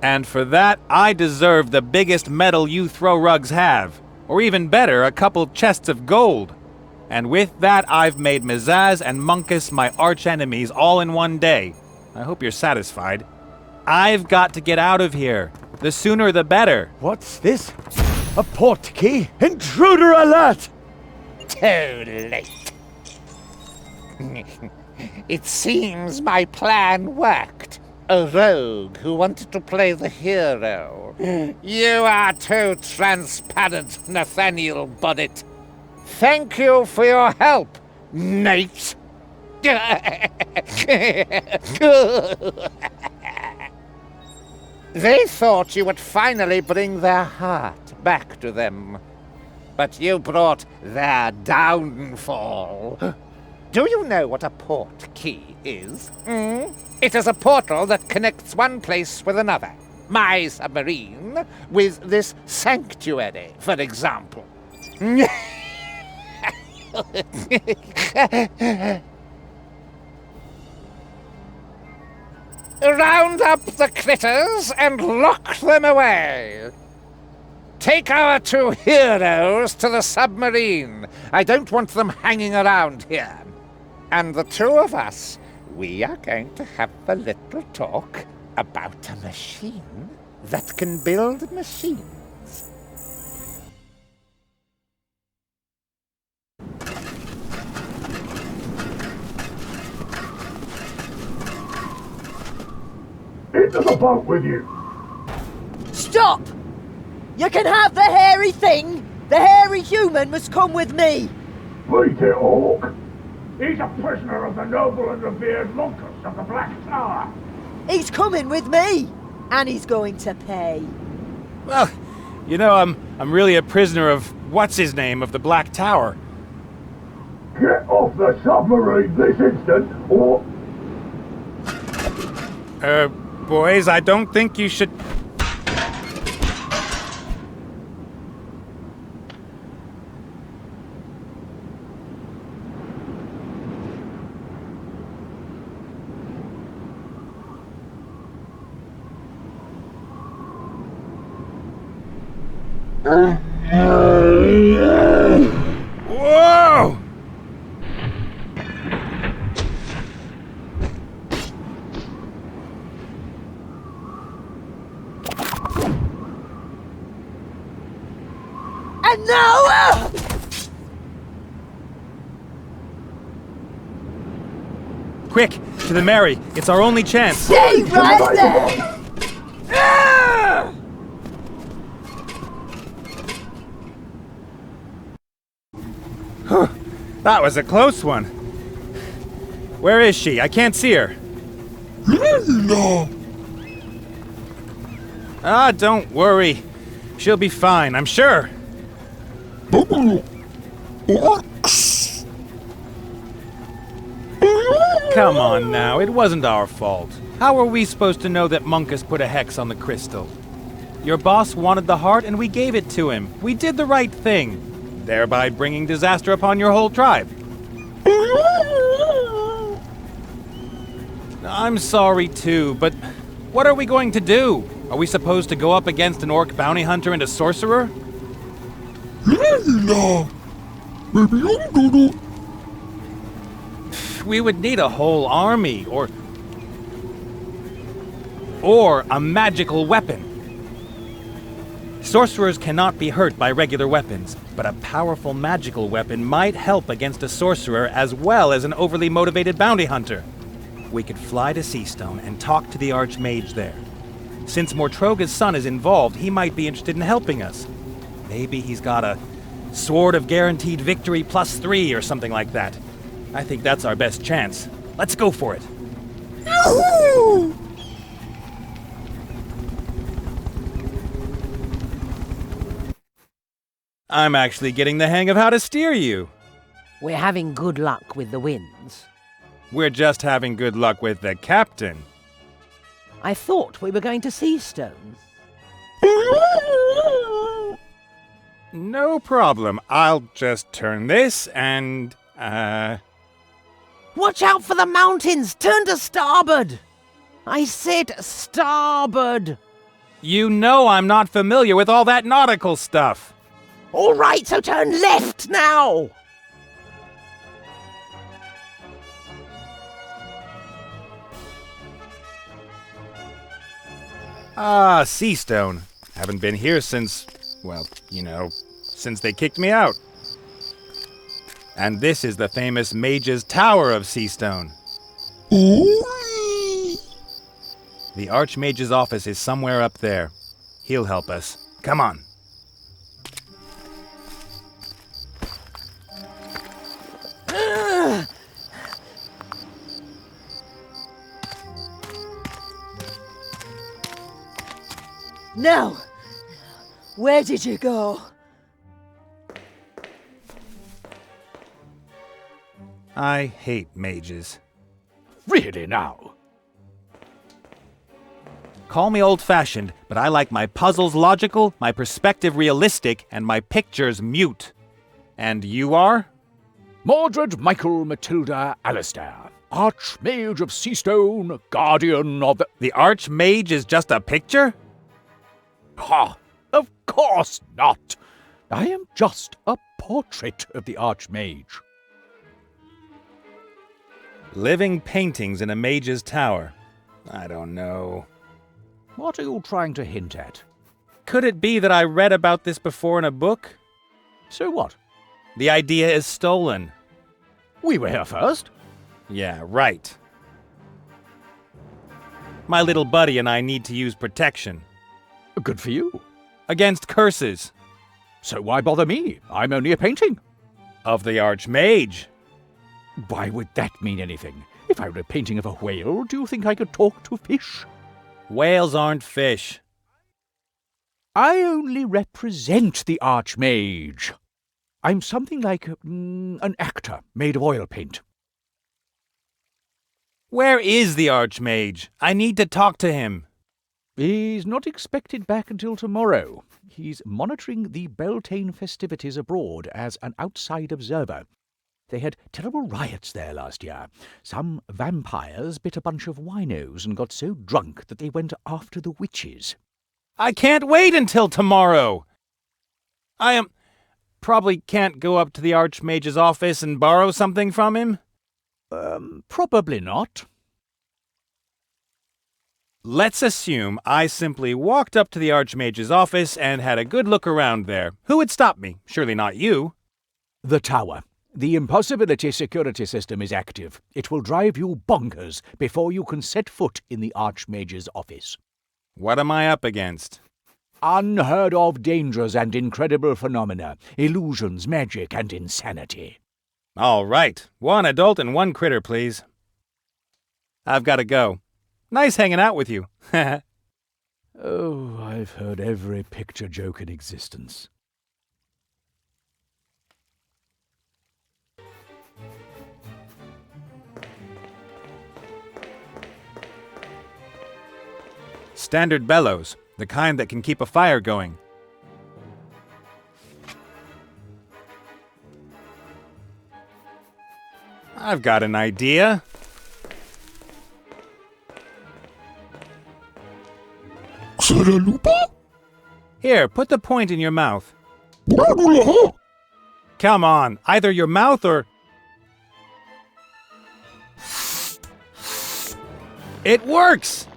S1: And for that, I deserve the biggest medal you throw rugs have. Or even better, a couple chests of gold. And with that, I've made Mizaz and Munkus my arch-enemies all in one day. I hope you're satisfied. I've got to get out of here. The sooner the better.
S7: What's this? A port key? Intruder alert!
S5: Too late. It seems my plan worked. A rogue who wanted to play the hero. You are too transparent, Nathaniel Bonnet. Thank you for your help, Nate. They thought you would finally bring their heart back to them. But you brought their downfall. Do you know what a port key is? It is a portal that connects one place with another. My submarine with this sanctuary, for example. Round up the critters and lock them away. Take our two heroes to the submarine. I don't want them hanging around here. And the two of us, we are going to have a little talk about a machine that can build machines.
S8: Into the boat with you!
S3: Stop! You can have the hairy thing! The hairy human must come with me!
S8: Beat it, Orc! He's a prisoner of the noble and revered Monkus of the Black Tower!
S3: He's coming with me! And he's going to pay.
S1: Well, you know, I'm really a prisoner of what's-his-name of the Black Tower.
S8: Get off the submarine this instant, or...
S1: Boys, I don't think you should... Whoa!
S3: No!
S1: Quick, to the Mary. It's our only chance.
S3: Stay right there!
S1: That was a close one. Where is she? I can't see her. Ah, don't worry. She'll be fine, I'm sure. Come on now, it wasn't our fault. How were we supposed to know that Monkus put a hex on the crystal? Your boss wanted the heart and we gave it to him. We did the right thing, thereby bringing disaster upon your whole tribe. I'm sorry too, but what are we going to do? Are we supposed to go up against an orc bounty hunter and a sorcerer? We would need a whole army, or a magical weapon. Sorcerers cannot be hurt by regular weapons, but a powerful magical weapon might help against a sorcerer as well as an overly motivated bounty hunter. We could fly to Seastone and talk to the Archmage there. Since Mortroga's son is involved, he might be interested in helping us. Maybe he's got a Sword of Guaranteed Victory +3 or something like that. I think that's our best chance. Let's go for it. I'm actually getting the hang of how to steer you.
S2: We're having good luck with the winds.
S1: We're just having good luck with the captain.
S2: I thought we were going to Seastone.
S1: No problem. I'll just turn this and,
S2: Watch out for the mountains! Turn to starboard! I said starboard!
S1: You know I'm not familiar with all that nautical stuff.
S2: All right, so turn left now!
S1: Ah, Seastone. Haven't been here since, well, you know, since they kicked me out. And this is the famous Mage's Tower of Seastone. The Archmage's office is somewhere up there. He'll help us. Come on.
S3: No! Where did you go?
S1: I hate mages.
S6: Really now?
S1: Call me old-fashioned, but I like my puzzles logical, my perspective realistic, and my pictures mute. And you are?
S6: Mordred Michael Matilda Alistair, Archmage of Seastone, Guardian of the...
S1: The Archmage is just a picture?
S6: Ha! Of course not! I am just a portrait of the Archmage.
S1: Living paintings in a mage's tower. I don't know.
S6: What are you trying to hint at?
S1: Could it be that I read about this before in a book?
S6: So what?
S1: The idea is stolen.
S6: We were here first.
S1: Yeah, right. My little buddy and I need to use protection.
S6: Good for you.
S1: Against curses.
S6: So why bother me? I'm only a painting.
S1: Of the Archmage.
S6: Why would that mean anything? If I were a painting of a whale, do you think I could talk to fish?
S1: Whales aren't fish.
S6: I only represent the Archmage. I'm something like an actor made of oil paint.
S1: Where is the Archmage? I need to talk to him.
S6: He's not expected back until tomorrow. He's monitoring the Beltane festivities abroad as an outside observer. They had terrible riots there last year. Some vampires bit a bunch of winos and got so drunk that they went after the witches.
S1: I can't wait until tomorrow! Probably can't go up to the Archmage's office and borrow something from him?
S6: Probably not.
S1: Let's assume I simply walked up to the Archmage's office and had a good look around there. Who would stop me? Surely not you.
S14: The tower. The impossibility security system is active. It will drive you bonkers before you can set foot in the Archmage's office.
S1: What am I up against?
S14: Unheard of dangers and incredible phenomena, illusions, magic, and insanity.
S1: All right. One adult and one critter, please. I've got to go. Nice hanging out with you.
S14: Oh, I've heard every picture joke in existence.
S1: Standard bellows, the kind that can keep a fire going. I've got an idea. Here, put the point in your mouth. Come on, either your mouth or... It works!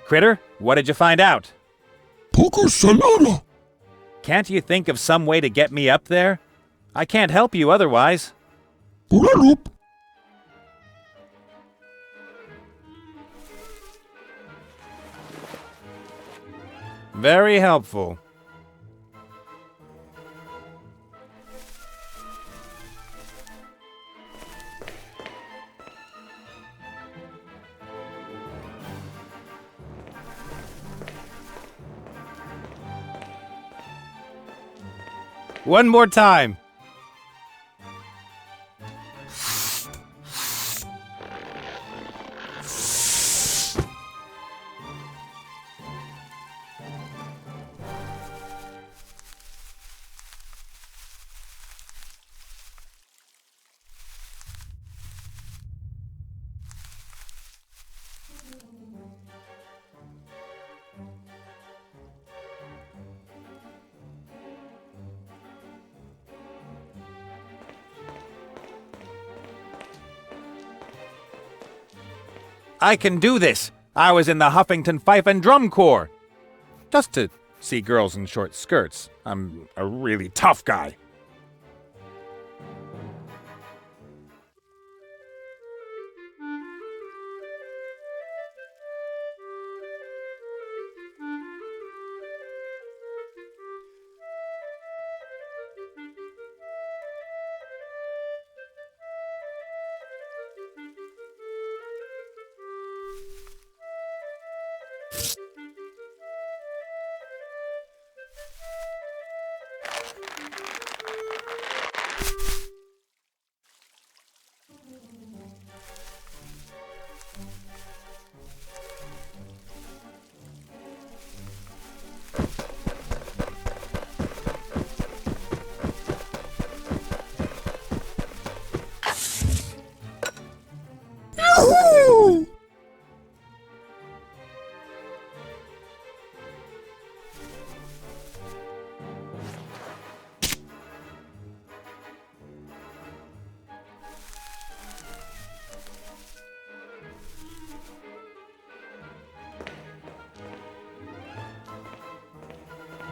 S1: Critter, what did you find out? Can't you think of some way to get me up there? I can't help you otherwise. Very helpful. One more time. I can do this. I was in the Huffington Fife and Drum Corps. Just to see girls in short skirts. I'm a really tough guy.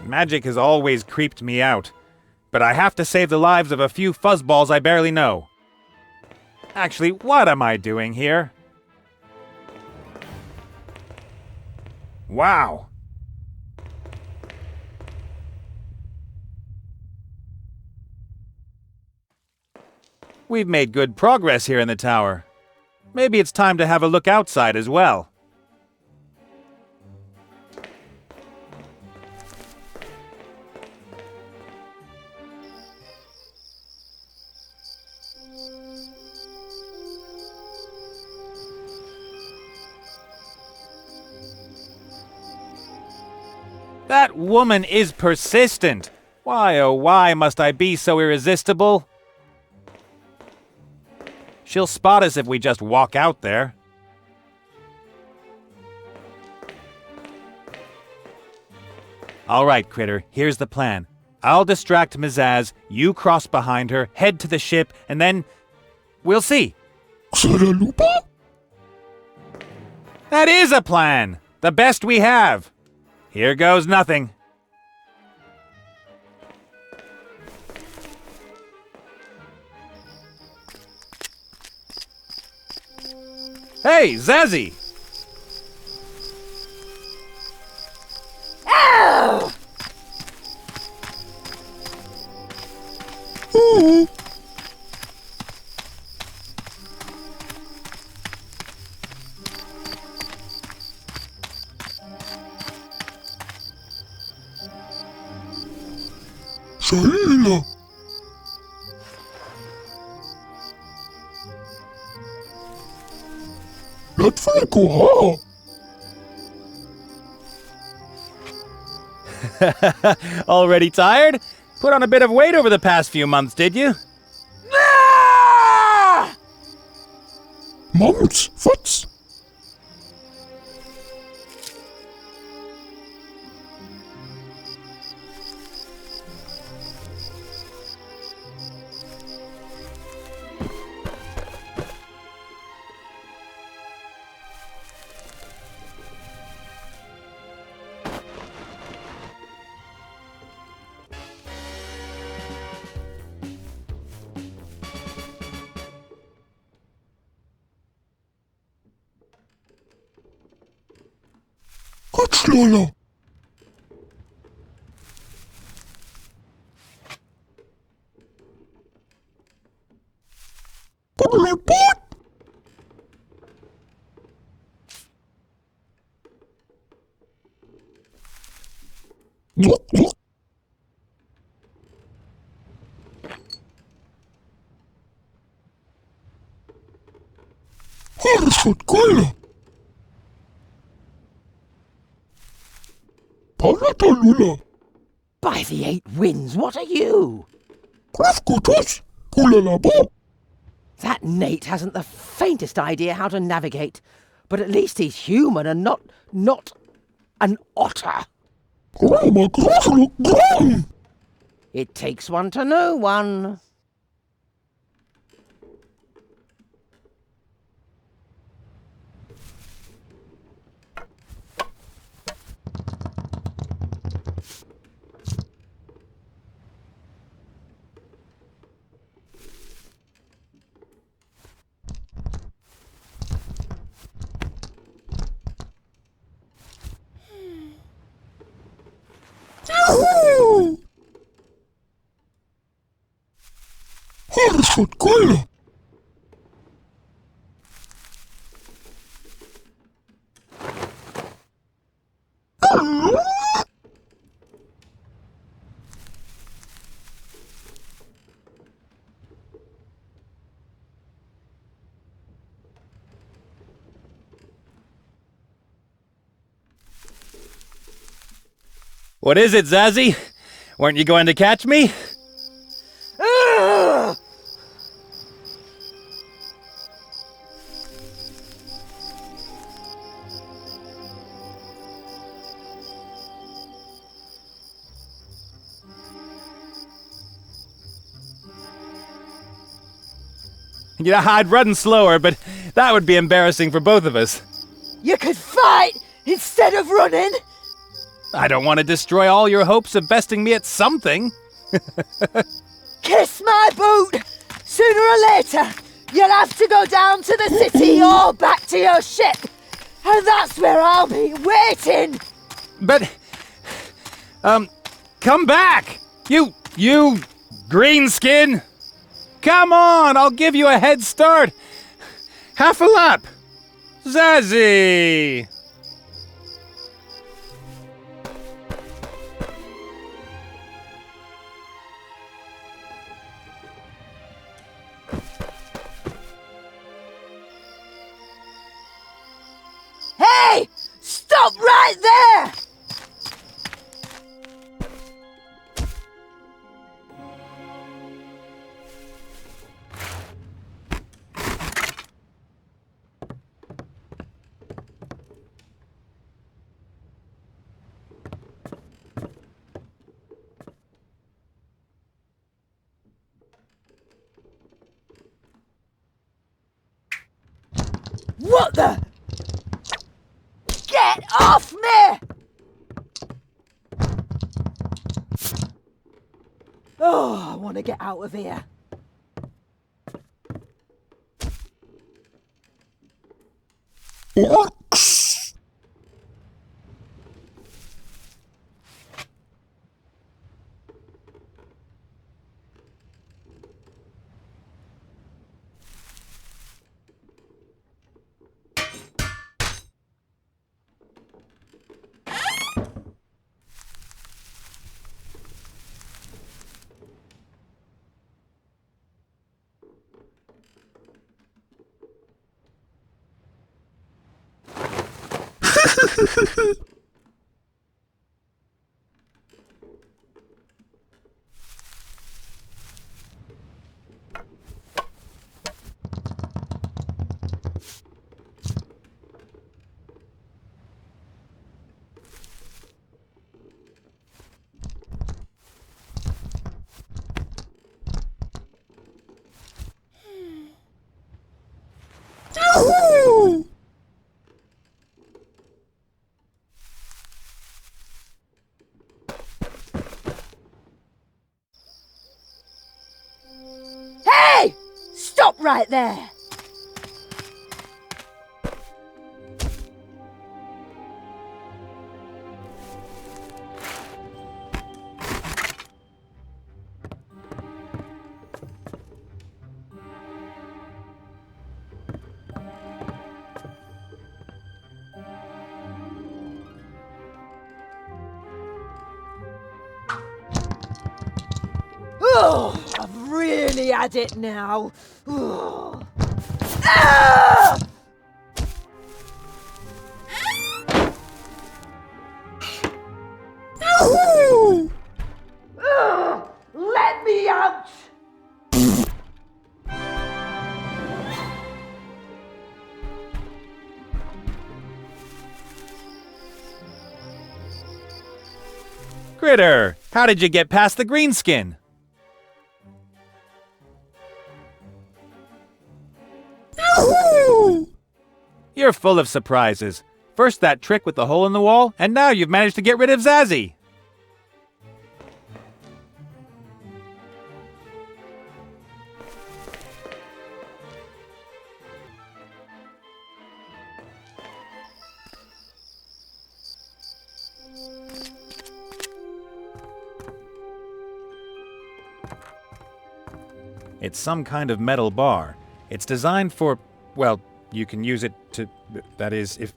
S1: Magic has always creeped me out, but I have to save the lives of a few fuzzballs I barely know. Actually, what am I doing here? Wow. We've made good progress here in the tower. Maybe it's time to have a look outside as well. That woman is persistent. Why, oh why must I be so irresistible? She'll spot us if we just walk out there. All right, Critter, here's the plan. I'll distract Mizaz, you cross behind her, head to the ship, and then we'll see. That is a plan! The best we have! Here goes nothing. Hey, Zazzy!
S3: Ow!
S12: Shaila! لا
S1: Already tired? Put on a bit of weight over the past few months, did you?
S12: Months? What's... Lola.
S2: By the 8 winds, what are you? That Nate hasn't the faintest idea how to navigate, but at least he's human and not an otter. It takes one to know one.
S1: What is it, Zazzy? Weren't you going to catch me? Yeah, I'd run slower, but that would be embarrassing for both of us.
S3: You could fight instead of running.
S1: I don't want to destroy all your hopes of besting me at something.
S3: Kiss my boot! Sooner or later, you'll have to go down to the city or back to your ship. And that's where I'll be waiting.
S1: But, come back! You greenskin! Come on, I'll give you a head start. Half a lap. Zazzy!
S3: Hey! Stop right there! What the? Get off me! Oh, I want to get out of here.
S12: Orcs! Yahoo!
S3: Hey! Stop right there! Oh, I've really had it now. Oh. Ah!
S12: Yahoo!
S3: Let me out!
S1: Critter, how did you get past the greenskin?
S12: Yahoo!
S1: You're full of surprises. First that trick with the hole in the wall, and now you've managed to get rid of Zazzy. It's some kind of metal bar. It's designed for, well, you can use it to, that is, if,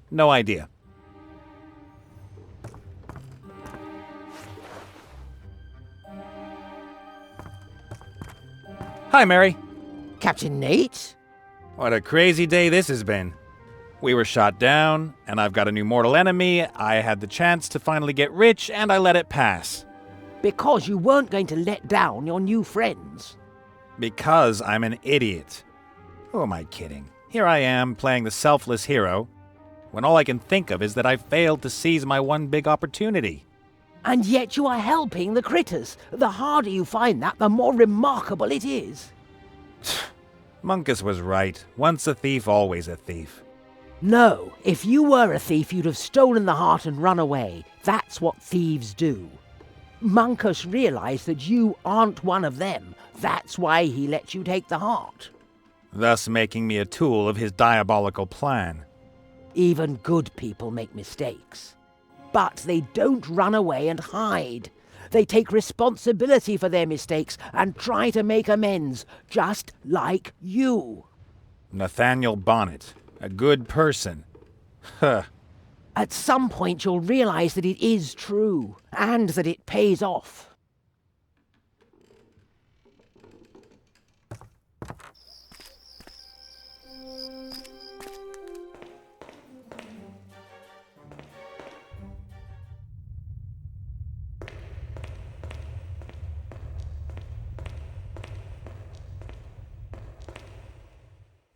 S1: no idea. Hi, Mary.
S2: Captain Nate?
S1: What a crazy day this has been. We were shot down, and I've got a new mortal enemy. I had the chance to finally get rich, and I let it pass.
S2: Because you weren't going to let down your new friends.
S1: Because I'm an idiot. Who am I kidding? Here I am, playing the selfless hero, when all I can think of is that I failed to seize my one big opportunity.
S2: And yet you are helping the critters. The harder you find that, the more remarkable it is.
S1: Munkus was right. Once a thief, always a thief.
S2: No, if you were a thief, you'd have stolen the heart and run away. That's what thieves do. Monkus realized that you aren't one of them. That's why he let you take the heart.
S1: Thus making me a tool of his diabolical plan.
S2: Even good people make mistakes. But they don't run away and hide. They take responsibility for their mistakes and try to make amends, just like you.
S1: Nathaniel Bonnet, a good person. Huh.
S2: At some point you'll realize that it is true, and that it pays off.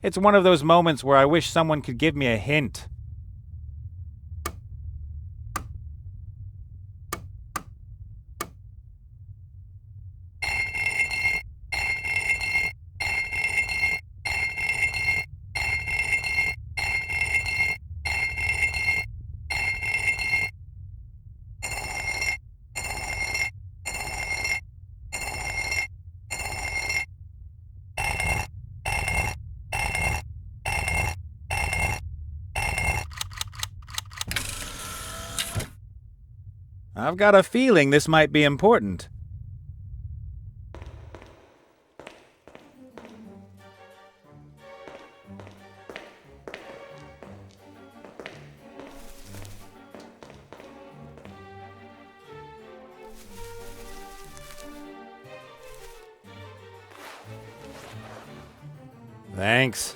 S1: It's one of those moments where I wish someone could give me a hint. I've got a feeling this might be important. Thanks.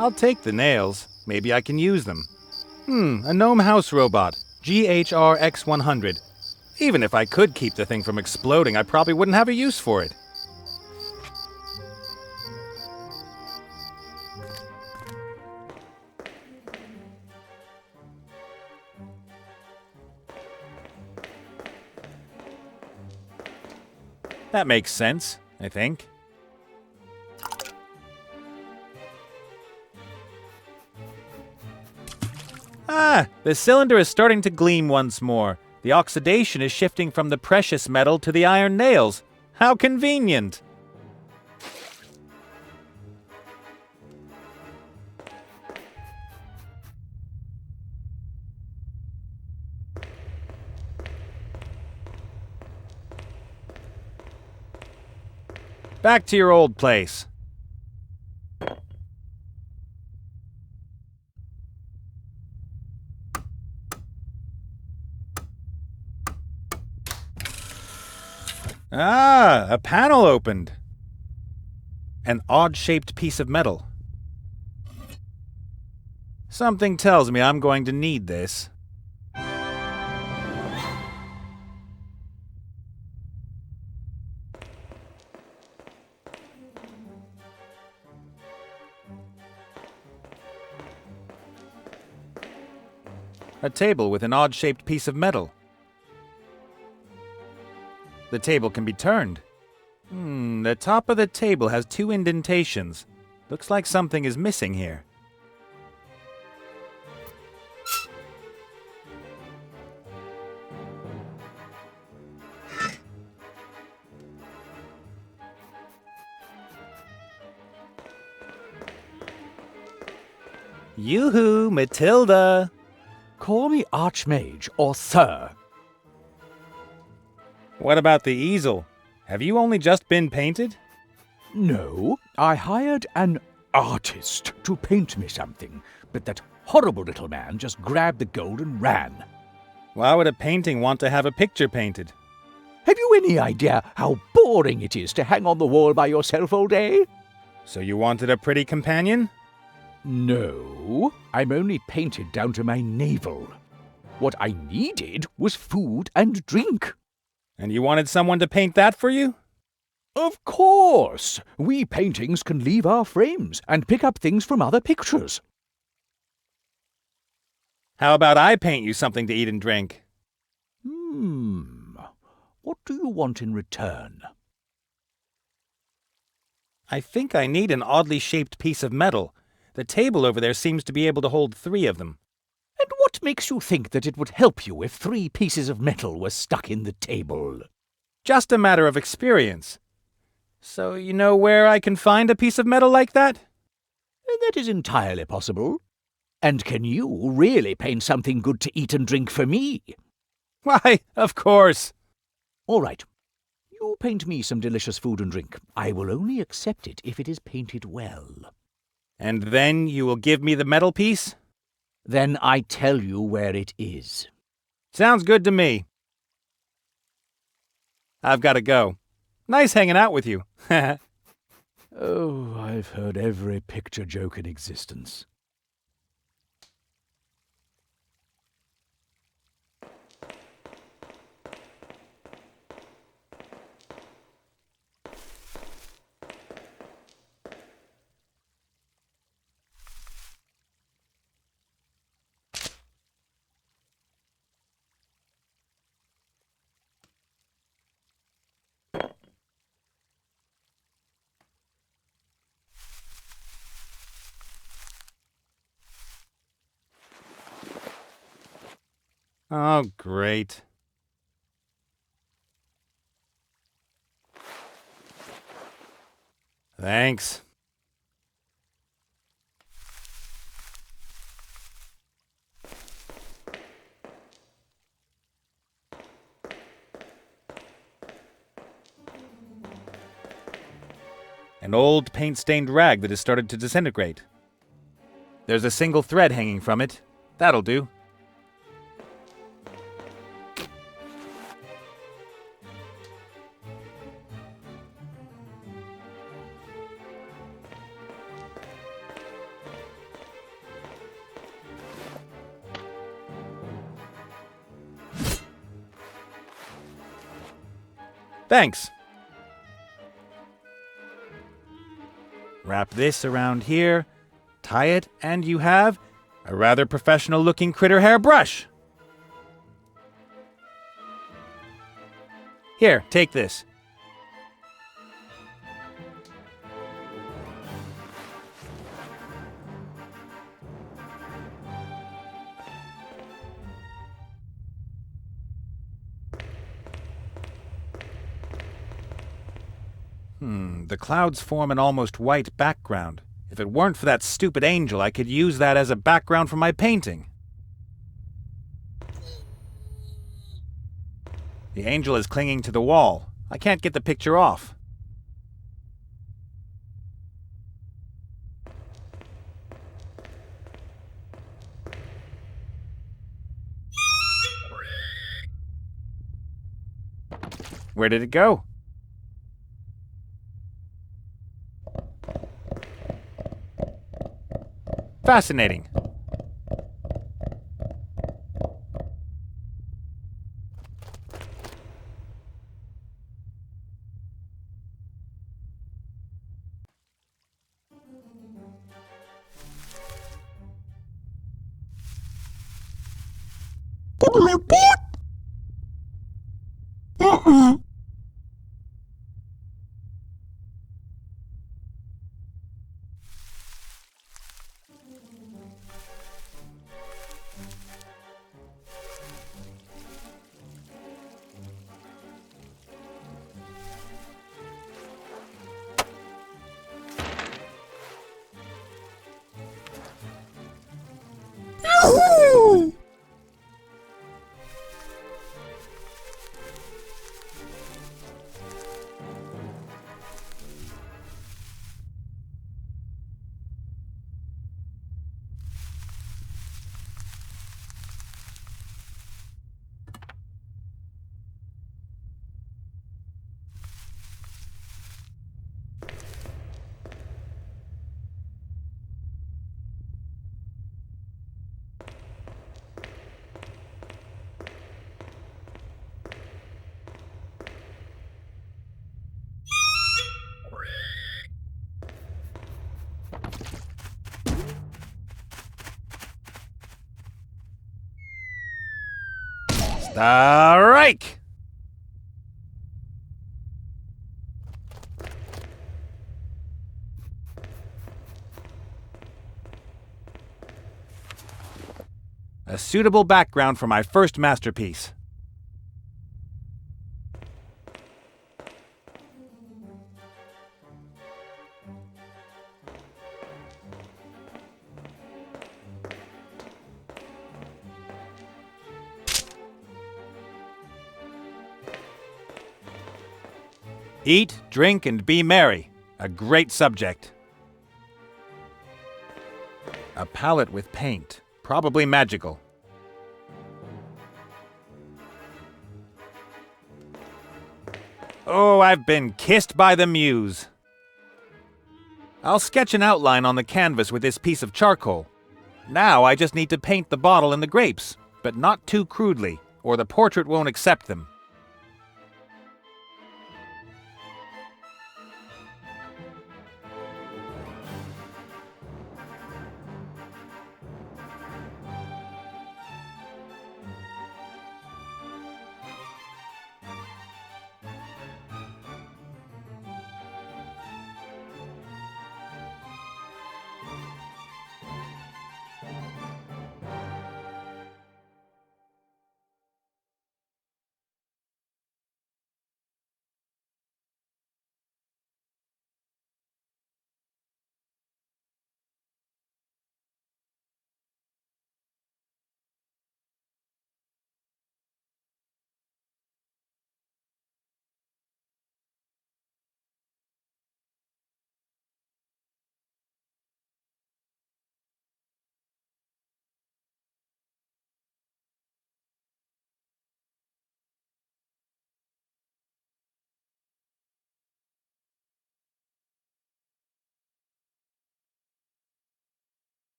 S1: I'll take the nails. Maybe I can use them. A gnome house robot. GHRX100. Even if I could keep the thing from exploding, I probably wouldn't have a use for it. That makes sense, I think. Ah, the cylinder is starting to gleam once more. The oxidation is shifting from the precious metal to the iron nails. How convenient! Back to your old place. Ah, a panel opened. An odd-shaped piece of metal. Something tells me I'm going to need this. A table with an odd-shaped piece of metal. The table can be turned. The top of the table has 2 indentations. Looks like something is missing here. Yoo-hoo, Matilda!
S14: Call me Archmage or Sir.
S1: What about the easel? Have you only just been painted?
S14: No, I hired an artist to paint me something, but that horrible little man just grabbed the gold and ran.
S1: Why would a painting want to have a picture painted?
S14: Have you any idea how boring it is to hang on the wall by yourself all day?
S1: So you wanted a pretty companion?
S14: No, I'm only painted down to my navel. What I needed was food and drink.
S1: And you wanted someone to paint that for you?
S14: Of course! We paintings can leave our frames and pick up things from other pictures.
S1: How about I paint you something to eat and drink?
S14: What do you want in return?
S1: I think I need an oddly shaped piece of metal. The table over there seems to be able to hold 3 of them.
S14: And what makes you think that it would help you if 3 pieces of metal were stuck in the table?
S1: Just a matter of experience. So you know where I can find a piece of metal like that?
S14: That is entirely possible. And can you really paint something good to eat and drink for me?
S1: Why, of course.
S14: All right. You paint me some delicious food and drink. I will only accept it if it is painted well.
S1: And then you will give me the metal piece?
S14: Then I tell you where it is.
S1: Sounds good to me. I've got to go. Nice hanging out with you.
S14: Oh, I've heard every picture joke in existence.
S1: Oh, great. Thanks. An old paint-stained rag that has started to disintegrate. There's a single thread hanging from it. That'll do. Thanks. Wrap this around here, tie it, and you have a rather professional-looking critter hair brush. Here, take this. The clouds form an almost white background. If it weren't for that stupid angel, I could use that as a background for my painting. The angel is clinging to the wall. I can't get the picture off. Where did it go? Fascinating. Strike! A suitable background for my first masterpiece. Eat, drink, and be merry. A great subject. A palette with paint. Probably magical. Oh, I've been kissed by the muse. I'll sketch an outline on the canvas with this piece of charcoal. Now I just need to paint the bottle and the grapes, but not too crudely, or the portrait won't accept them.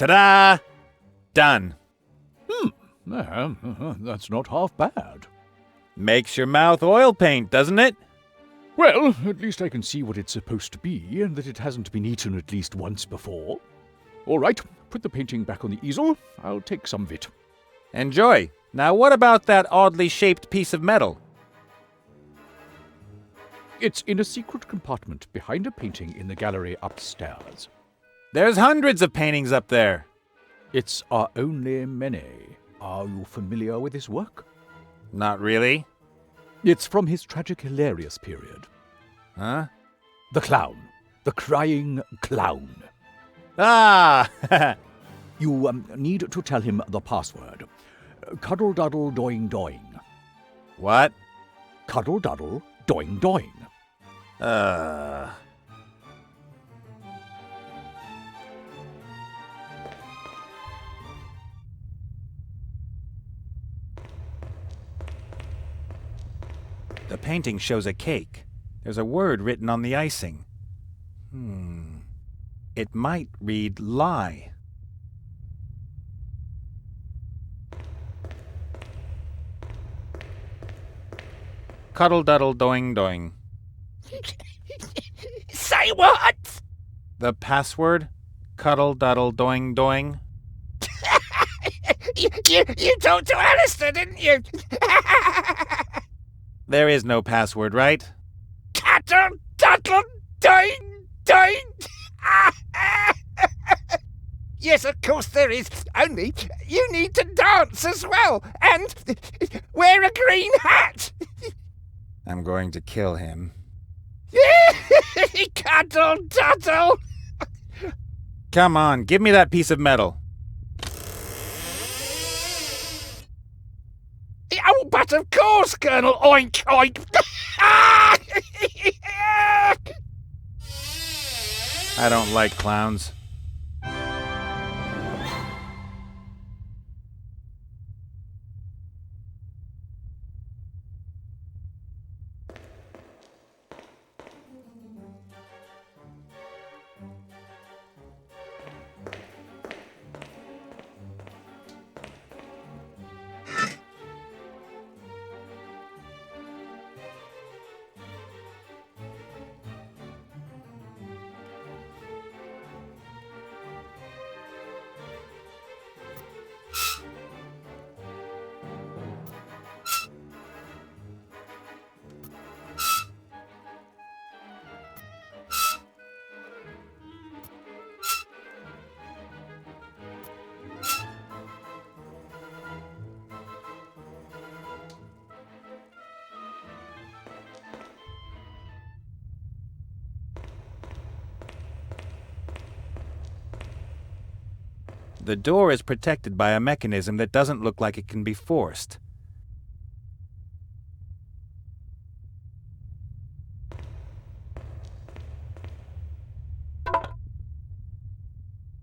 S1: Ta-da! Done.
S14: That's not half bad.
S1: Makes your mouth oil paint, doesn't it?
S14: Well, at least I can see what it's supposed to be, and that it hasn't been eaten at least once before. All right, put the painting back on the easel. I'll take some of it.
S1: Enjoy. Now what about that oddly shaped piece of metal?
S14: It's in a secret compartment behind a painting in the gallery upstairs.
S1: There's hundreds of paintings up there.
S14: It's our only many. Are you familiar with his work?
S1: Not really.
S14: It's from his tragic hilarious period.
S1: Huh?
S14: The clown. The crying clown.
S1: Ah!
S14: You need to tell him the password. Cuddle-duddle doing doing.
S1: What?
S14: Cuddle-duddle doing doing.
S1: The painting shows a cake. There's a word written on the icing. It might read lie. Cuddle-duddle doing doing.
S5: Say what?
S1: The password? Cuddle-duddle doing doing.
S5: You talked to Alistair, didn't you?
S1: There is no password, right?
S5: Cuddle, duddle, doing, doing. Yes, of course there is. Only you need to dance as well and wear a green hat.
S1: I'm going to kill him.
S5: Cuddle, duddle.
S1: Come on, give me that piece of metal.
S5: Oh, but of course, Colonel. Oink, oink.
S1: I don't like clowns. The door is protected by a mechanism that doesn't look like it can be forced.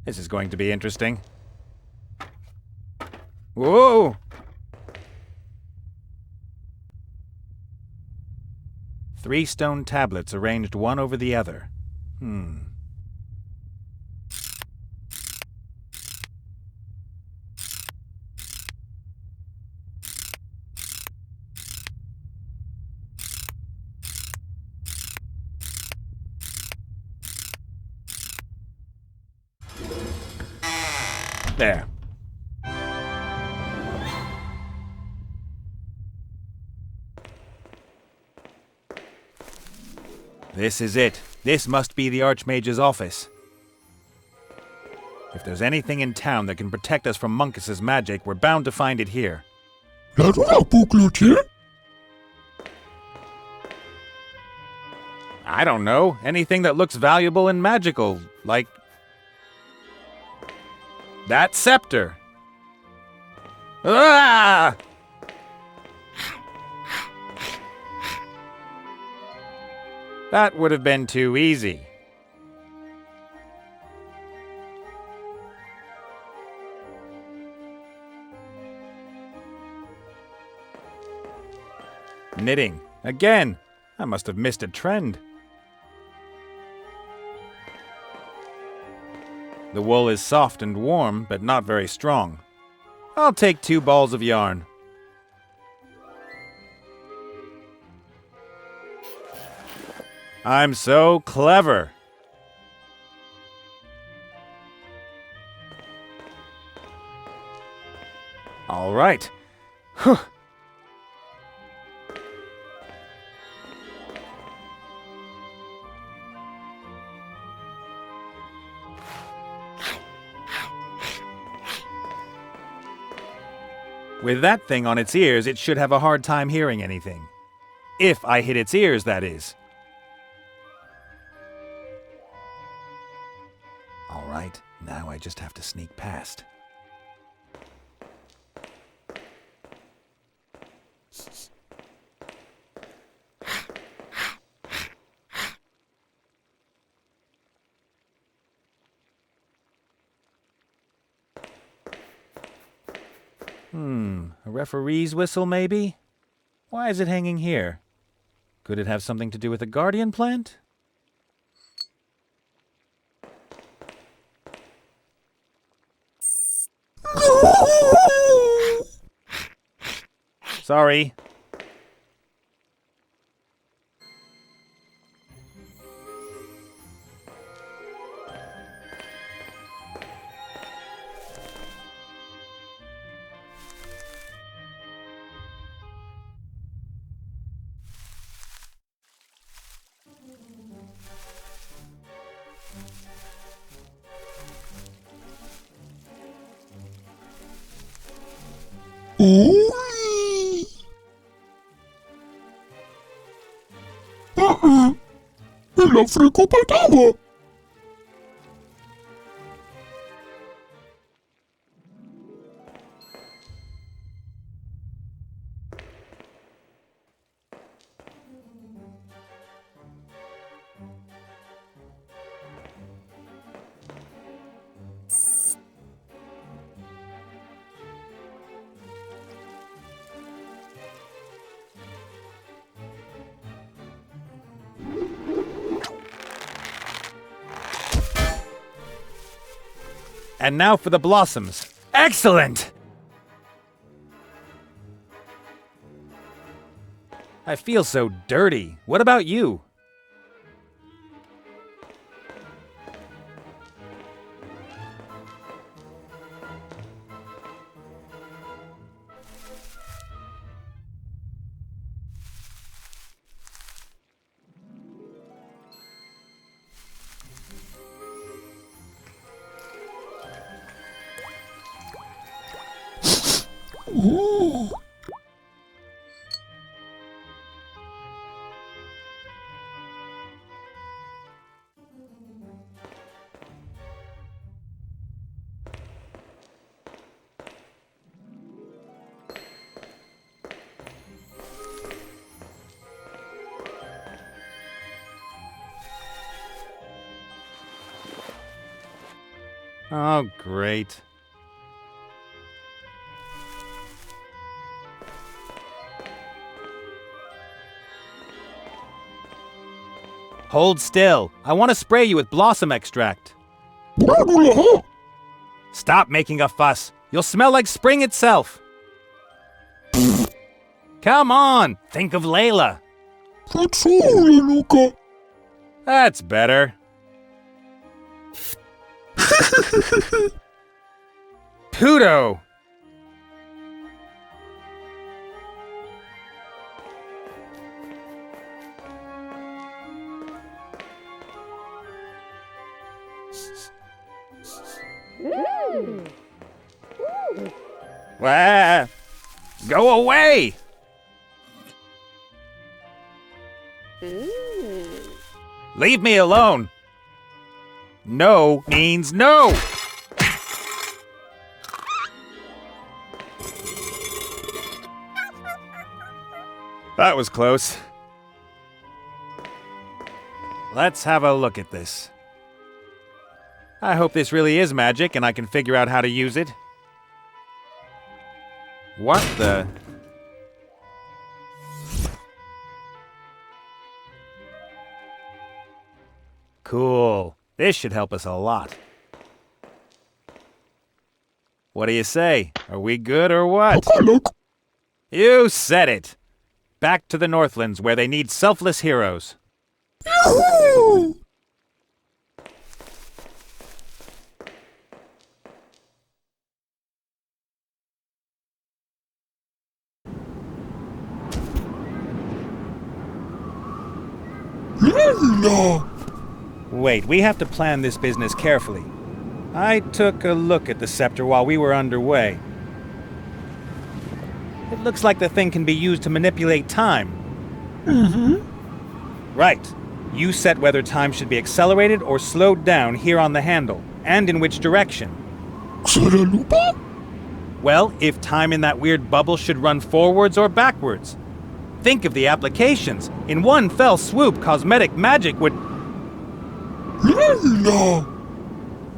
S1: This is going to be interesting. Whoa! Three stone tablets arranged one over the other. There. This is it. This must be the Archmage's office. If there's anything in town that can protect us from Munkus's magic, we're bound to find it here. I don't know. Anything that looks valuable and magical, like that scepter. Ah! That would have been too easy. Knitting. Again. I must have missed a trend. The wool is soft and warm, but not very strong. I'll take 2 balls of yarn. I'm so clever. All right. Whew. With that thing on its ears, it should have a hard time hearing anything. If I hit its ears, that is. All right, now I just have to sneak past. A referee's whistle, maybe? Why is it hanging here? Could it have something to do with a guardian plant? Sorry.
S12: El África faltaba.
S1: And now for the blossoms. Excellent! I feel so dirty. What about you? Oh, great. Hold still. I want to spray you with blossom extract. Stop making a fuss. You'll smell like spring itself. Come on, think of Layla. That's better. Puto! Wah! Go away! Leave me alone! No means no! That was close. Let's have a look at this. I hope this really is magic and I can figure out how to use it. What the... Cool. This should help us a lot. What do you say? Are we good or what? You said it! Back to the Northlands where they need selfless heroes. Wait, we have to plan this business carefully. I took a look at the scepter while we were underway. It looks like the thing can be used to manipulate time. Right. You set whether time should be accelerated or slowed down here on the handle, and in which direction. Well, if time in that weird bubble should run forwards or backwards. Think of the applications. In one fell swoop, cosmetic magic would...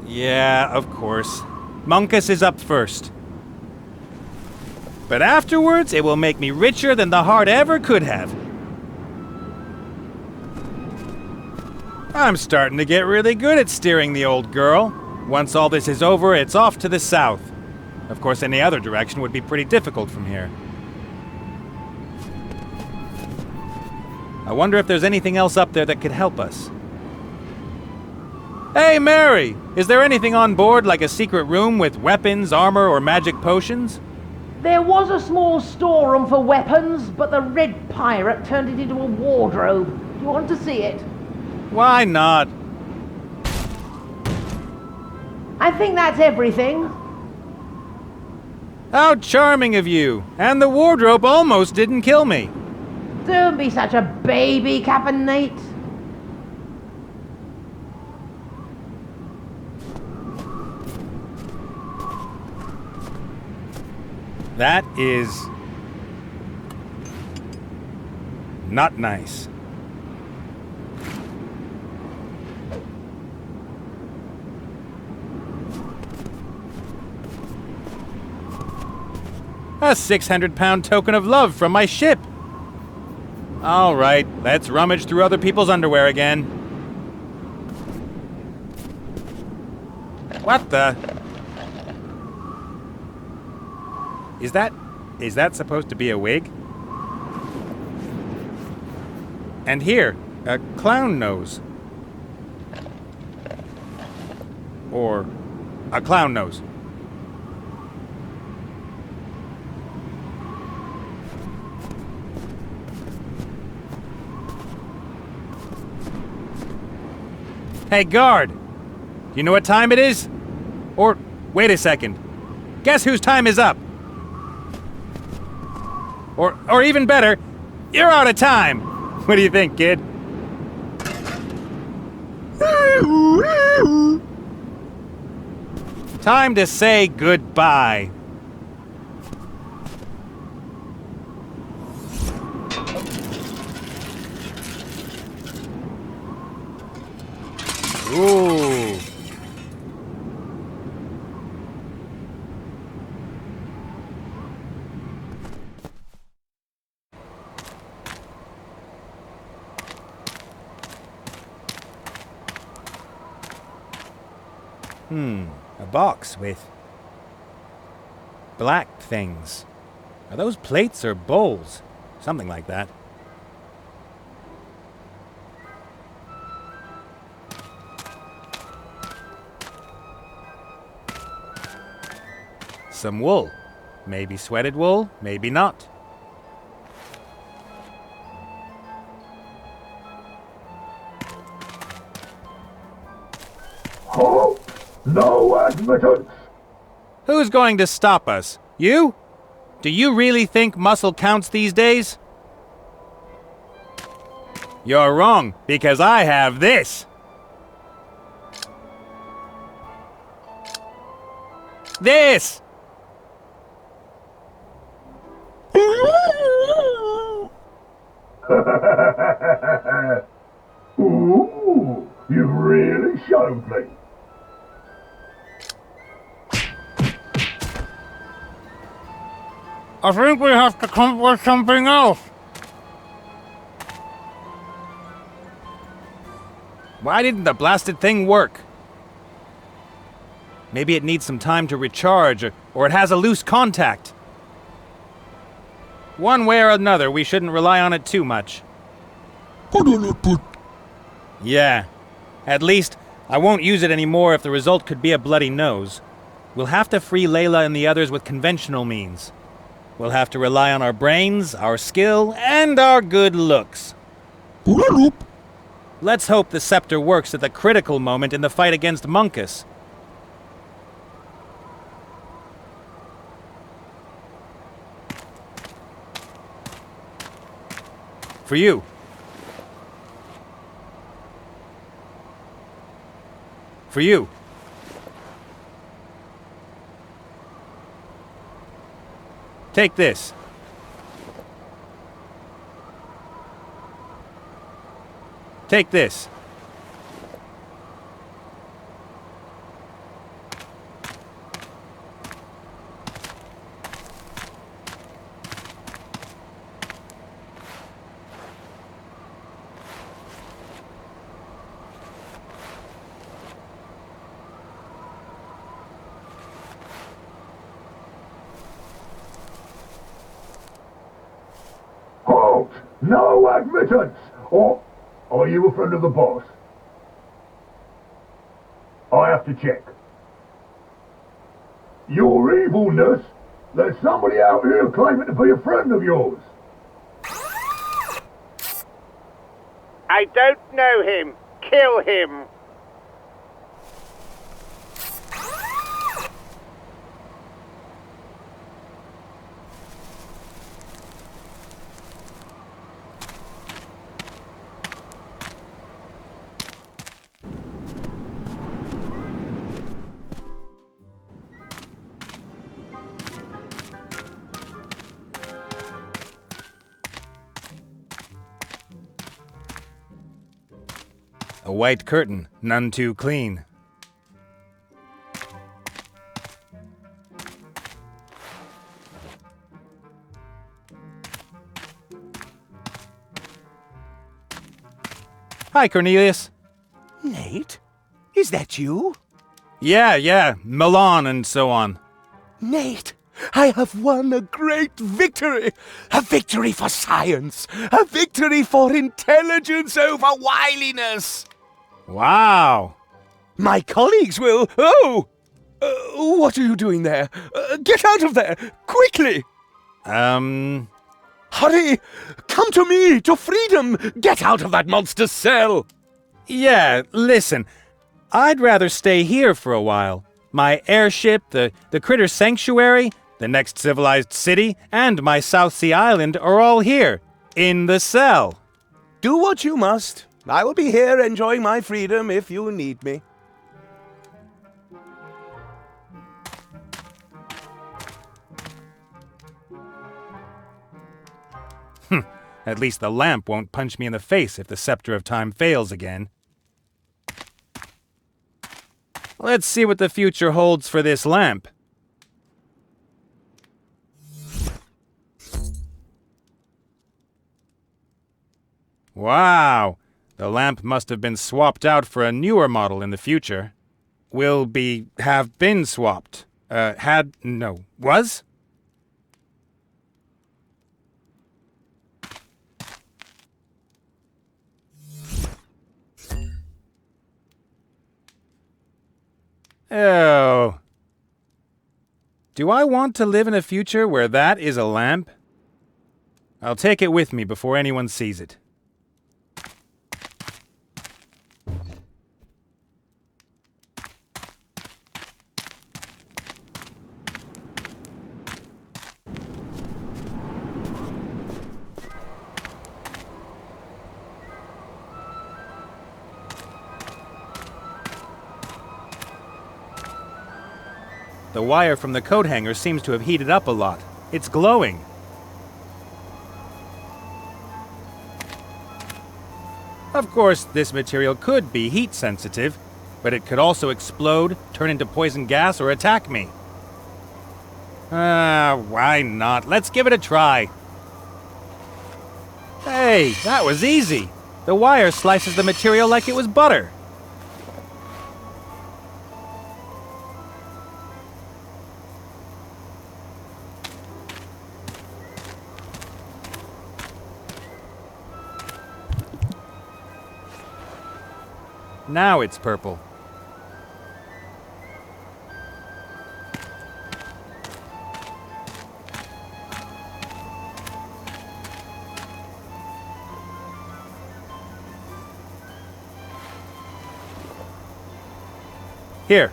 S1: Yeah, of course. Monkus is up first. But afterwards, it will make me richer than the heart ever could have. I'm starting to get really good at steering the old girl. Once all this is over, it's off to the south. Of course, any other direction would be pretty difficult from here. I wonder if there's anything else up there that could help us. Hey, Mary! Is there anything on board, like a secret room with weapons, armor, or magic potions?
S2: There was a small storeroom for weapons, but the Red Pirate turned it into a wardrobe. Do you want to see it?
S1: Why not?
S2: I think that's everything.
S1: How charming of you! And the wardrobe almost didn't kill me.
S2: Don't be such a baby, Captain Nate.
S1: That is... not nice. A 600-pound token of love from my ship. All right, let's rummage through other people's underwear again. What the? Is that supposed to be a wig? And here, a clown nose. Or a clown nose. Hey, guard! You know what time it is? Or, wait a second. Guess whose time is up? Or even better, you're out of time! What do you think, kid? Time to say goodbye. Ooh. A box with black things. Are those plates or bowls? Something like that. Some wool. Maybe sweated wool, maybe not.
S8: Halt! No admittance!
S1: Who's going to stop us? You? Do you really think muscle counts these days? You're wrong, because I have this! This!
S8: Ooh, you really showed me.
S1: I think we have to come up with something else. Why didn't the blasted thing work? Maybe it needs some time to recharge, or it has a loose contact. One way or another, we shouldn't rely on it too much. Yeah. At least, I won't use it anymore if the result could be a bloody nose. We'll have to free Layla and the others with conventional means. We'll have to rely on our brains, our skill, and our good looks. Let's hope the scepter works at the critical moment in the fight against Monkus. For you. For you. Take this. Take this.
S8: Halt! No admittance! Or are you a friend of the boss? I have to check. Your evilness? There's somebody out here claiming to be a friend of yours.
S5: I don't know him. Kill him.
S1: A white curtain, none too clean. Hi, Cornelius.
S13: Nate? Is that you?
S1: Yeah, Milan and so on.
S13: Nate, I have won a great victory! A victory for science! A victory for intelligence over wiliness!
S1: Wow!
S13: My colleagues will... Oh! What are you doing there? Get out of there! Quickly! Hurry! Come to me! To freedom! Get out of that monster's cell!
S1: Yeah, listen. I'd rather stay here for a while. My airship, the Critter Sanctuary, the next civilized city, and my South Sea Island are all here. In the cell.
S13: Do what you must. I will be here enjoying my freedom if you need me.
S1: At least the lamp won't punch me in the face if the Scepter of Time fails again. Let's see what the future holds for this lamp. Wow! The lamp must have been swapped out for a newer model in the future. Have been swapped. Was? Oh. Do I want to live in a future where that is a lamp? I'll take it with me before anyone sees it. The wire from the coat hanger seems to have heated up a lot. It's glowing. Of course, this material could be heat sensitive, but it could also explode, turn into poison gas, or attack me. Why not? Let's give it a try. Hey, that was easy. The wire slices the material like it was butter. Now it's purple. Here.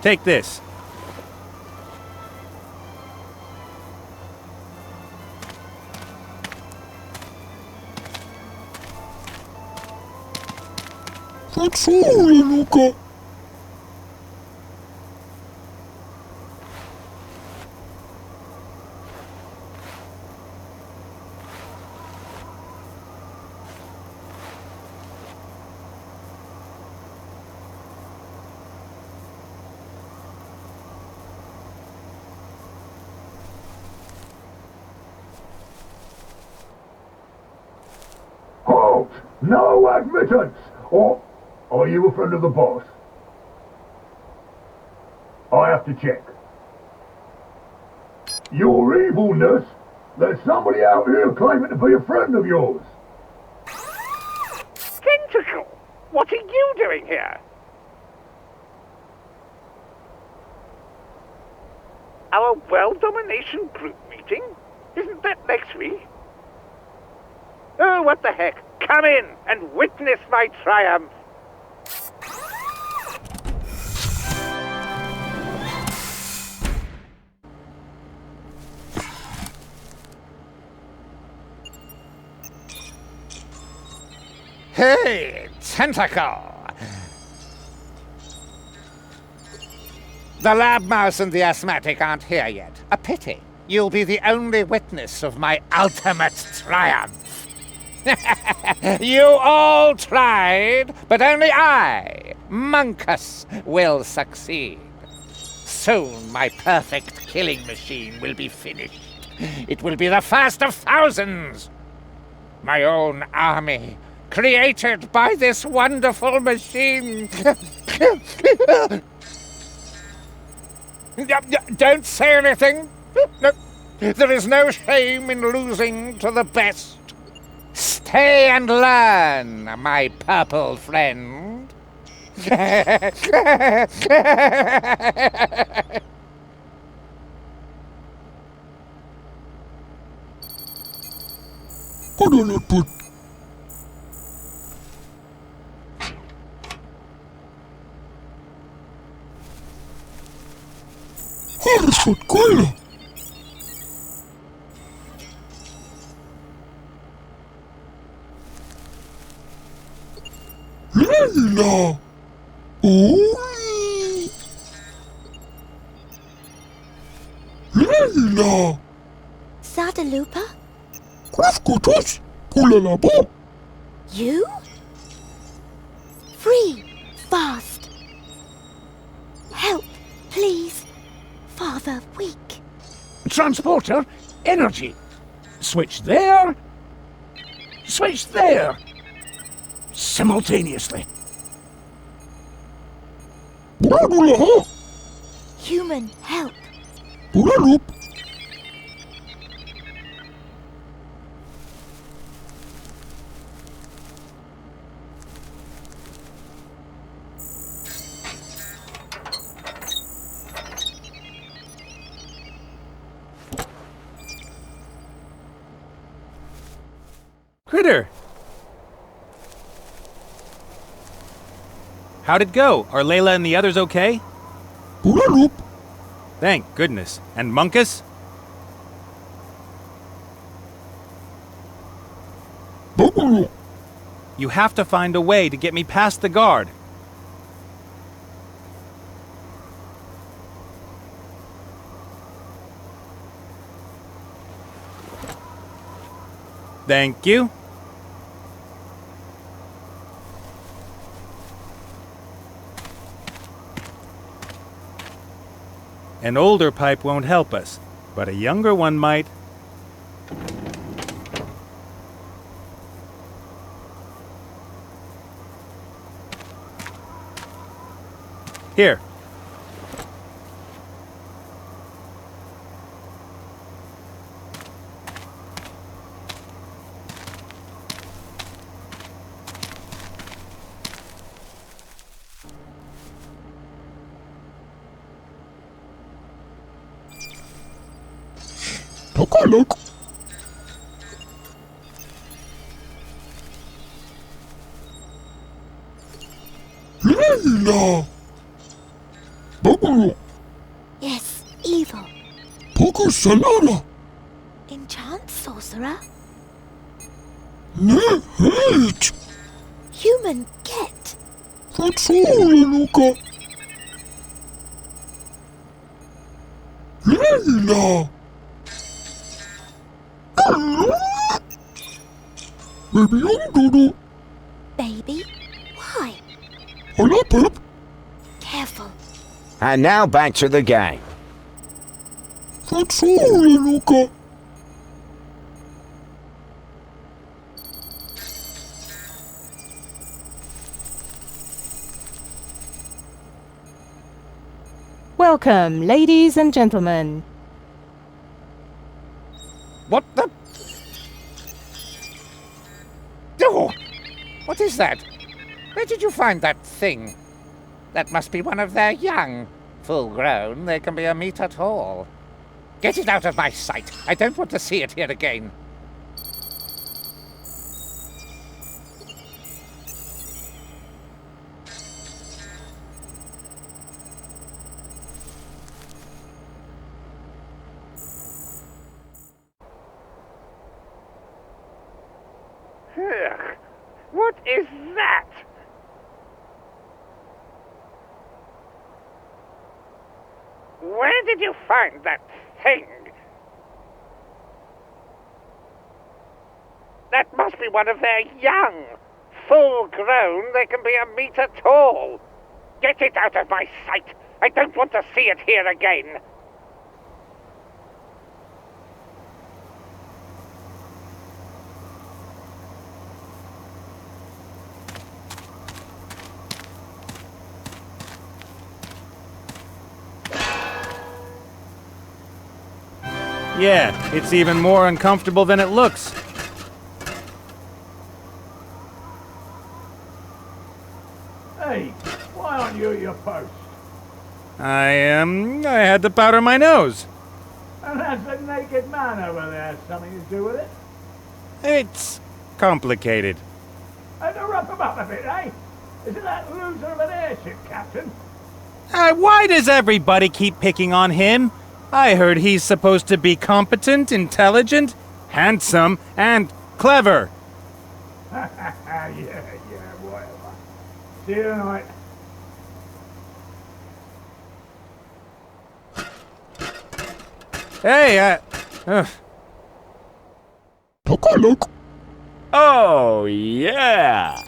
S1: Take this.
S12: Поцелуй, ну-ка.
S8: Halt! No admittance! Or are you a friend of the boss? I have to check. Your evilness? There's somebody out here claiming to be a friend of yours.
S5: Tentacle! What are you doing here? Our world domination group meeting? Isn't that next week? Oh, what the heck? Come in and witness my triumph. Hey, Tentacle! The lab mouse and the asthmatic aren't here yet. A pity. You'll be the only witness of my ultimate triumph. You all tried, but only I, Monkus, will succeed. Soon my perfect killing machine will be finished. It will be the first of thousands. My own army, created by this wonderful machine. Don't say anything. No, there is no shame in losing to the best. Stay and learn, my purple friend.
S12: Хорошо, Коля. Лейла! Ой! Лейла!
S9: Sadalupa?
S12: Кровкутус? Кулалабо?
S9: You? Free! Fast! Help, please! Father weak.
S14: Transporter, energy. Switch there. Switch there. Simultaneously.
S9: Human help.
S1: Critter! How'd it go? Are Layla and the others okay? Thank goodness. And Monkus? You have to find a way to get me past the guard. Thank you. An older pipe won't help us, but a younger one might. Here.
S12: Takalak. Leila. Bagulu.
S9: Yes, evil.
S12: Poku Salala.
S9: Enchant sorcerer.
S12: Ne, hate.
S9: Human get.
S12: Fatsolenuka. Leila. Baby Dodo.
S9: Baby? Why?
S12: Hola, Pep.
S9: Careful.
S15: And now back to the game.
S12: Fatsolenuka.
S16: Welcome, ladies and gentlemen.
S5: What the? Oh! What is that? Where did you find that thing? That must be one of their young. Full grown, they can be a meat at all. Get it out of my sight. I don't want to see it here again.
S11: Ugh, what is that? Where did you find that thing? That must be one of their young. Full grown, they can be a meter tall. Get it out of my sight. I don't want to see it here again.
S1: Yeah, it's even more uncomfortable than it looks.
S8: Hey, why aren't you at your post?
S1: I had to powder my nose.
S8: And has the naked man over there something to do with it?
S1: It's complicated.
S8: And to rough him up a bit, eh? Isn't that loser of an airship captain?
S1: Why does everybody keep picking on him? I heard he's supposed to be competent, intelligent, handsome, and clever.
S8: yeah, whatever. See you tonight.
S1: Hey,
S12: Takalak.
S15: Oh, yeah.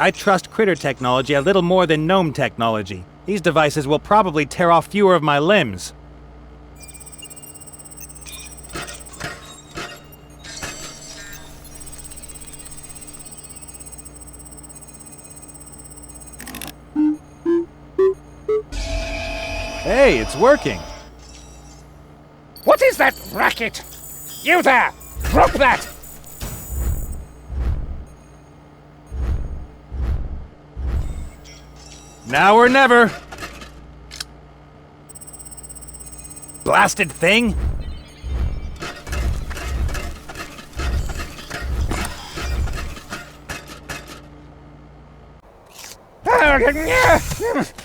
S1: I trust critter technology a little more than gnome technology. These devices will probably tear off fewer of my limbs. Hey, it's working.
S5: What is that racket? You there! Drop that!
S1: Now or never. Blasted thing.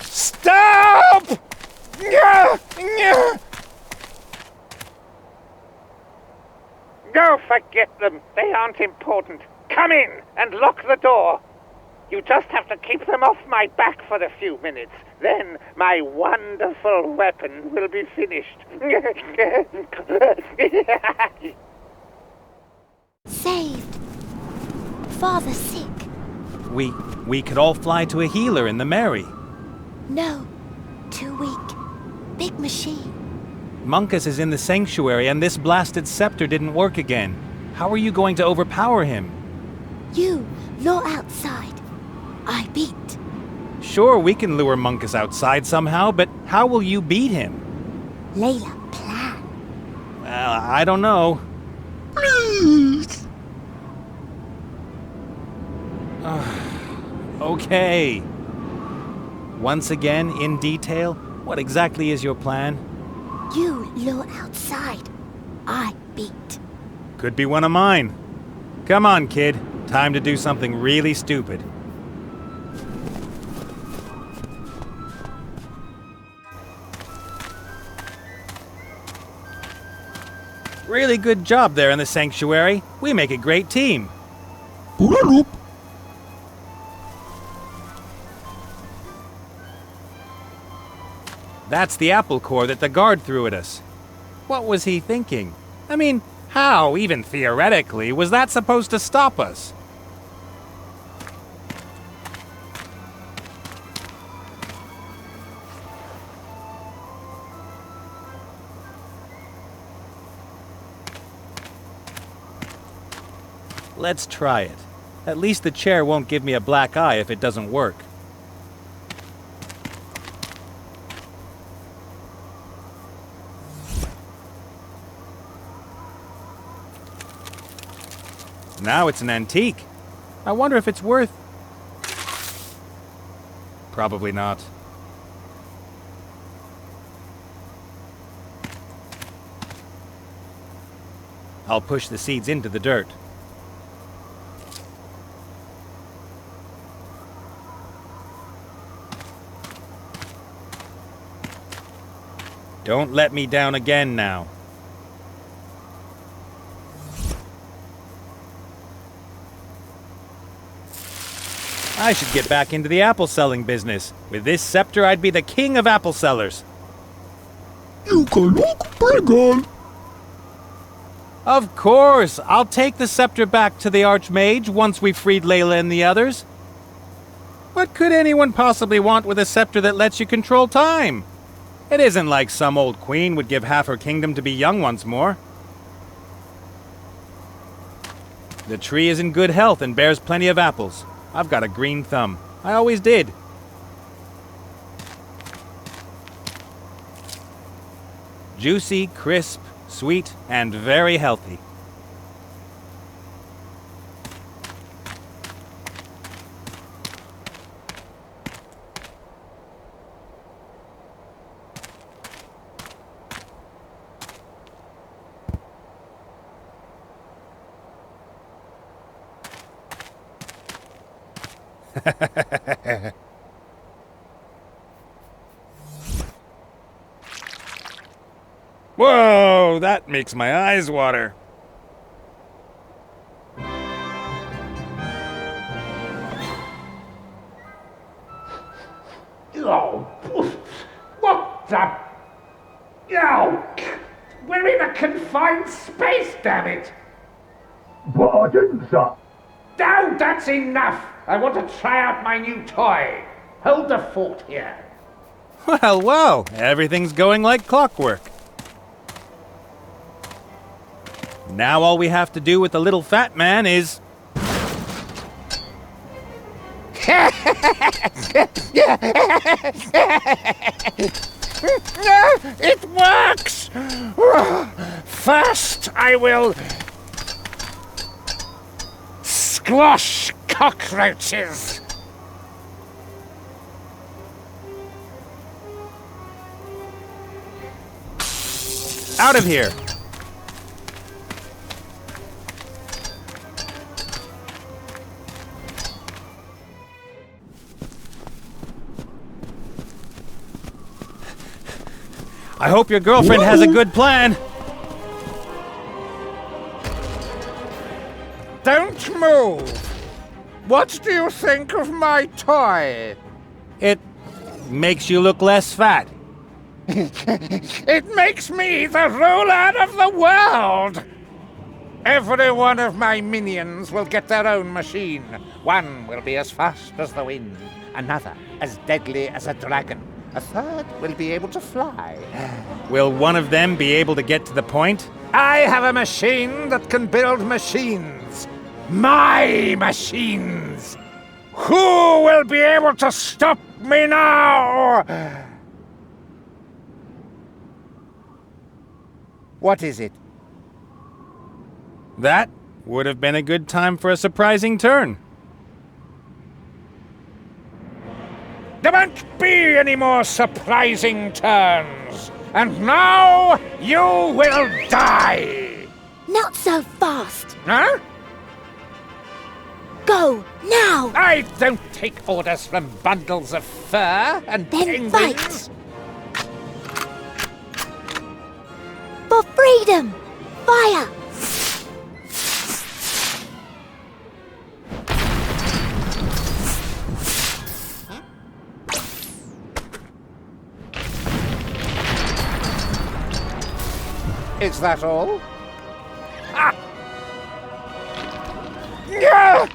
S5: Stop!
S11: Go forget them. They aren't important. Come in and lock the door. You just have to keep them off my back for a few minutes. Then my wonderful weapon will be finished.
S9: Saved. Father sick.
S1: We could all fly to a healer in the Mary.
S9: No. Too weak. Big machine.
S1: Munkus is in the sanctuary and this blasted scepter didn't work again. How are you going to overpower him?
S9: You, you're outside. I beat.
S1: Sure, we can lure Monkus outside somehow, but how will you beat him?
S9: Layla, plan.
S1: Well, I don't know.
S12: Please.
S1: Okay. Once again, in detail, what exactly is your plan?
S9: You lure outside. I beat.
S1: Could be one of mine. Come on, kid. Time to do something really stupid. Really good job there in the sanctuary. We make a great team. That's the apple core that the guard threw at us. What was he thinking? I mean, how, even theoretically, was that supposed to stop us? Let's try it. At least the chair won't give me a black eye if it doesn't work. Now it's an antique. I wonder if it's worth... Probably not. I'll push the seeds into the dirt. Don't let me down again now. I should get back into the apple selling business. With this scepter, I'd be the king of apple sellers.
S12: You can look pagan.
S1: Of course! I'll take the scepter back to the Archmage once we've freed Layla and the others. What could anyone possibly want with a scepter that lets you control time? It isn't like some old queen would give half her kingdom to be young once more. The tree is in good health and bears plenty of apples. I've got a green thumb. I always did. Juicy, crisp, sweet, and very healthy. Whoa, that makes my eyes water.
S5: Oh, what the... Oh, we're in a confined space, damn it!
S8: But I didn't, sir.
S5: No, that's enough! I want to try out my new toy. Hold the fort here.
S1: Well, everything's going like clockwork. Now all we have to do with the little fat man is...
S5: It works! First, I will... squash cockroaches!
S1: Out of here! I hope your girlfriend has a good plan.
S5: Don't move! What do you think of my toy?
S1: It makes you look less fat.
S5: It makes me the ruler of the world! Every one of my minions will get their own machine. One will be as fast as the wind, another as deadly as a dragon. A third will be able to fly.
S1: Will one of them be able to get to the point?
S5: I have a machine that can build machines. My machines! Who will be able to stop me now! What is it?
S1: That would have been a good time for a surprising turn.
S5: There won't be any more surprising turns. And now you will die!
S9: Not so fast.
S5: Huh?
S9: Go, now!
S5: I don't take orders from bundles of fur and
S9: Then
S5: penguins.
S9: fight! For freedom! Fire!
S5: Is that all? Ah! Yeah!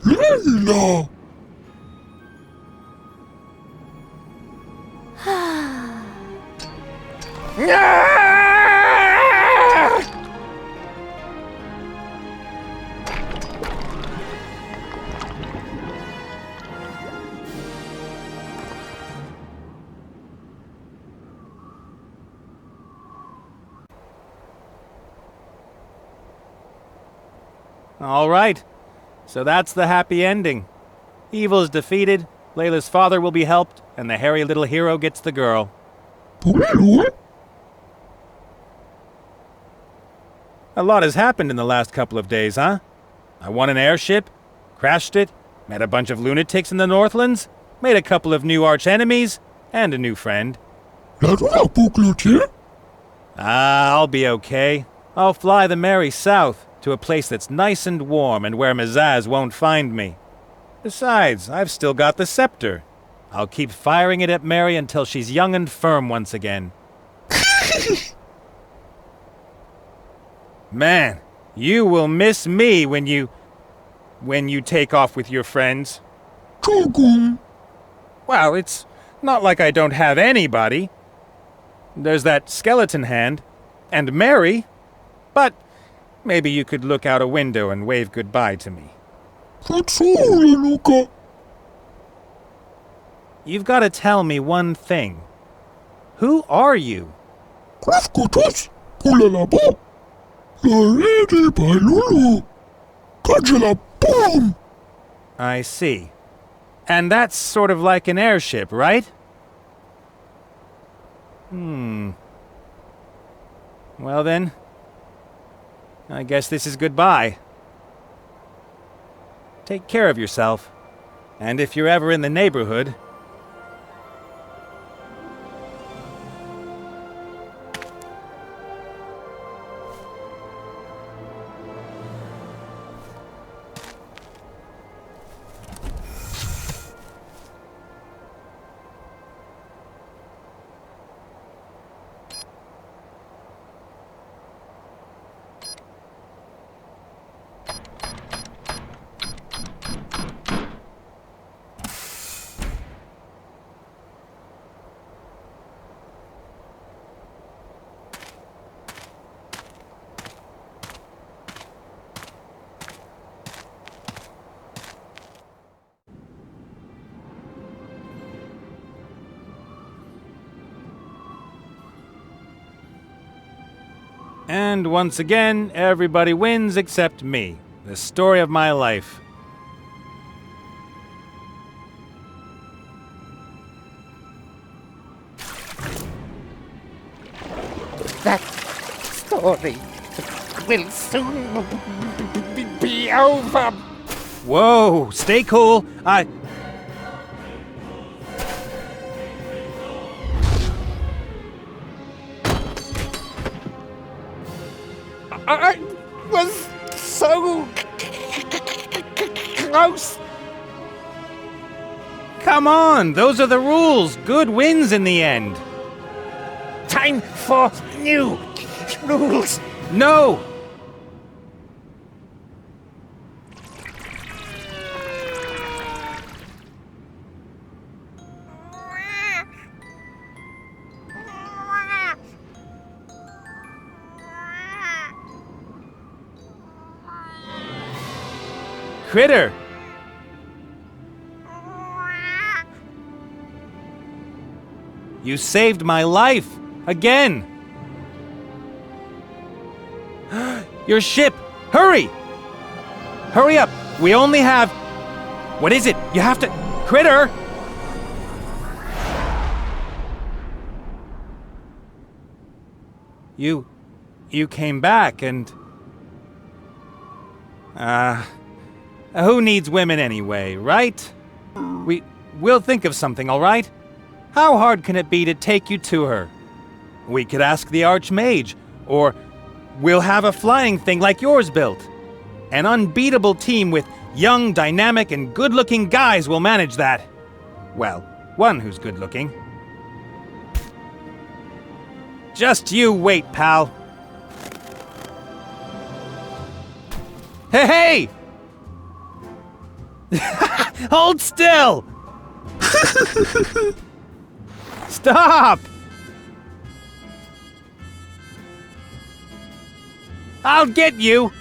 S12: Leila!
S1: All right. So that's the happy ending. Evil is defeated, Layla's father will be helped, and the hairy little hero gets the girl. A lot has happened in the last couple of days, huh? I won an airship, crashed it, met a bunch of lunatics in the Northlands, made a couple of new arch-enemies, and a new friend. I'll be okay. I'll fly the merry south to a place that's nice and warm and where Mazaz won't find me. Besides, I've still got the scepter. I'll keep firing it at Mary until she's young and firm once again. Man, you will miss me when you take off with your friends. Well, it's not like I don't have anybody. There's that skeleton hand, and Mary, but maybe you could look out a window and wave goodbye to me. You've got to tell me one thing. Who are you? I see. And that's sort of like an airship, right? Well then, I guess this is goodbye. Take care of yourself. And if you're ever in the neighborhood... And once again, everybody wins except me. The story of my life.
S5: That story will soon be over.
S1: Whoa, stay cool.
S5: I was so close.
S1: Come on, those are the rules. Good wins in the end.
S5: Time for new rules.
S1: No! Critter! You saved my life! Again! Your ship! Hurry! Hurry up! We only have... What is it? You have to... Critter! You came back and... who needs women anyway, right? We'll think of something, all right? How hard can it be to take you to her? We could ask the Archmage, or we'll have a flying thing like yours built. An unbeatable team with young, dynamic, and good-looking guys will manage that. Well, one who's good-looking. Just you wait, pal. Hey! Hold still! Stop! I'll get you!